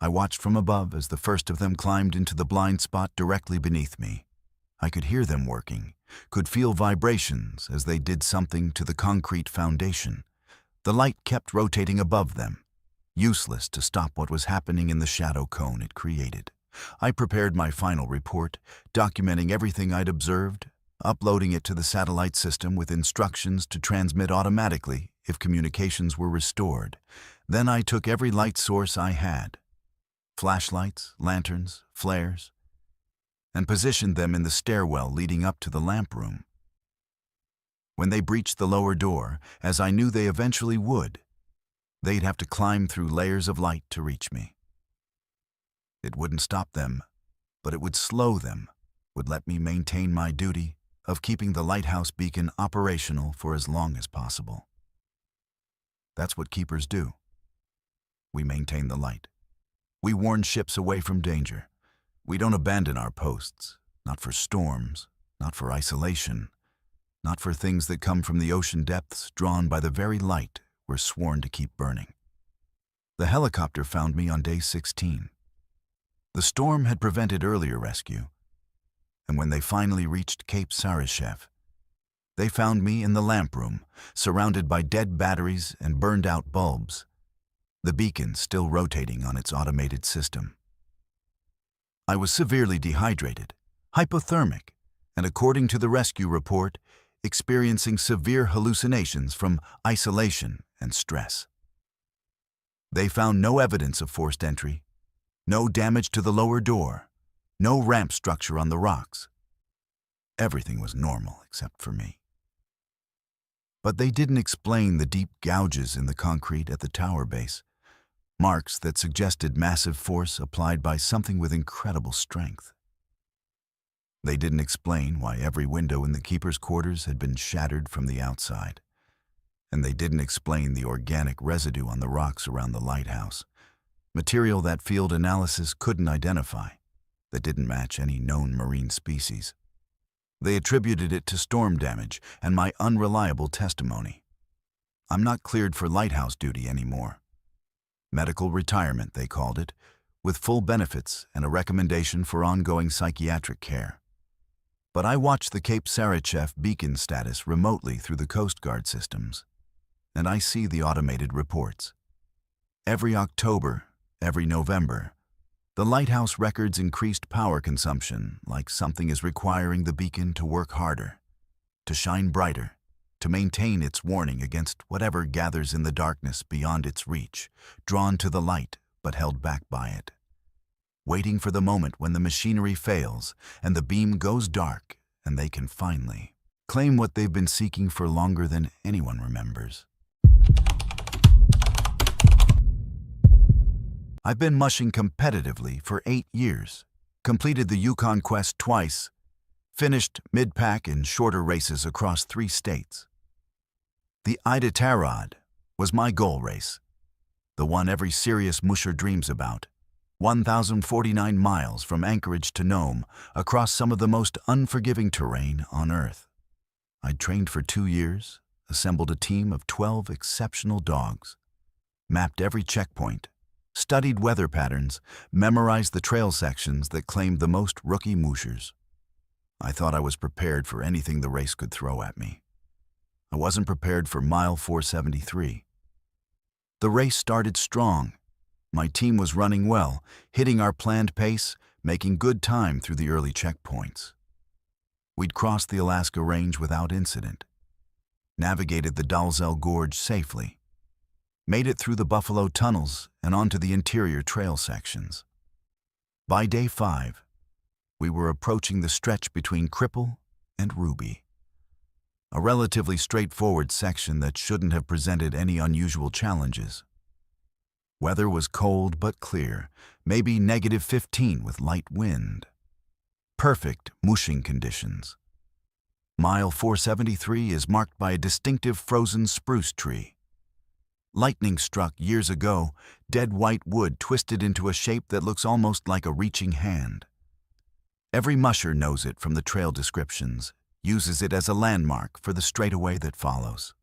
I watched from above as the first of them climbed into the blind spot directly beneath me. I could hear them working, could feel vibrations as they did something to the concrete foundation. The light kept rotating above them, useless to stop what was happening in the shadow cone it created. I prepared my final report, documenting everything I'd observed, uploading it to the satellite system with instructions to transmit automatically if communications were restored. Then I took every light source I had, flashlights, lanterns, flares, and positioned them in the stairwell leading up to the lamp room. When they breached the lower door, as I knew they eventually would, they'd have to climb through layers of light to reach me. It wouldn't stop them, but it would slow them, would let me maintain my duty of keeping the lighthouse beacon operational for as long as possible. That's what keepers do. We maintain the light. We warn ships away from danger. We don't abandon our posts, not for storms, not for isolation, not for things that come from the ocean depths drawn by the very light we're sworn to keep burning. The helicopter found me on day 16. The storm had prevented earlier rescue, and when they finally reached Cape Sarychev, they found me in the lamp room, surrounded by dead batteries and burned-out bulbs, the beacon still rotating on its automated system. I was severely dehydrated, hypothermic, and according to the rescue report, experiencing severe hallucinations from isolation and stress. They found no evidence of forced entry, no damage to the lower door, no ramp structure on the rocks. Everything was normal except for me. But they didn't explain the deep gouges in the concrete at the tower base, marks that suggested massive force applied by something with incredible strength. They didn't explain why every window in the keeper's quarters had been shattered from the outside. And they didn't explain the organic residue on the rocks around the lighthouse, material that field analysis couldn't identify, that didn't match any known marine species. They attributed it to storm damage and my unreliable testimony. I'm not cleared for lighthouse duty anymore. Medical retirement, they called it, with full benefits and a recommendation for ongoing psychiatric care. But I watched the Cape Sarychev beacon status remotely through the Coast Guard systems, and I see the automated reports. Every October, every November, the lighthouse records increased power consumption, like something is requiring the beacon to work harder, to shine brighter, to maintain its warning against whatever gathers in the darkness beyond its reach, drawn to the light but held back by it. Waiting for the moment when the machinery fails and the beam goes dark and they can finally claim what they've been seeking for longer than anyone remembers. I've been mushing competitively for 8 years, completed the Yukon Quest twice, finished mid-pack in shorter races across 3 states. The Iditarod was my goal race, the one every serious musher dreams about. 1,049 miles from Anchorage to Nome, across some of the most unforgiving terrain on Earth. I'd trained for 2 years, assembled a team of 12 exceptional dogs, mapped every checkpoint, studied weather patterns, memorized the trail sections that claimed the most rookie mooshers. I thought I was prepared for anything the race could throw at me. I wasn't prepared for mile 473. The race started strong. My team was running well, hitting our planned pace, making good time through the early checkpoints. We'd crossed the Alaska Range without incident, navigated the Dalzell Gorge safely, made it through the Buffalo tunnels and onto the interior trail sections. By day 5, we were approaching the stretch between Cripple and Ruby, a relatively straightforward section that shouldn't have presented any unusual challenges. Weather was cold but clear, maybe -15 with light wind. Perfect mooshing conditions. Mile 473 is marked by a distinctive frozen spruce tree. Lightning struck years ago, dead white wood twisted into a shape that looks almost like a reaching hand. Every musher knows it from the trail descriptions, uses it as a landmark for the straightaway that follows.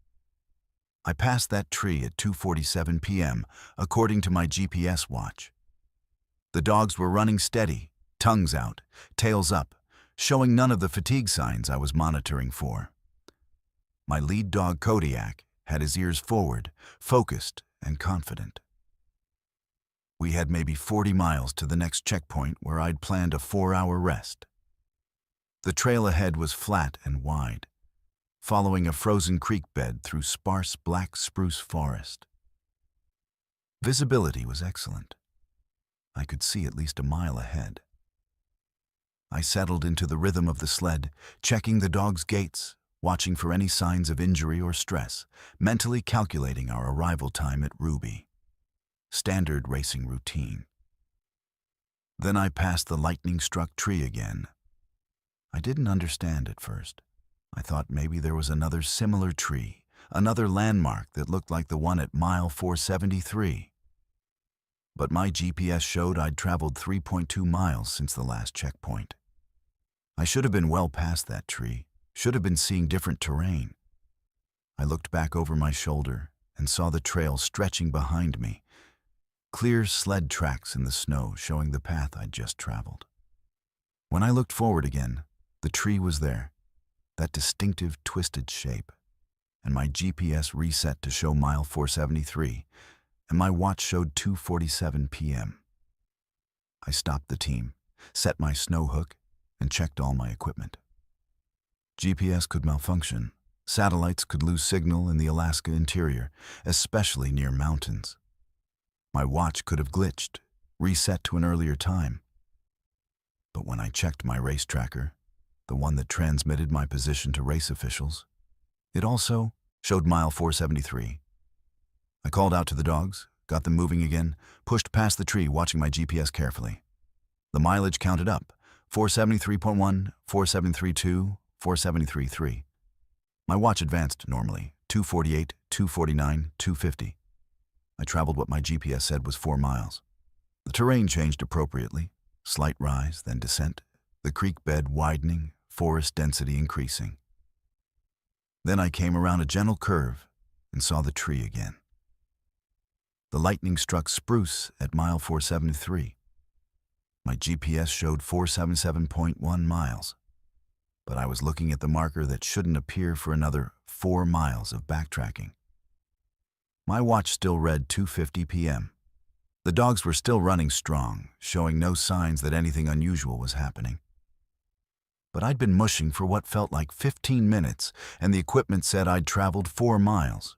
I passed that tree at 2:47 p.m., according to my GPS watch. The dogs were running steady, tongues out, tails up, showing none of the fatigue signs I was monitoring for. My lead dog, Kodiak, had his ears forward, focused and confident. We had maybe 40 miles to the next checkpoint where I'd planned a 4-hour rest. The trail ahead was flat and wide, following a frozen creek bed through sparse black spruce forest. Visibility was excellent. I could see at least a mile ahead. I settled into the rhythm of the sled, checking the dog's gaits, watching for any signs of injury or stress, mentally calculating our arrival time at Ruby. Standard racing routine. Then I passed the lightning-struck tree again. I didn't understand at first. I thought maybe there was another similar tree, another landmark that looked like the one at mile 473. But my GPS showed I'd traveled 3.2 miles since the last checkpoint. I should have been well past that tree, should have been seeing different terrain. I looked back over my shoulder and saw the trail stretching behind me, clear sled tracks in the snow showing the path I'd just traveled. When I looked forward again, the tree was there, that distinctive twisted shape, and my GPS reset to show mile 473, and my watch showed 2:47 p.m. I stopped the team, set my snow hook, and checked all my equipment. GPS could malfunction. Satellites could lose signal in the Alaska interior, especially near mountains. My watch could have glitched, reset to an earlier time. But when I checked my race tracker, the one that transmitted my position to race officials, it also showed mile 473. I called out to the dogs, got them moving again, pushed past the tree, watching my GPS carefully. The mileage counted up, 473.1, 473.2, 473.3. My watch advanced normally, 248, 249, 250. I traveled what my GPS said was 4 miles. The terrain changed appropriately, slight rise, then descent, the creek bed widening, forest density increasing. Then I came around a gentle curve and saw the tree again. The lightning-struck spruce at mile 473. My GPS showed 477.1 miles, but I was looking at the marker that shouldn't appear for another 4 miles of backtracking. My watch still read 2:50 p.m. The dogs were still running strong, showing no signs that anything unusual was happening. But I'd been mushing for what felt like 15 minutes, and the equipment said I'd traveled 4 miles.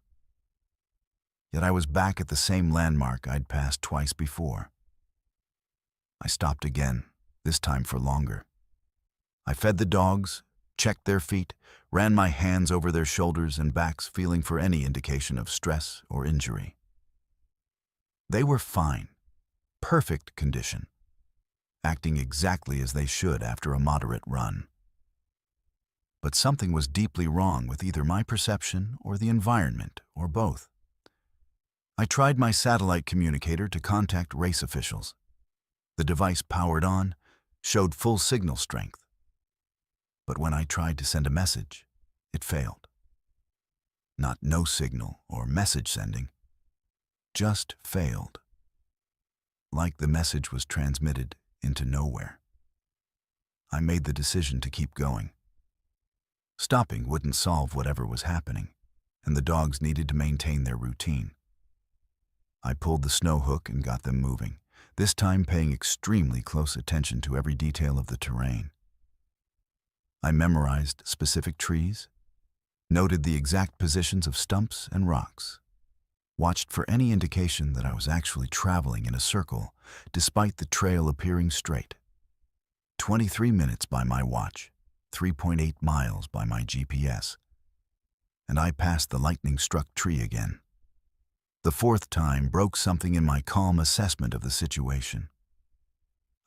Yet I was back at the same landmark I'd passed twice before. I stopped again, this time for longer. I fed the dogs, checked their feet, ran my hands over their shoulders and backs, feeling for any indication of stress or injury. They were fine, perfect condition, acting exactly as they should after a moderate run. But something was deeply wrong with either my perception or the environment, or both. I tried my satellite communicator to contact race officials. The device powered on, showed full signal strength. But when I tried to send a message, it failed. Not no signal or message sending. Just failed. Like the message was transmitted into nowhere. I made the decision to keep going. Stopping wouldn't solve whatever was happening, and the dogs needed to maintain their routine. I pulled the snow hook and got them moving, this time paying extremely close attention to every detail of the terrain. I memorized specific trees, noted the exact positions of stumps and rocks, watched for any indication that I was actually traveling in a circle, despite the trail appearing straight. 23 minutes by my watch, 3.8 miles by my GPS, and I passed the lightning-struck tree again. The fourth time broke something in my calm assessment of the situation.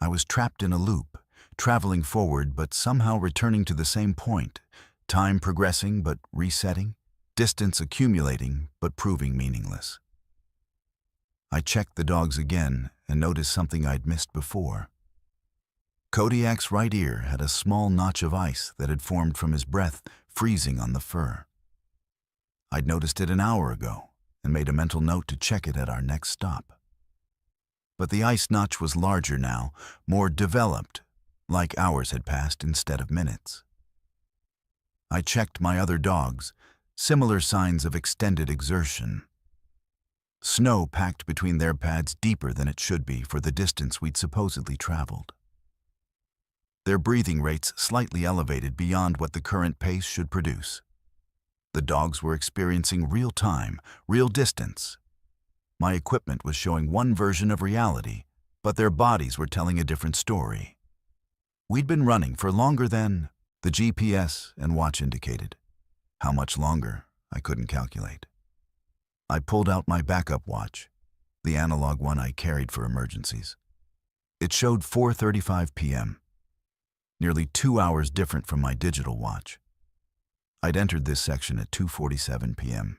I was trapped in a loop, traveling forward but somehow returning to the same point, time progressing but resetting, distance accumulating but proving meaningless. I checked the dogs again and noticed something I'd missed before. Kodiak's right ear had a small notch of ice that had formed from his breath, freezing on the fur. I'd noticed it an hour ago and made a mental note to check it at our next stop. But the ice notch was larger now, more developed, like hours had passed instead of minutes. I checked my other dogs, similar signs of extended exertion. Snow packed between their pads deeper than it should be for the distance we'd supposedly traveled. Their breathing rates slightly elevated beyond what the current pace should produce. The dogs were experiencing real time, real distance. My equipment was showing one version of reality, but their bodies were telling a different story. We'd been running for longer than the GPS and watch indicated. How much longer, I couldn't calculate. I pulled out my backup watch, the analog one I carried for emergencies. It showed 4:35 p.m., nearly 2 hours different from my digital watch. I'd entered this section at 2:47 p.m.,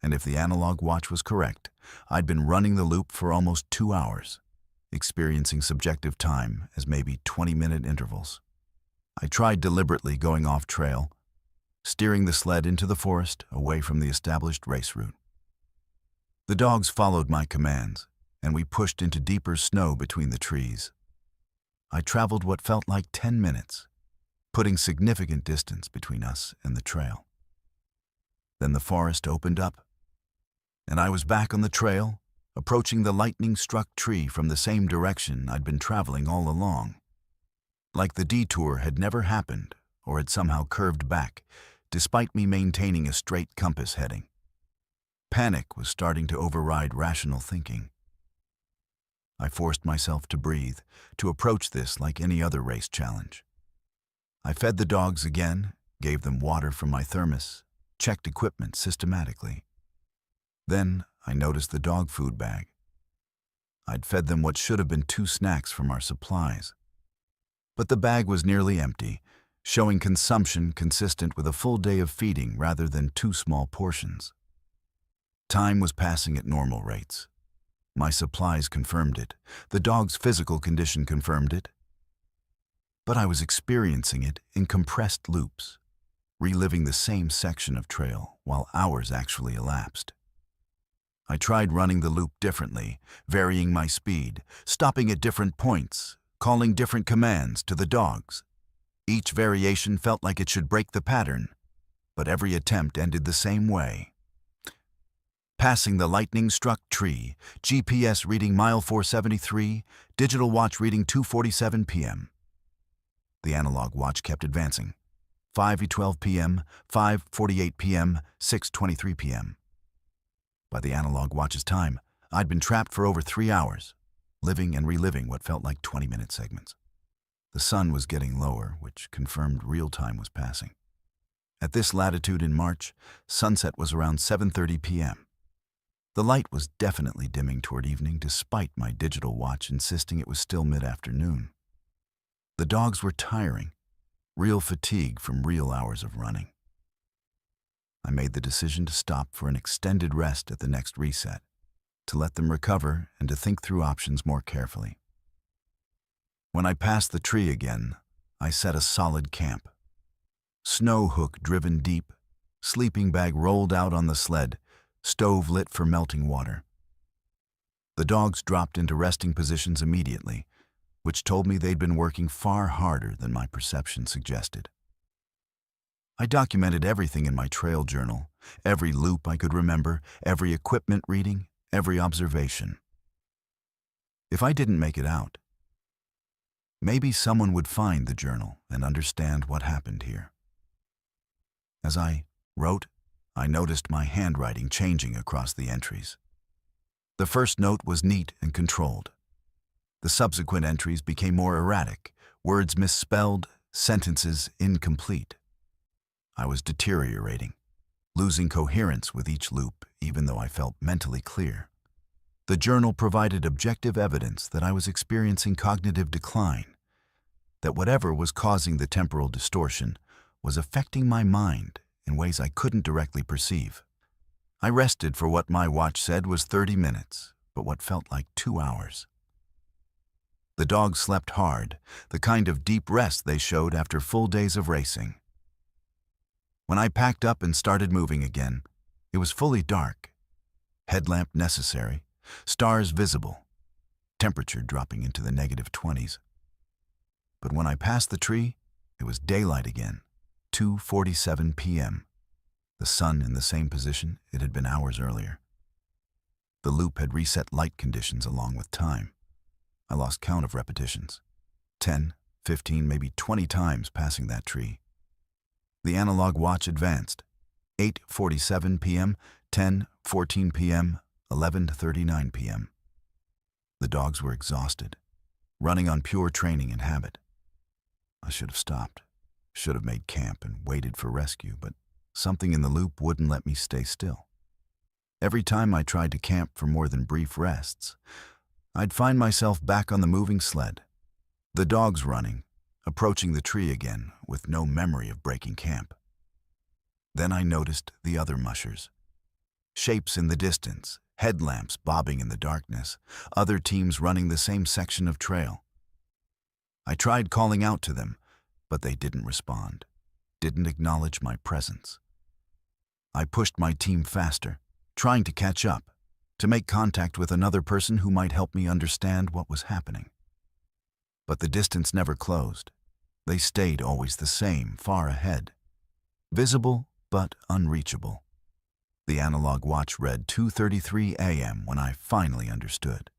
and if the analog watch was correct, I'd been running the loop for almost 2 hours, experiencing subjective time as maybe 20-minute intervals. I tried deliberately going off trail, steering the sled into the forest away from the established race route. The dogs followed my commands, and we pushed into deeper snow between the trees. I traveled what felt like 10 minutes, putting significant distance between us and the trail. Then the forest opened up, and I was back on the trail, approaching the lightning-struck tree from the same direction I'd been traveling all along. Like the detour had never happened or had somehow curved back, despite me maintaining a straight compass heading. Panic was starting to override rational thinking. I forced myself to breathe, to approach this like any other race challenge. I fed the dogs again, gave them water from my thermos, checked equipment systematically. Then I noticed the dog food bag. I'd fed them what should have been 2 snacks from our supplies. But the bag was nearly empty, showing consumption consistent with a full day of feeding rather than 2 small portions. Time was passing at normal rates. My supplies confirmed it. The dog's physical condition confirmed it. But I was experiencing it in compressed loops, reliving the same section of trail while hours actually elapsed. I tried running the loop differently, varying my speed, stopping at different points, calling different commands to the dogs. Each variation felt like it should break the pattern, but every attempt ended the same way. Passing the lightning-struck tree, GPS reading mile 473, digital watch reading 2:47 p.m. The analog watch kept advancing. 5:12 p.m., 5:48 p.m., 6:23 p.m. By the analog watch's time, I'd been trapped for over 3 hours, living and reliving what felt like 20-minute segments. The sun was getting lower, which confirmed real time was passing. At this latitude in March, sunset was around 7:30 p.m. The light was definitely dimming toward evening despite my digital watch insisting it was still mid-afternoon. The dogs were tiring, real fatigue from real hours of running. I made the decision to stop for an extended rest at the next reset, to let them recover and to think through options more carefully. When I passed the tree again, I set a solid camp. Snow hook driven deep, sleeping bag rolled out on the sled, stove lit for melting water. The dogs dropped into resting positions immediately, which told me they'd been working far harder than my perception suggested. I documented everything in my trail journal, every loop I could remember, every equipment reading, every observation. If I didn't make it out, maybe someone would find the journal and understand what happened here. As I wrote, I noticed my handwriting changing across the entries. The first note was neat and controlled. The subsequent entries became more erratic, words misspelled, sentences incomplete. I was deteriorating, losing coherence with each loop, even though I felt mentally clear. The journal provided objective evidence that I was experiencing cognitive decline, that whatever was causing the temporal distortion was affecting my mind in ways I couldn't directly perceive. I rested for what my watch said was 30 minutes, but what felt like 2 hours. The dogs slept hard, the kind of deep rest they showed after full days of racing. When I packed up and started moving again, it was fully dark, headlamp necessary, stars visible, temperature dropping into the -20s. But when I passed the tree, it was daylight again, 2:47 p.m. The sun in the same position it had been hours earlier. The loop had reset light conditions along with time. I lost count of repetitions, 10, 15, maybe 20 times passing that tree. The analog watch advanced, 8:47 p.m., 10:14 p.m., 11:39 p.m. The dogs were exhausted, running on pure training and habit. I should have stopped, should have made camp and waited for rescue, but something in the loop wouldn't let me stay still. Every time I tried to camp for more than brief rests, I'd find myself back on the moving sled, the dogs running, approaching the tree again with no memory of breaking camp. Then I noticed the other mushers. Shapes in the distance, headlamps bobbing in the darkness, other teams running the same section of trail. I tried calling out to them, but they didn't respond, didn't acknowledge my presence. I pushed my team faster, trying to catch up, to make contact with another person who might help me understand what was happening. But the distance never closed. They stayed always the same, far ahead. Visible, but unreachable. The analog watch read 2:33 a.m. when I finally understood.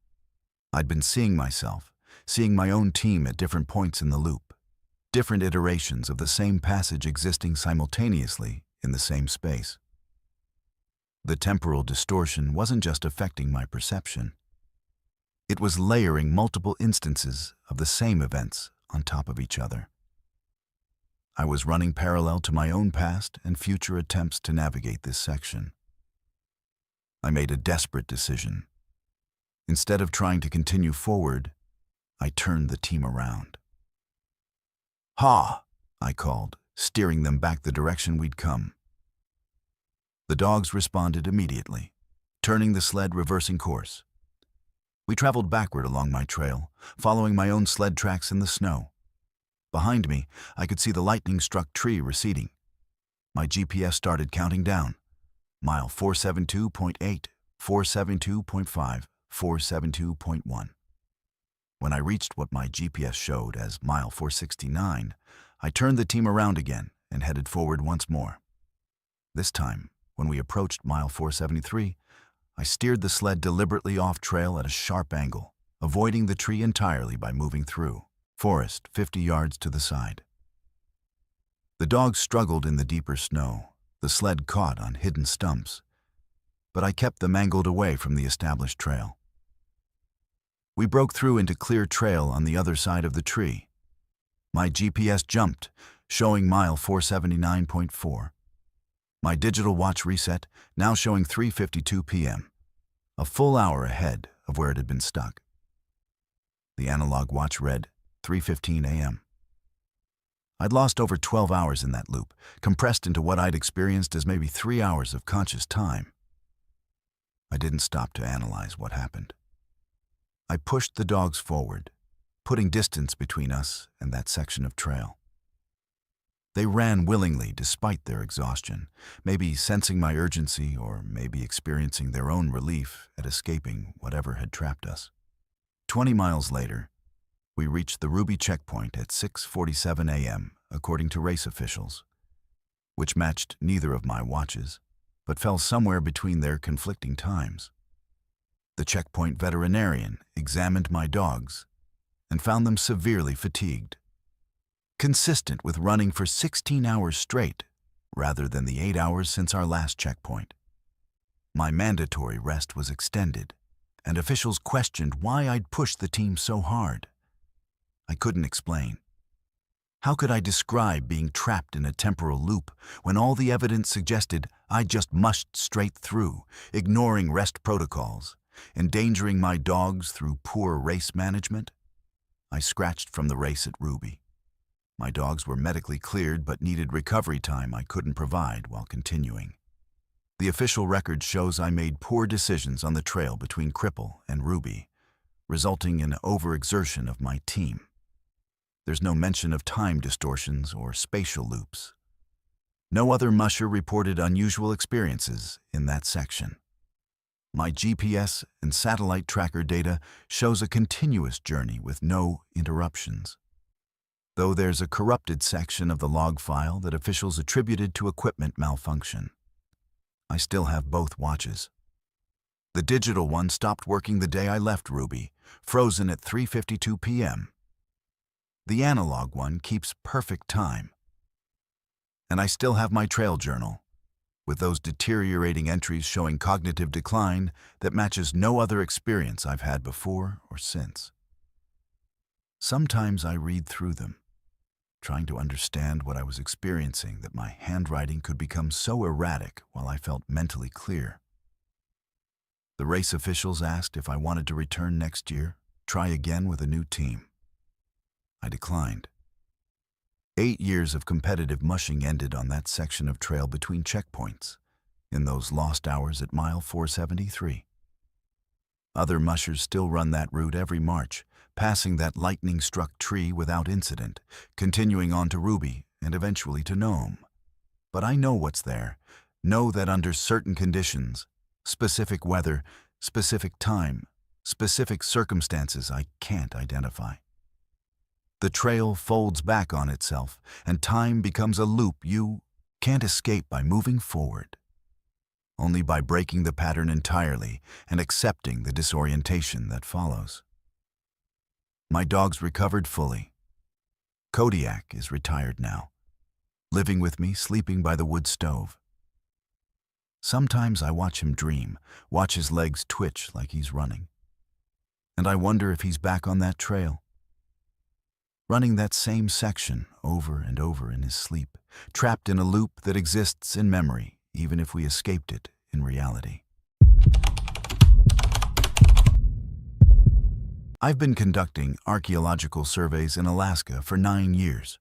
I'd been seeing myself, seeing my own team at different points in the loop, different iterations of the same passage existing simultaneously in the same space. The temporal distortion wasn't just affecting my perception. It was layering multiple instances of the same events on top of each other. I was running parallel to my own past and future attempts to navigate this section. I made a desperate decision. Instead of trying to continue forward, I turned the team around. "Ha!" I called, steering them back the direction we'd come. The dogs responded immediately, turning the sled, reversing course. We traveled backward along my trail, following my own sled tracks in the snow. Behind me, I could see the lightning-struck tree receding. My GPS started counting down. Mile 472.8, 472.5, 472.1. When I reached what my GPS showed as mile 469, I turned the team around again and headed forward once more. This time, when we approached mile 473, I steered the sled deliberately off trail at a sharp angle, avoiding the tree entirely by moving through forest 50 yards to the side. The dogs struggled in the deeper snow, the sled caught on hidden stumps, but I kept them angled away from the established trail. We broke through into clear trail on the other side of the tree. My GPS jumped, showing mile 479.4. My digital watch reset, now showing 3:52 p.m., a full hour ahead of where it had been stuck. The analog watch read 3:15 a.m. I'd lost over 12 hours in that loop, compressed into what I'd experienced as maybe 3 hours of conscious time. I didn't stop to analyze what happened. I pushed the dogs forward, putting distance between us and that section of trail. They ran willingly despite their exhaustion, maybe sensing my urgency or maybe experiencing their own relief at escaping whatever had trapped us. 20 miles later, we reached the Ruby checkpoint at 6:47 a.m., according to race officials, which matched neither of my watches, but fell somewhere between their conflicting times. The checkpoint veterinarian examined my dogs and found them severely fatigued, consistent with running for 16 hours straight rather than the 8 hours since our last checkpoint. My mandatory rest was extended, and officials questioned why I'd pushed the team so hard. I couldn't explain. How could I describe being trapped in a temporal loop when all the evidence suggested I just mushed straight through, ignoring rest protocols, endangering my dogs through poor race management? I scratched from the race at Ruby. My dogs were medically cleared but needed recovery time I couldn't provide while continuing. The official record shows I made poor decisions on the trail between Cripple and Ruby, resulting in overexertion of my team. There's no mention of time distortions or spatial loops. No other musher reported unusual experiences in that section. My GPS and satellite tracker data shows a continuous journey with no interruptions, though there's a corrupted section of the log file that officials attributed to equipment malfunction. I still have both watches. The digital one stopped working the day I left Ruby, frozen at 3:52 p.m. The analog one keeps perfect time. And I still have my trail journal, with those deteriorating entries showing cognitive decline that matches no other experience I've had before or since. Sometimes I read through them, trying to understand what I was experiencing, that my handwriting could become so erratic while I felt mentally clear. The race officials asked if I wanted to return next year, try again with a new team. I declined. 8 years of competitive mushing ended on that section of trail between checkpoints, in those lost hours at mile 473. Other mushers still run that route every March, passing that lightning-struck tree without incident, continuing on to Ruby and eventually to Nome. But I know what's there, know that under certain conditions, specific weather, specific time, specific circumstances I can't identify. The trail folds back on itself, and time becomes a loop you can't escape by moving forward. Only by breaking the pattern entirely and accepting the disorientation that follows. My dogs recovered fully. Kodiak is retired now, living with me, sleeping by the wood stove. Sometimes I watch him dream, watch his legs twitch like he's running. And I wonder if he's back on that trail, running that same section over and over in his sleep, trapped in a loop that exists in memory, even if we escaped it in reality. I've been conducting archaeological surveys in Alaska for 9 years.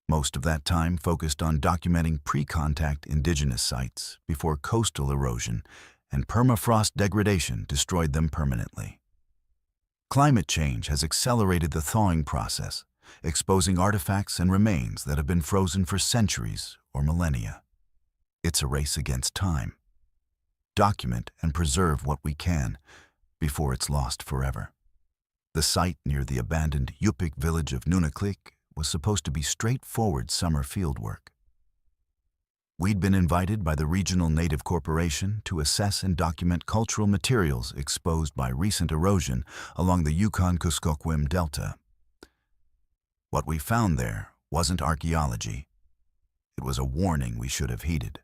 Most of that time focused on documenting pre-contact indigenous sites before coastal erosion and permafrost degradation destroyed them permanently. Climate change has accelerated the thawing process, exposing artifacts and remains that have been frozen for centuries or millennia. It's a race against time. Document and preserve what we can before it's lost forever. The site near the abandoned Yupik village of Unexplained was supposed to be straightforward summer fieldwork. We'd been invited by the regional native corporation to assess and document cultural materials exposed by recent erosion along the Yukon-Kuskokwim Delta. What we found there wasn't archaeology. It was a warning we should have heeded.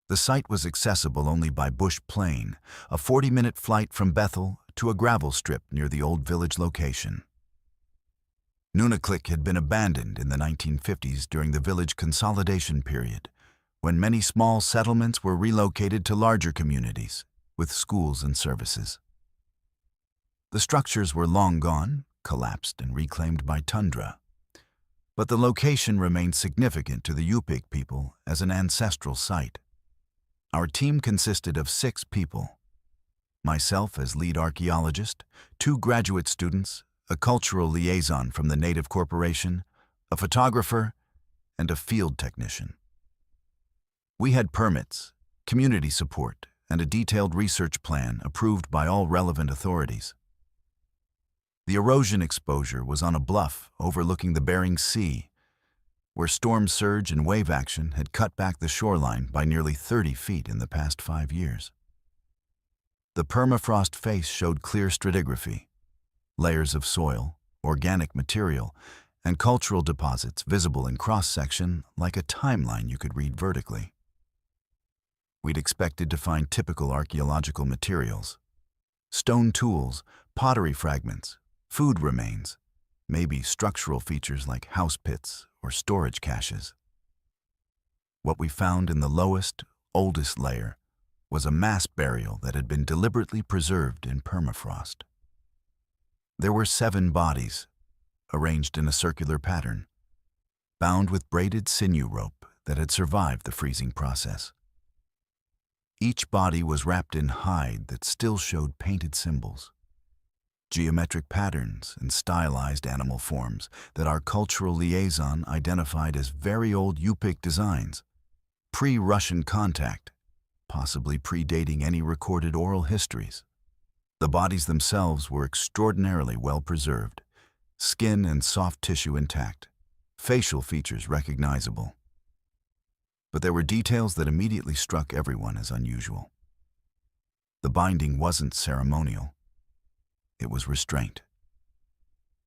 The site was accessible only by bush plane, a 40-minute flight from Bethel to a gravel strip near the old village location. Nunaklik had been abandoned in the 1950s during the village consolidation period, when many small settlements were relocated to larger communities, with schools and services. The structures were long gone, collapsed and reclaimed by tundra, but the location remained significant to the Yupik people as an ancestral site. Our team consisted of 6 people. Myself as lead archaeologist, 2 graduate students, a cultural liaison from the native corporation, a photographer, and a field technician. We had permits, community support, and a detailed research plan approved by all relevant authorities. The erosion exposure was on a bluff overlooking the Bering Sea, where storm surge and wave action had cut back the shoreline by nearly 30 feet in the past 5 years. The permafrost face showed clear stratigraphy, layers of soil, organic material, and cultural deposits visible in cross-section like a timeline you could read vertically. We'd expected to find typical archaeological materials: stone tools, pottery fragments, food remains, maybe structural features like house pits or storage caches. What we found in the lowest, oldest layer was a mass burial that had been deliberately preserved in permafrost. There were 7 bodies, arranged in a circular pattern, bound with braided sinew rope that had survived the freezing process. Each body was wrapped in hide that still showed painted symbols, geometric patterns and stylized animal forms that our cultural liaison identified as very old Yupik designs, pre-Russian contact, possibly predating any recorded oral histories. The bodies themselves were extraordinarily well preserved, skin and soft tissue intact, facial features recognizable. But there were details that immediately struck everyone as unusual. The binding wasn't ceremonial. It was restraint.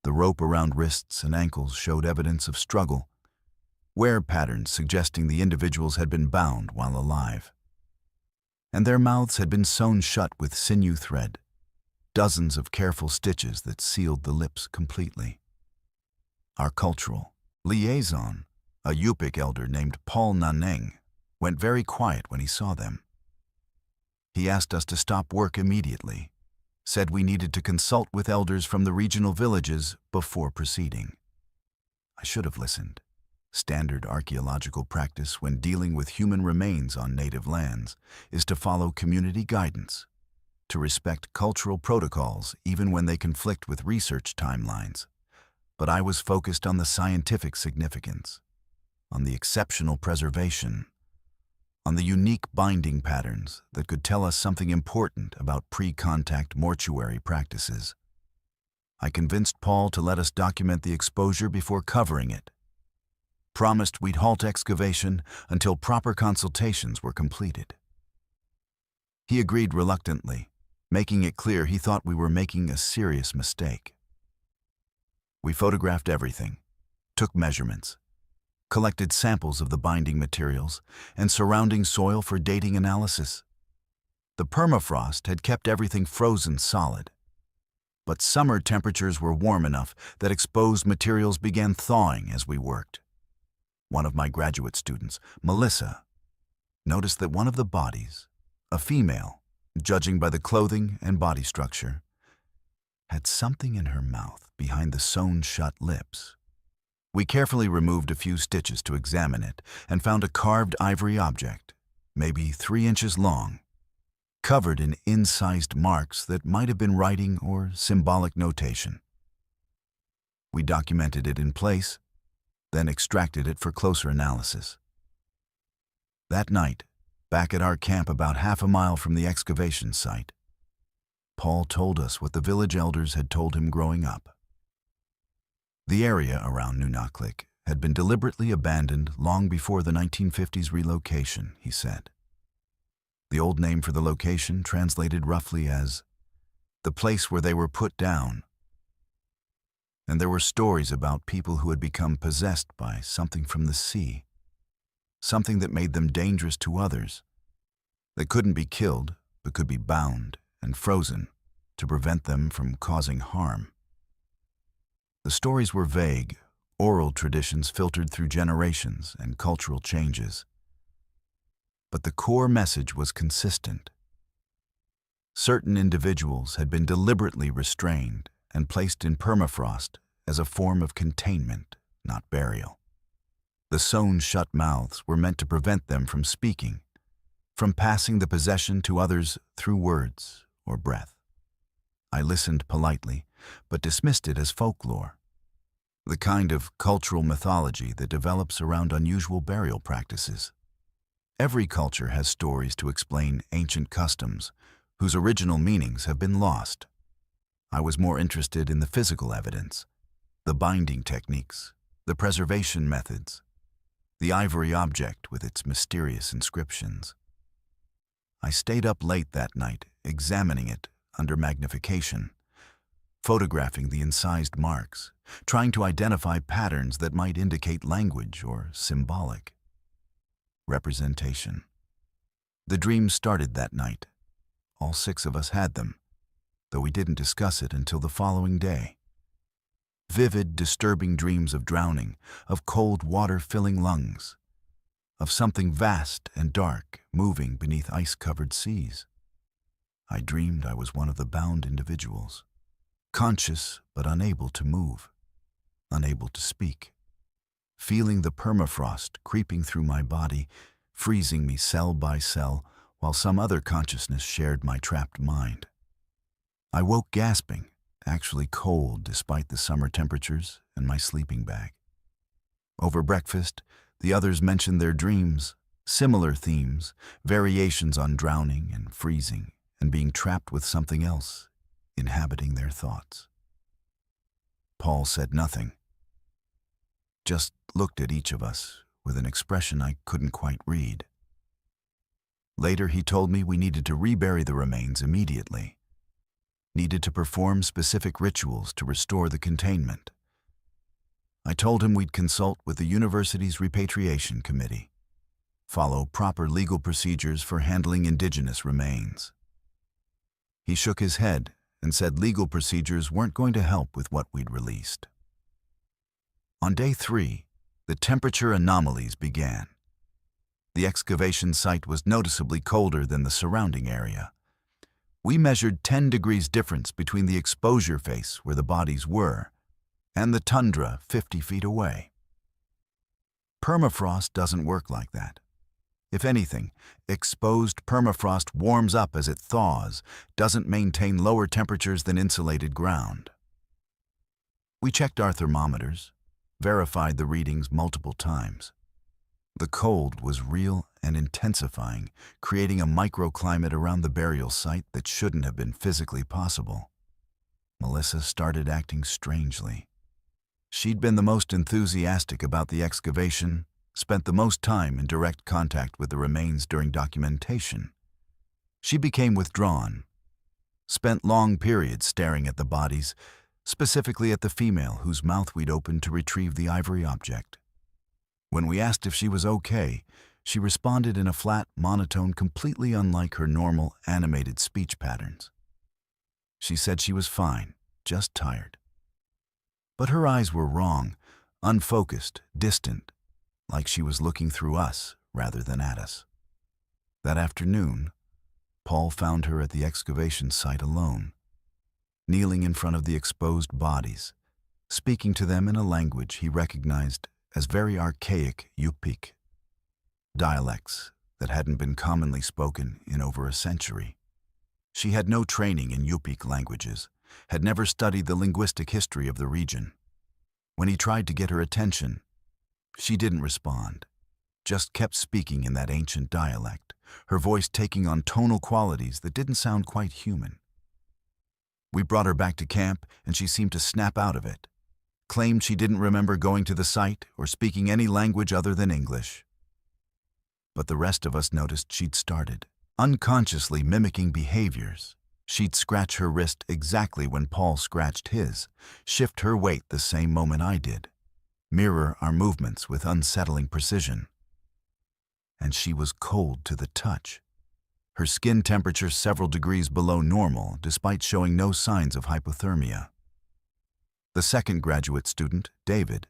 The rope around wrists and ankles showed evidence of struggle, wear patterns suggesting the individuals had been bound while alive. And their mouths had been sewn shut with sinew thread, dozens of careful stitches that sealed the lips completely. Our cultural liaison, a Yupik elder named Paul Naneng, went very quiet when he saw them. He asked us to stop work immediately, said we needed to consult with elders from the regional villages before proceeding. I should have listened. Standard archaeological practice when dealing with human remains on native lands is to follow community guidance, to respect cultural protocols even when they conflict with research timelines. But I was focused on the scientific significance, on the exceptional preservation, on the unique binding patterns that could tell us something important about pre-contact mortuary practices. I convinced Paul to let us document the exposure before covering it, promised we'd halt excavation until proper consultations were completed. He agreed reluctantly, making it clear he thought we were making a serious mistake. We photographed everything, took measurements, collected samples of the binding materials and surrounding soil for dating analysis. The permafrost had kept everything frozen solid, but summer temperatures were warm enough that exposed materials began thawing as we worked. One of my graduate students, Melissa, noticed that one of the bodies, a female, judging by the clothing and body structure, had something in her mouth behind the sewn-shut lips. We carefully removed a few stitches to examine it and found a carved ivory object, maybe 3 inches long, covered in incised marks that might have been writing or symbolic notation. We documented it in place, then extracted it for closer analysis. That night, back at our camp about half a mile from the excavation site, Paul told us what the village elders had told him growing up. The area around Nunaklik had been deliberately abandoned long before the 1950s relocation, he said. The old name for the location translated roughly as the place where they were put down. And there were stories about people who had become possessed by something from the sea, something that made them dangerous to others, that couldn't be killed but could be bound and frozen to prevent them from causing harm. The stories were vague, oral traditions filtered through generations and cultural changes. But the core message was consistent. Certain individuals had been deliberately restrained and placed in permafrost as a form of containment, not burial. The sewn-shut mouths were meant to prevent them from speaking, from passing the possession to others through words or breath. I listened politely, but dismissed it as folklore. the kind of cultural mythology that develops around unusual burial practices. Every culture has stories to explain ancient customs whose original meanings have been lost. I was more interested in the physical evidence, the binding techniques, the preservation methods, the ivory object with its mysterious inscriptions. I stayed up late that night, examining it under magnification, photographing the incised marks, trying to identify patterns that might indicate language or symbolic representation. The dreams started that night. All 6 of us had them, though we didn't discuss it until the following day. Vivid, disturbing dreams of drowning, of cold water filling lungs, of something vast and dark moving beneath ice-covered seas. I dreamed I was one of the bound individuals, conscious but unable to move, unable to speak, feeling the permafrost creeping through my body, freezing me cell by cell, while some other consciousness shared my trapped mind. I woke gasping, actually cold despite the summer temperatures and my sleeping bag. Over breakfast, the others mentioned their dreams, similar themes, variations on drowning and freezing, and being trapped with something else, inhabiting their thoughts. Paul said nothing, just looked at each of us with an expression I couldn't quite read. Later, he told me we needed to rebury the remains immediately, needed to perform specific rituals to restore the containment. I told him we'd consult with the university's repatriation committee, follow proper legal procedures for handling indigenous remains. He shook his head and said legal procedures weren't going to help with what we'd released. On day 3, the temperature anomalies began. The excavation site was noticeably colder than the surrounding area. We measured 10 degrees difference between the exposure face where the bodies were and the tundra 50 feet away. Permafrost doesn't work like that. If anything, exposed permafrost warms up as it thaws, doesn't maintain lower temperatures than insulated ground. We checked our thermometers, verified the readings multiple times. The cold was real and intensifying, creating a microclimate around the burial site that shouldn't have been physically possible. Melissa started acting strangely. She'd been the most enthusiastic about the excavation, spent the most time in direct contact with the remains during documentation. She became withdrawn, spent long periods staring at the bodies, specifically at the female whose mouth we'd opened to retrieve the ivory object. When we asked if she was okay, she responded in a flat monotone completely unlike her normal animated speech patterns. She said she was fine, just tired. But her eyes were wrong, unfocused, distant, like she was looking through us rather than at us. That afternoon, Paul found her at the excavation site alone, kneeling in front of the exposed bodies, speaking to them in a language he recognized as very archaic Yupik, dialects that hadn't been commonly spoken in over a century. She had no training in Yupik languages, had never studied the linguistic history of the region. When he tried to get her attention, she didn't respond, just kept speaking in that ancient dialect, her voice taking on tonal qualities that didn't sound quite human. We brought her back to camp, and she seemed to snap out of it, claimed she didn't remember going to the site or speaking any language other than English. But the rest of us noticed she'd started, unconsciously mimicking behaviors. She'd scratch her wrist exactly when Paul scratched his, shift her weight the same moment I did, mirror our movements with unsettling precision. And she was cold to the touch, her skin temperature several degrees below normal despite showing no signs of hypothermia. The second graduate student, David,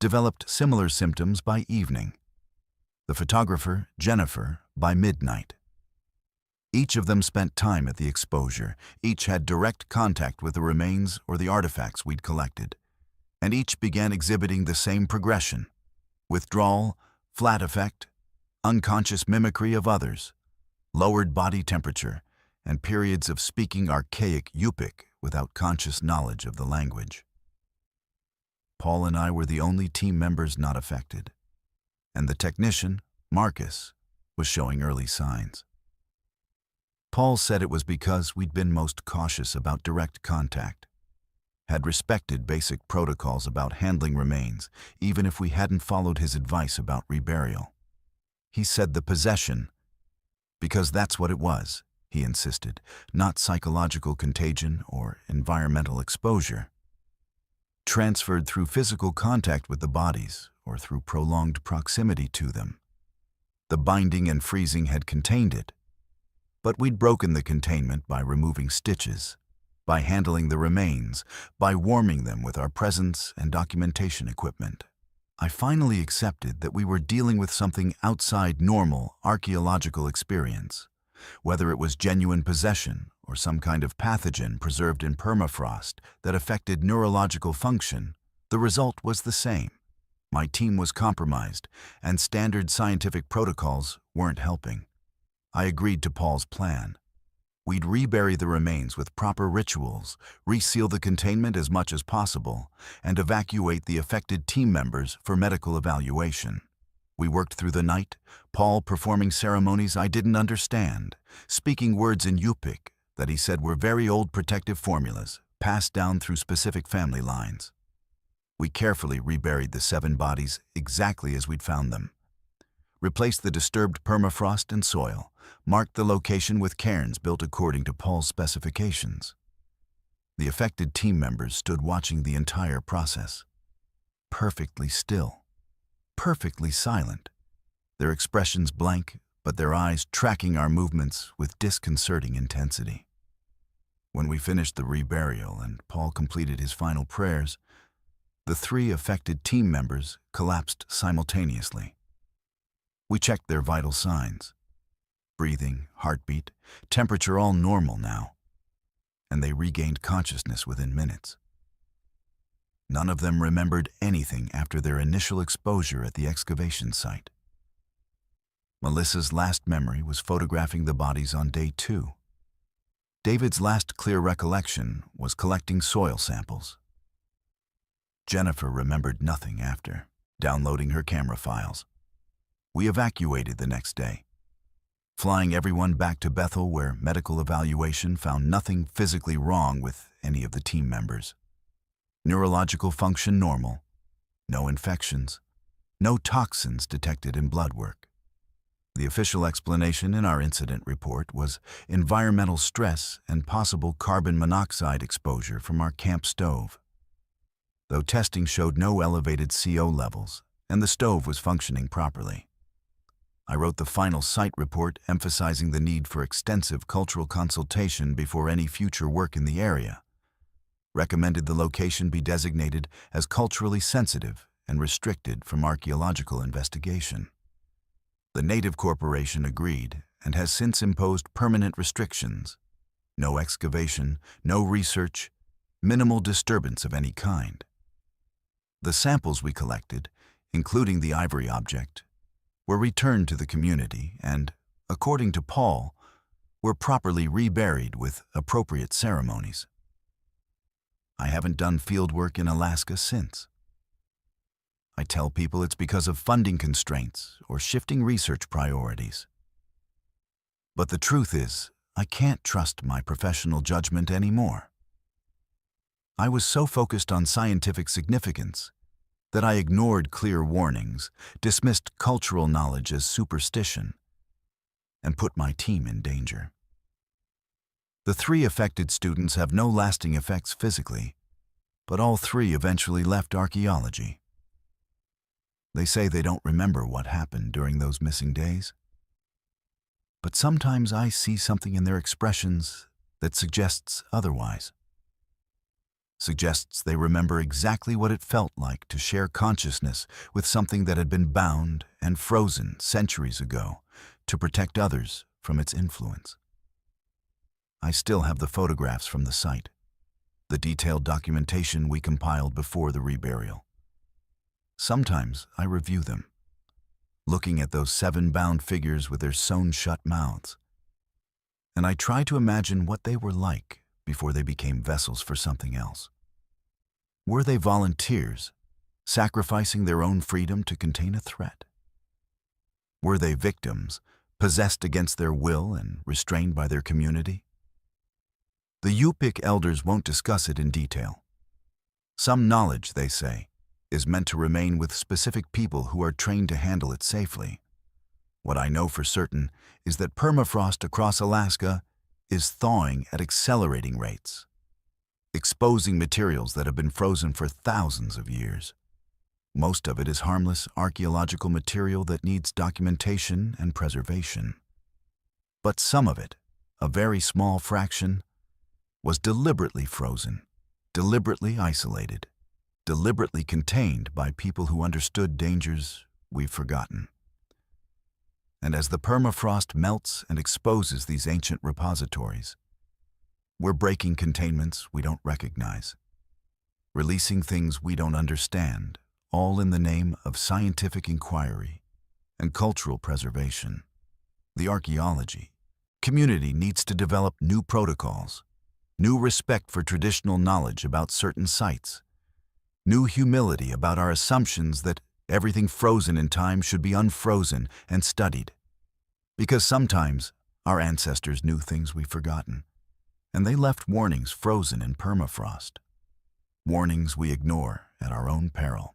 developed similar symptoms by evening. The photographer, Jennifer, by midnight. Each of them spent time at the exposure, each had direct contact with the remains or the artifacts we'd collected, and each began exhibiting the same progression: withdrawal, flat effect, unconscious mimicry of others, lowered body temperature, and periods of speaking archaic Yupik without conscious knowledge of the language. Paul and I were the only team members not affected, and the technician, Marcus, was showing early signs. Paul said it was because we'd been most cautious about direct contact, had respected basic protocols about handling remains, even if we hadn't followed his advice about reburial. He said the possession, because that's what it was, he insisted, not psychological contagion or environmental exposure, transferred through physical contact with the bodies or through prolonged proximity to them. The binding and freezing had contained it, but we'd broken the containment by removing stitches, by handling the remains, by warming them with our presence and documentation equipment. I finally accepted that we were dealing with something outside normal archaeological experience. Whether it was genuine possession or some kind of pathogen preserved in permafrost that affected neurological function, the result was the same. My team was compromised, and standard scientific protocols weren't helping. I agreed to Paul's plan. We'd rebury the remains with proper rituals, reseal the containment as much as possible, and evacuate the affected team members for medical evaluation. We worked through the night, Paul performing ceremonies I didn't understand, speaking words in Yupik that he said were very old protective formulas, passed down through specific family lines. We carefully reburied the 7 bodies exactly as we'd found them, replaced the disturbed permafrost and soil, marked the location with cairns built according to Paul's specifications. The affected team members stood watching the entire process, perfectly still, perfectly silent, their expressions blank, but their eyes tracking our movements with disconcerting intensity. When we finished the reburial and Paul completed his final prayers, the 3 affected team members collapsed simultaneously. We checked their vital signs. Breathing, heartbeat, temperature all normal now, and they regained consciousness within minutes. None of them remembered anything after their initial exposure at the excavation site. Melissa's last memory was photographing the bodies on day 2. David's last clear recollection was collecting soil samples. Jennifer remembered nothing after, downloading her camera files. We evacuated the next day, flying everyone back to Bethel where medical evaluation found nothing physically wrong with any of the team members. Neurological function normal, no infections, no toxins detected in blood work. The official explanation in our incident report was environmental stress and possible carbon monoxide exposure from our camp stove, though testing showed no elevated CO levels and the stove was functioning properly. I wrote the final site report emphasizing the need for extensive cultural consultation before any future work in the area, recommended the location be designated as culturally sensitive and restricted from archaeological investigation. The Native Corporation agreed and has since imposed permanent restrictions: no excavation, no research, minimal disturbance of any kind. The samples we collected, including the ivory object, were returned to the community and, according to Paul, were properly reburied with appropriate ceremonies. I haven't done field work in Alaska since. I tell people it's because of funding constraints or shifting research priorities. But the truth is, I can't trust my professional judgment anymore. I was so focused on scientific significance that I ignored clear warnings, dismissed cultural knowledge as superstition, and put my team in danger. The 3 affected students have no lasting effects physically, but all 3 eventually left archaeology. They say they don't remember what happened during those missing days, but sometimes I see something in their expressions that suggests otherwise. Suggests they remember exactly what it felt like to share consciousness with something that had been bound and frozen centuries ago to protect others from its influence. I still have the photographs from the site, the detailed documentation we compiled before the reburial. Sometimes I review them, looking at those 7 bound figures with their sewn-shut mouths, and I try to imagine what they were like before they became vessels for something else. Were they volunteers, sacrificing their own freedom to contain a threat? Were they victims, possessed against their will and restrained by their community? The Yupik elders won't discuss it in detail. Some knowledge, they say, is meant to remain with specific people who are trained to handle it safely. What I know for certain is that permafrost across Alaska is thawing at accelerating rates, exposing materials that have been frozen for thousands of years. Most of it is harmless archaeological material that needs documentation and preservation. But some of it, a very small fraction, was deliberately frozen, deliberately isolated, deliberately contained by people who understood dangers we've forgotten. And as the permafrost melts and exposes these ancient repositories, we're breaking containments we don't recognize, releasing things we don't understand, all in the name of scientific inquiry and cultural preservation. The archaeology community needs to develop new protocols, new respect for traditional knowledge about certain sites, new humility about our assumptions that everything frozen in time should be unfrozen and studied. Because sometimes our ancestors knew things we've forgotten, and they left warnings frozen in permafrost. Warnings we ignore at our own peril.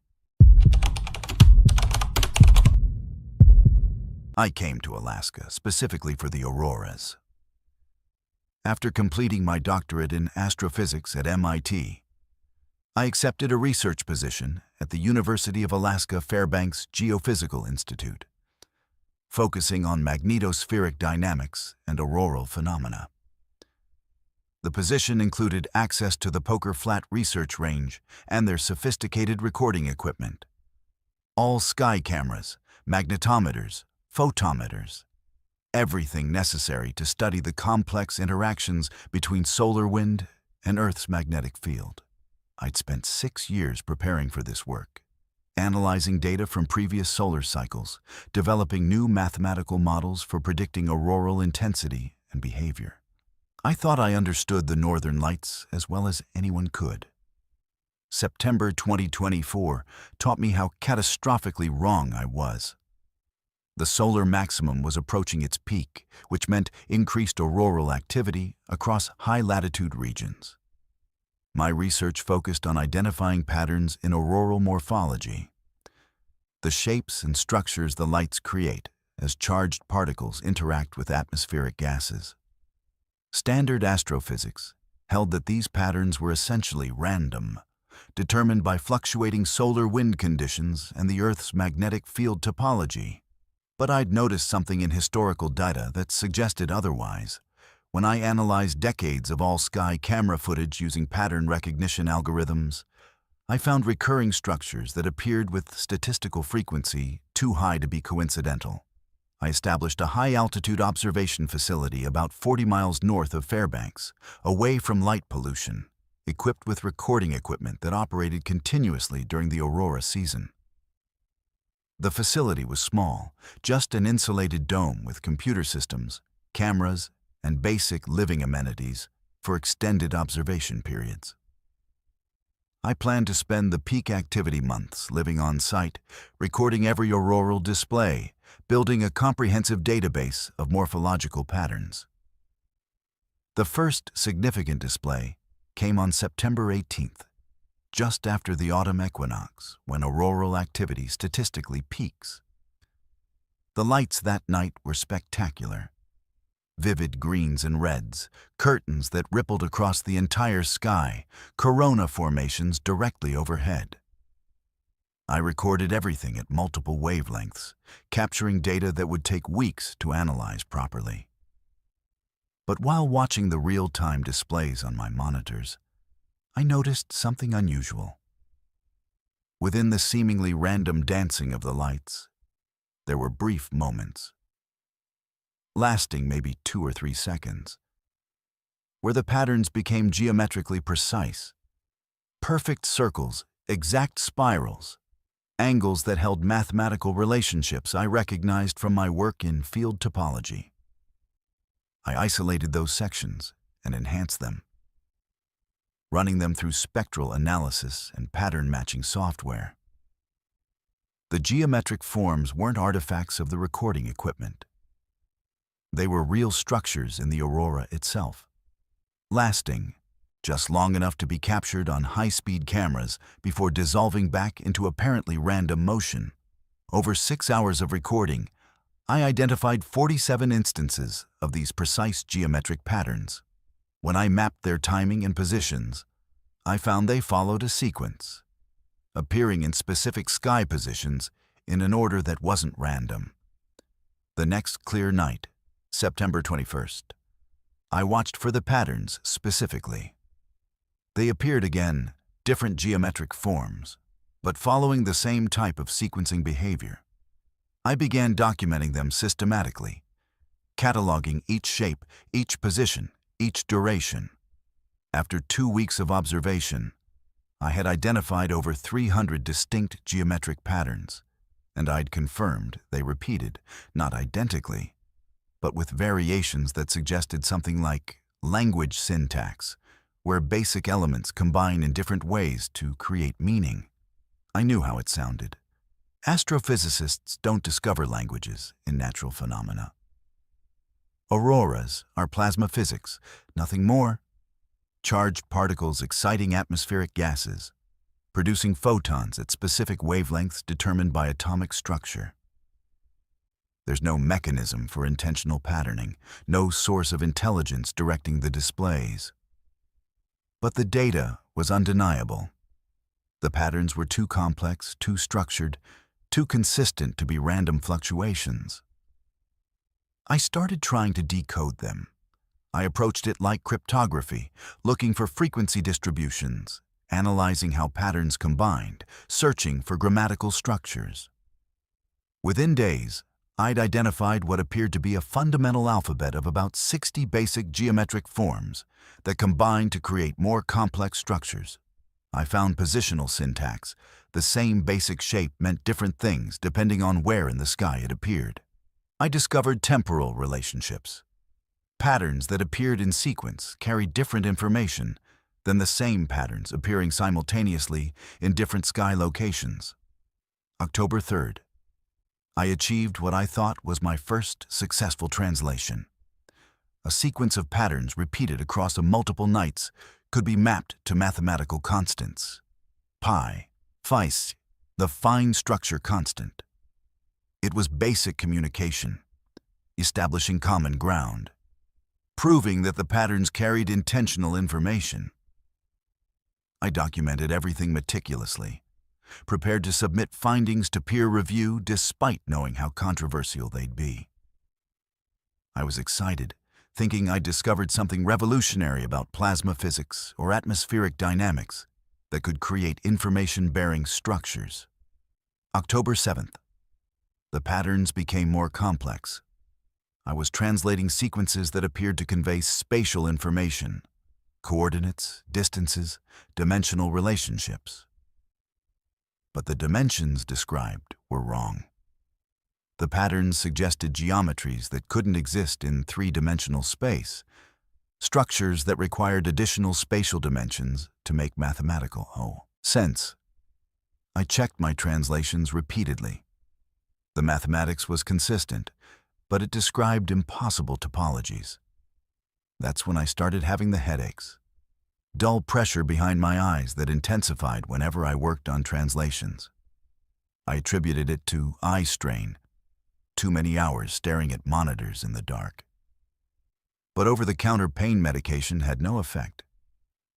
I came to Alaska specifically for the auroras. After completing my doctorate in astrophysics at MIT, I accepted a research position at the University of Alaska Fairbanks Geophysical Institute, focusing on magnetospheric dynamics and auroral phenomena. The position included access to the Poker Flat Research Range and their sophisticated recording equipment, all sky cameras, magnetometers, photometers, everything necessary to study the complex interactions between solar wind and Earth's magnetic field. I'd spent 6 years preparing for this work, analyzing data from previous solar cycles, developing new mathematical models for predicting auroral intensity and behavior. I thought I understood the northern lights as well as anyone could. September 2024 taught me how catastrophically wrong I was. The solar maximum was approaching its peak, which meant increased auroral activity across high-latitude regions. My research focused on identifying patterns in auroral morphology, the shapes and structures the lights create as charged particles interact with atmospheric gases. Standard astrophysics held that these patterns were essentially random, determined by fluctuating solar wind conditions and the Earth's magnetic field topology. But I'd noticed something in historical data that suggested otherwise. When I analyzed decades of all-sky camera footage using pattern recognition algorithms, I found recurring structures that appeared with statistical frequency too high to be coincidental. I established a high-altitude observation facility about 40 miles north of Fairbanks, away from light pollution, equipped with recording equipment that operated continuously during the aurora season. The facility was small, just an insulated dome with computer systems, cameras, and basic living amenities for extended observation periods. I planned to spend the peak activity months living on site, recording every auroral display, building a comprehensive database of morphological patterns. The first significant display came on September 18th, just after the autumn equinox, when auroral activity statistically peaks. The lights that night were spectacular. Vivid greens and reds, curtains that rippled across the entire sky, corona formations directly overhead. I recorded everything at multiple wavelengths, capturing data that would take weeks to analyze properly. But while watching the real-time displays on my monitors, I noticed something unusual. Within the seemingly random dancing of the lights, there were brief moments, lasting maybe 2 or 3 seconds, where the patterns became geometrically precise. Perfect circles, exact spirals, angles that held mathematical relationships I recognized from my work in field topology. I isolated those sections and enhanced them, running them through spectral analysis and pattern matching software. The geometric forms weren't artifacts of the recording equipment. They were real structures in the aurora itself, lasting just long enough to be captured on high-speed cameras before dissolving back into apparently random motion. Over 6 hours of recording, I identified 47 instances of these precise geometric patterns. When I mapped their timing and positions, I found they followed a sequence, appearing in specific sky positions in an order that wasn't random. The next clear night, September 21st, I watched for the patterns specifically. They appeared again, different geometric forms, but following the same type of sequencing behavior. I began documenting them systematically, cataloging each shape, each position, each duration. After 2 weeks of observation, I had identified over 300 distinct geometric patterns, and I'd confirmed they repeated, not identically, but with variations that suggested something like language syntax, where basic elements combine in different ways to create meaning. I knew how it sounded. Astrophysicists don't discover languages in natural phenomena. Auroras are plasma physics, nothing more. Charged particles exciting atmospheric gases, producing photons at specific wavelengths determined by atomic structure. There's no mechanism for intentional patterning, no source of intelligence directing the displays. But the data was undeniable. The patterns were too complex, too structured, too consistent to be random fluctuations. I started trying to decode them. I approached it like cryptography, looking for frequency distributions, analyzing how patterns combined, searching for grammatical structures. Within days, I'd identified what appeared to be a fundamental alphabet of about 60 basic geometric forms that combined to create more complex structures. I found positional syntax. The same basic shape meant different things depending on where in the sky it appeared. I discovered temporal relationships. Patterns that appeared in sequence carried different information than the same patterns appearing simultaneously in different sky locations. October 3rd, I achieved what I thought was my first successful translation. A sequence of patterns repeated across multiple nights could be mapped to mathematical constants. Pi, phi, the fine structure constant. It was basic communication, establishing common ground, proving that the patterns carried intentional information. I documented everything meticulously, prepared to submit findings to peer review despite knowing how controversial they'd be. I was excited, thinking I'd discovered something revolutionary about plasma physics or atmospheric dynamics that could create information-bearing structures. October 7th. The patterns became more complex. I was translating sequences that appeared to convey spatial information, coordinates, distances, dimensional relationships. But the dimensions described were wrong. The patterns suggested geometries that couldn't exist in three-dimensional space, structures that required additional spatial dimensions to make mathematical sense. I checked my translations repeatedly. The mathematics was consistent, but it described impossible topologies. That's when I started having the headaches, dull pressure behind my eyes that intensified whenever I worked on translations. I attributed it to eye strain, too many hours staring at monitors in the dark. But over-the-counter pain medication had no effect,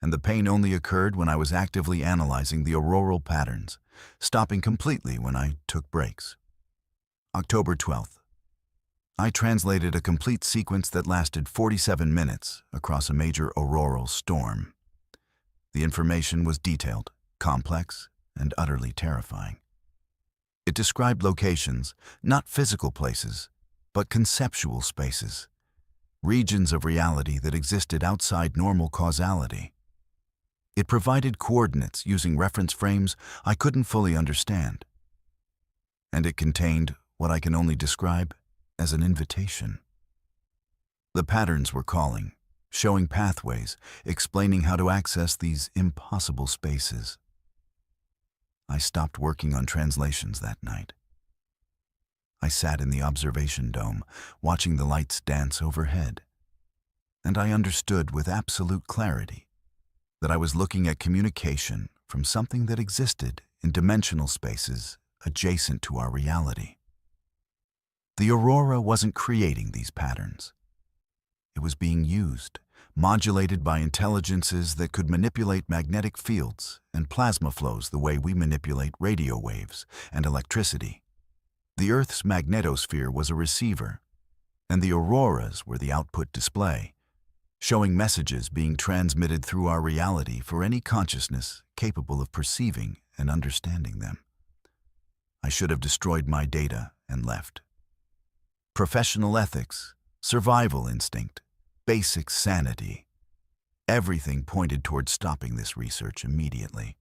and the pain only occurred when I was actively analyzing the auroral patterns, stopping completely when I took breaks. October 12th. I translated a complete sequence that lasted 47 minutes across a major auroral storm. The information was detailed, complex, and utterly terrifying. It described locations, not physical places, but conceptual spaces, regions of reality that existed outside normal causality. It provided coordinates using reference frames I couldn't fully understand. And it contained what I can only describe as an invitation. The patterns were calling, showing pathways, explaining how to access these impossible spaces. I stopped working on translations that night. I sat in the observation dome, watching the lights dance overhead. And I understood with absolute clarity that I was looking at communication from something that existed in dimensional spaces adjacent to our reality. The aurora wasn't creating these patterns. It was being used, modulated by intelligences that could manipulate magnetic fields and plasma flows the way we manipulate radio waves and electricity. The Earth's magnetosphere was a receiver, and the auroras were the output display, showing messages being transmitted through our reality for any consciousness capable of perceiving and understanding them. I should have destroyed my data and left. Professional ethics, survival instinct, basic sanity. Everything pointed toward stopping this research immediately.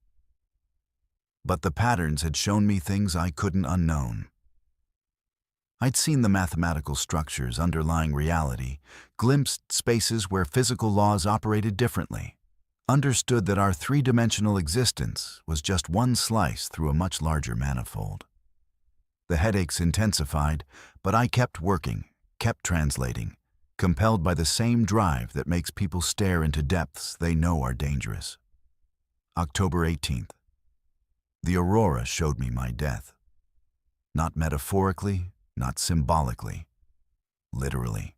But the patterns had shown me things I couldn't unknown. I'd seen the mathematical structures underlying reality, glimpsed spaces where physical laws operated differently, understood that our three-dimensional existence was just one slice through a much larger manifold. The headaches intensified, but I kept working, kept translating, compelled by the same drive that makes people stare into depths they know are dangerous. October 18th. The aurora showed me my death. Not metaphorically, not symbolically, literally.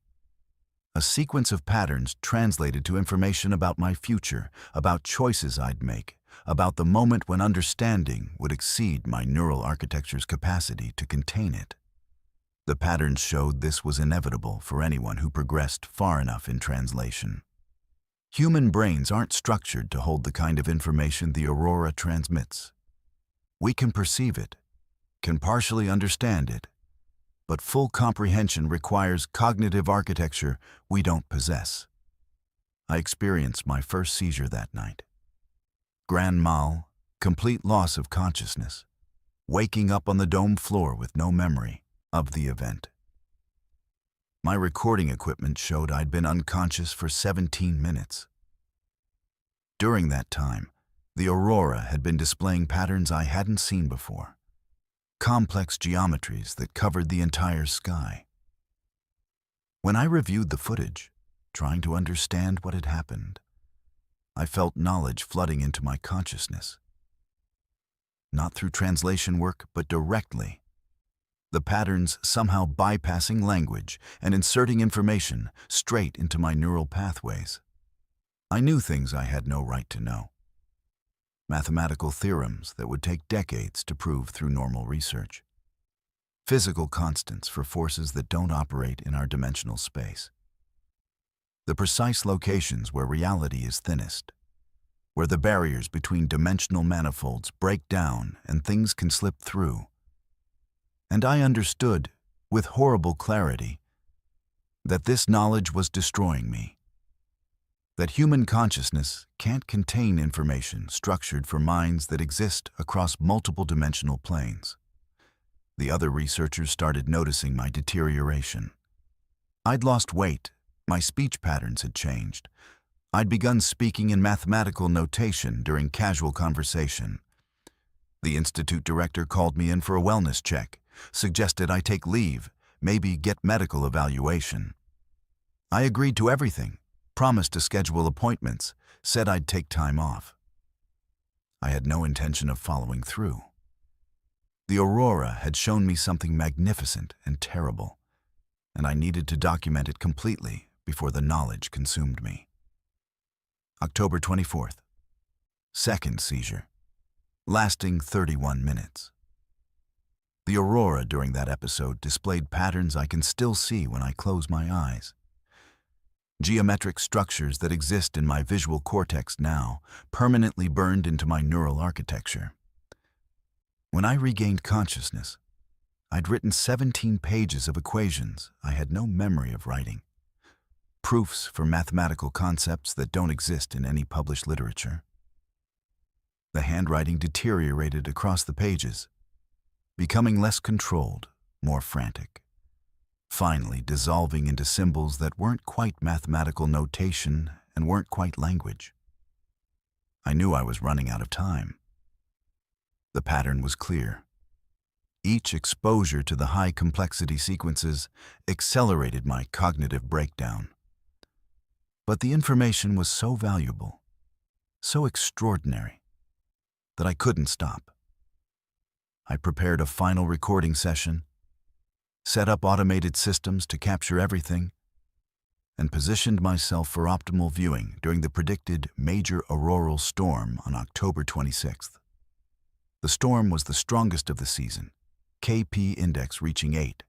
A sequence of patterns translated to information about my future, about choices I'd make, about the moment when understanding would exceed my neural architecture's capacity to contain it. The patterns showed this was inevitable for anyone who progressed far enough in translation. Human brains aren't structured to hold the kind of information the aurora transmits. We can perceive it, can partially understand it, but full comprehension requires cognitive architecture we don't possess. I experienced my first seizure that night. Grand mal, complete loss of consciousness, waking up on the dome floor with no memory of the event. My recording equipment showed I'd been unconscious for 17 minutes. During that time, the aurora had been displaying patterns I hadn't seen before. Complex geometries that covered the entire sky. When I reviewed the footage, trying to understand what had happened, I felt knowledge flooding into my consciousness. Not through translation work, but directly. The patterns somehow bypassing language and inserting information straight into my neural pathways. I knew things I had no right to know. Mathematical theorems that would take decades to prove through normal research. Physical constants for forces that don't operate in our dimensional space. The precise locations where reality is thinnest, where the barriers between dimensional manifolds break down and things can slip through. And I understood, with horrible clarity, that this knowledge was destroying me. That human consciousness can't contain information structured for minds that exist across multiple dimensional planes. The other researchers started noticing my deterioration. I'd lost weight, my speech patterns had changed. I'd begun speaking in mathematical notation during casual conversation. The institute director called me in for a wellness check, suggested I take leave, maybe get medical evaluation. I agreed to everything. Promised to schedule appointments, said I'd take time off. I had no intention of following through. The aurora had shown me something magnificent and terrible, and I needed to document it completely before the knowledge consumed me. October 24th. Second seizure, lasting 31 minutes. The aurora during that episode displayed patterns I can still see when I close my eyes. Geometric structures that exist in my visual cortex now, permanently burned into my neural architecture. When I regained consciousness, I'd written 17 pages of equations I had no memory of writing. Proofs for mathematical concepts that don't exist in any published literature. The handwriting deteriorated across the pages, becoming less controlled, more frantic. Finally dissolving into symbols that weren't quite mathematical notation and weren't quite language. I knew I was running out of time. The pattern was clear. Each exposure to the high-complexity sequences accelerated my cognitive breakdown. But the information was so valuable, so extraordinary, that I couldn't stop. I prepared a final recording session, set up automated systems to capture everything, and positioned myself for optimal viewing during the predicted major auroral storm on October 26th. The storm was the strongest of the season, KP index reaching 8,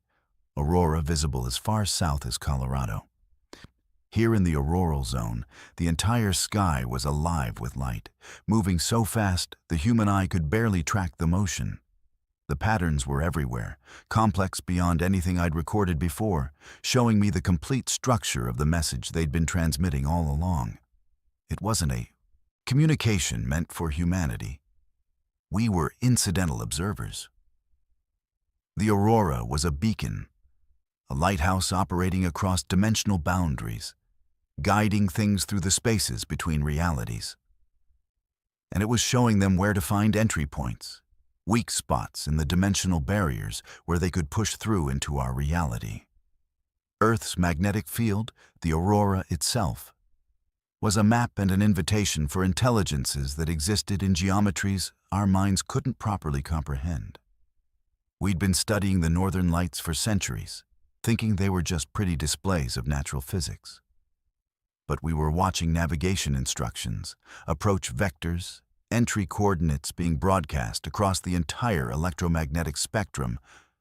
aurora visible as far south as Colorado. Here in the auroral zone, the entire sky was alive with light, moving so fast the human eye could barely track the motion. The patterns were everywhere, complex beyond anything I'd recorded before, showing me the complete structure of the message they'd been transmitting all along. It wasn't a communication meant for humanity. We were incidental observers. The aurora was a beacon, a lighthouse operating across dimensional boundaries, guiding things through the spaces between realities. And it was showing them where to find entry points, weak spots in the dimensional barriers where they could push through into our reality. Earth's magnetic field, the aurora itself, was a map and an invitation for intelligences that existed in geometries our minds couldn't properly comprehend. We'd been studying the northern lights for centuries, thinking they were just pretty displays of natural physics. But we were watching navigation instructions, approach vectors, entry coordinates being broadcast across the entire electromagnetic spectrum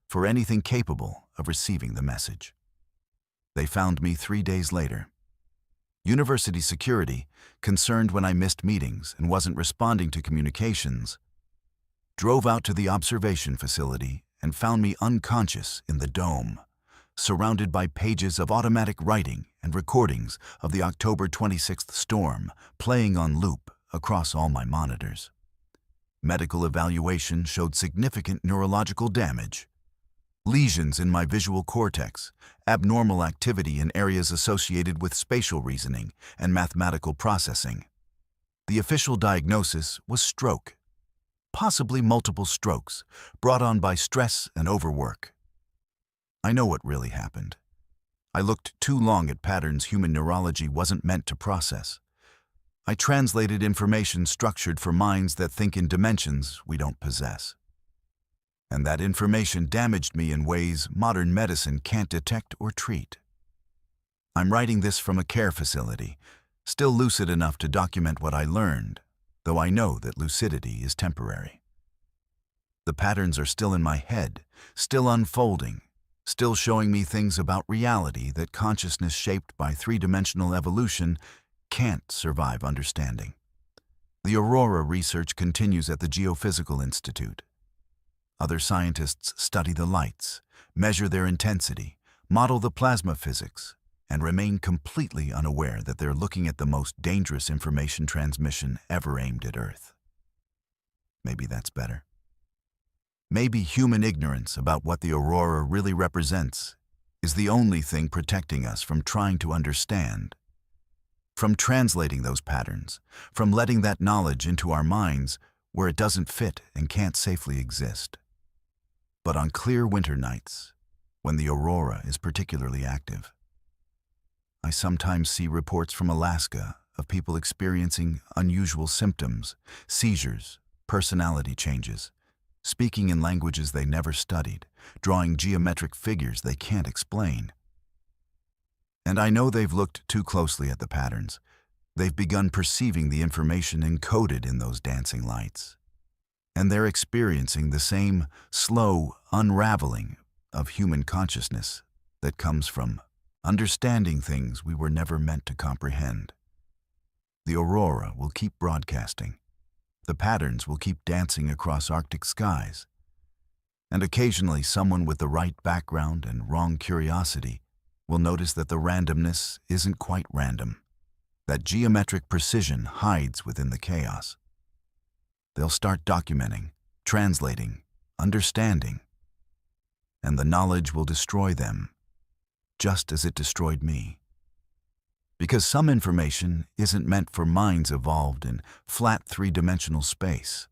for anything capable of receiving the message. They found me 3 days later. University security, concerned when I missed meetings and wasn't responding to communications, drove out to the observation facility and found me unconscious in the dome, surrounded by pages of automatic writing and recordings of the October 26th storm playing on loop across all my monitors. Medical evaluation showed significant neurological damage, lesions in my visual cortex, abnormal activity in areas associated with spatial reasoning and mathematical processing. The official diagnosis was stroke, possibly multiple strokes brought on by stress and overwork. I know what really happened. I looked too long at patterns human neurology wasn't meant to process. I translated information structured for minds that think in dimensions we don't possess. And that information damaged me in ways modern medicine can't detect or treat. I'm writing this from a care facility, still lucid enough to document what I learned, though I know that lucidity is temporary. The patterns are still in my head, still unfolding, still showing me things about reality that consciousness shaped by three-dimensional evolution can't survive understanding. The aurora research continues at the Geophysical Institute. Other scientists study the lights, measure their intensity, model the plasma physics, and remain completely unaware that they're looking at the most dangerous information transmission ever aimed at Earth. Maybe that's better. Maybe human ignorance about what the aurora really represents is the only thing protecting us from trying to understand, from translating those patterns, from letting that knowledge into our minds where it doesn't fit and can't safely exist. But on clear winter nights, when the aurora is particularly active, I sometimes see reports from Alaska of people experiencing unusual symptoms, seizures, personality changes, speaking in languages they never studied, drawing geometric figures they can't explain. And I know they've looked too closely at the patterns. They've begun perceiving the information encoded in those dancing lights. And they're experiencing the same slow unraveling of human consciousness that comes from understanding things we were never meant to comprehend. The aurora will keep broadcasting. The patterns will keep dancing across Arctic skies. And occasionally someone with the right background and wrong curiosity will notice that the randomness isn't quite random, that geometric precision hides within the chaos. They'll start documenting, translating, understanding, and the knowledge will destroy them, just as it destroyed me. Because some information isn't meant for minds evolved in flat three-dimensional space.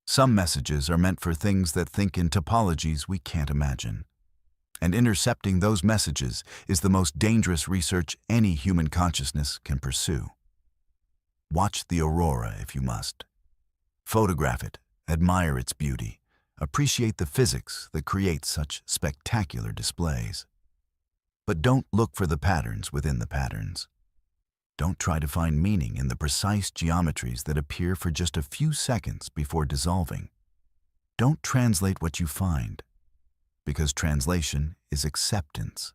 Some messages are meant for things that think in topologies we can't imagine. And intercepting those messages is the most dangerous research any human consciousness can pursue. Watch the aurora if you must. Photograph it, admire its beauty, appreciate the physics that creates such spectacular displays. But don't look for the patterns within the patterns. Don't try to find meaning in the precise geometries that appear for just a few seconds before dissolving. Don't translate what you find, because translation is acceptance.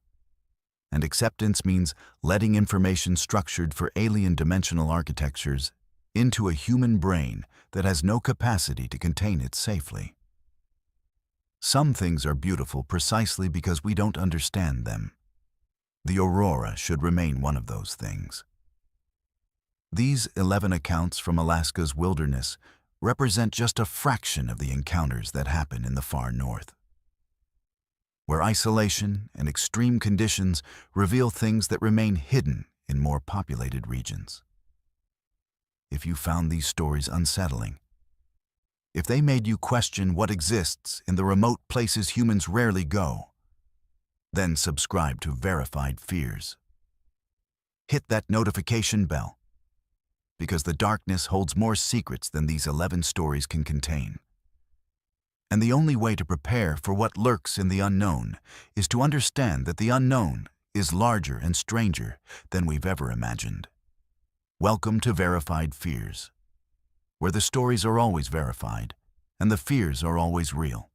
And acceptance means letting information structured for alien dimensional architectures into a human brain that has no capacity to contain it safely. Some things are beautiful precisely because we don't understand them. The aurora should remain one of those things. These 11 accounts from Alaska's wilderness represent just a fraction of the encounters that happen in the far north, where isolation and extreme conditions reveal things that remain hidden in more populated regions. If you found these stories unsettling, if they made you question what exists in the remote places humans rarely go, then subscribe to Verified Fears. Hit that notification bell, because the darkness holds more secrets than these 11 stories can contain. And the only way to prepare for what lurks in the unknown is to understand that the unknown is larger and stranger than we've ever imagined. Welcome to Verified Fears, where the stories are always verified and the fears are always real.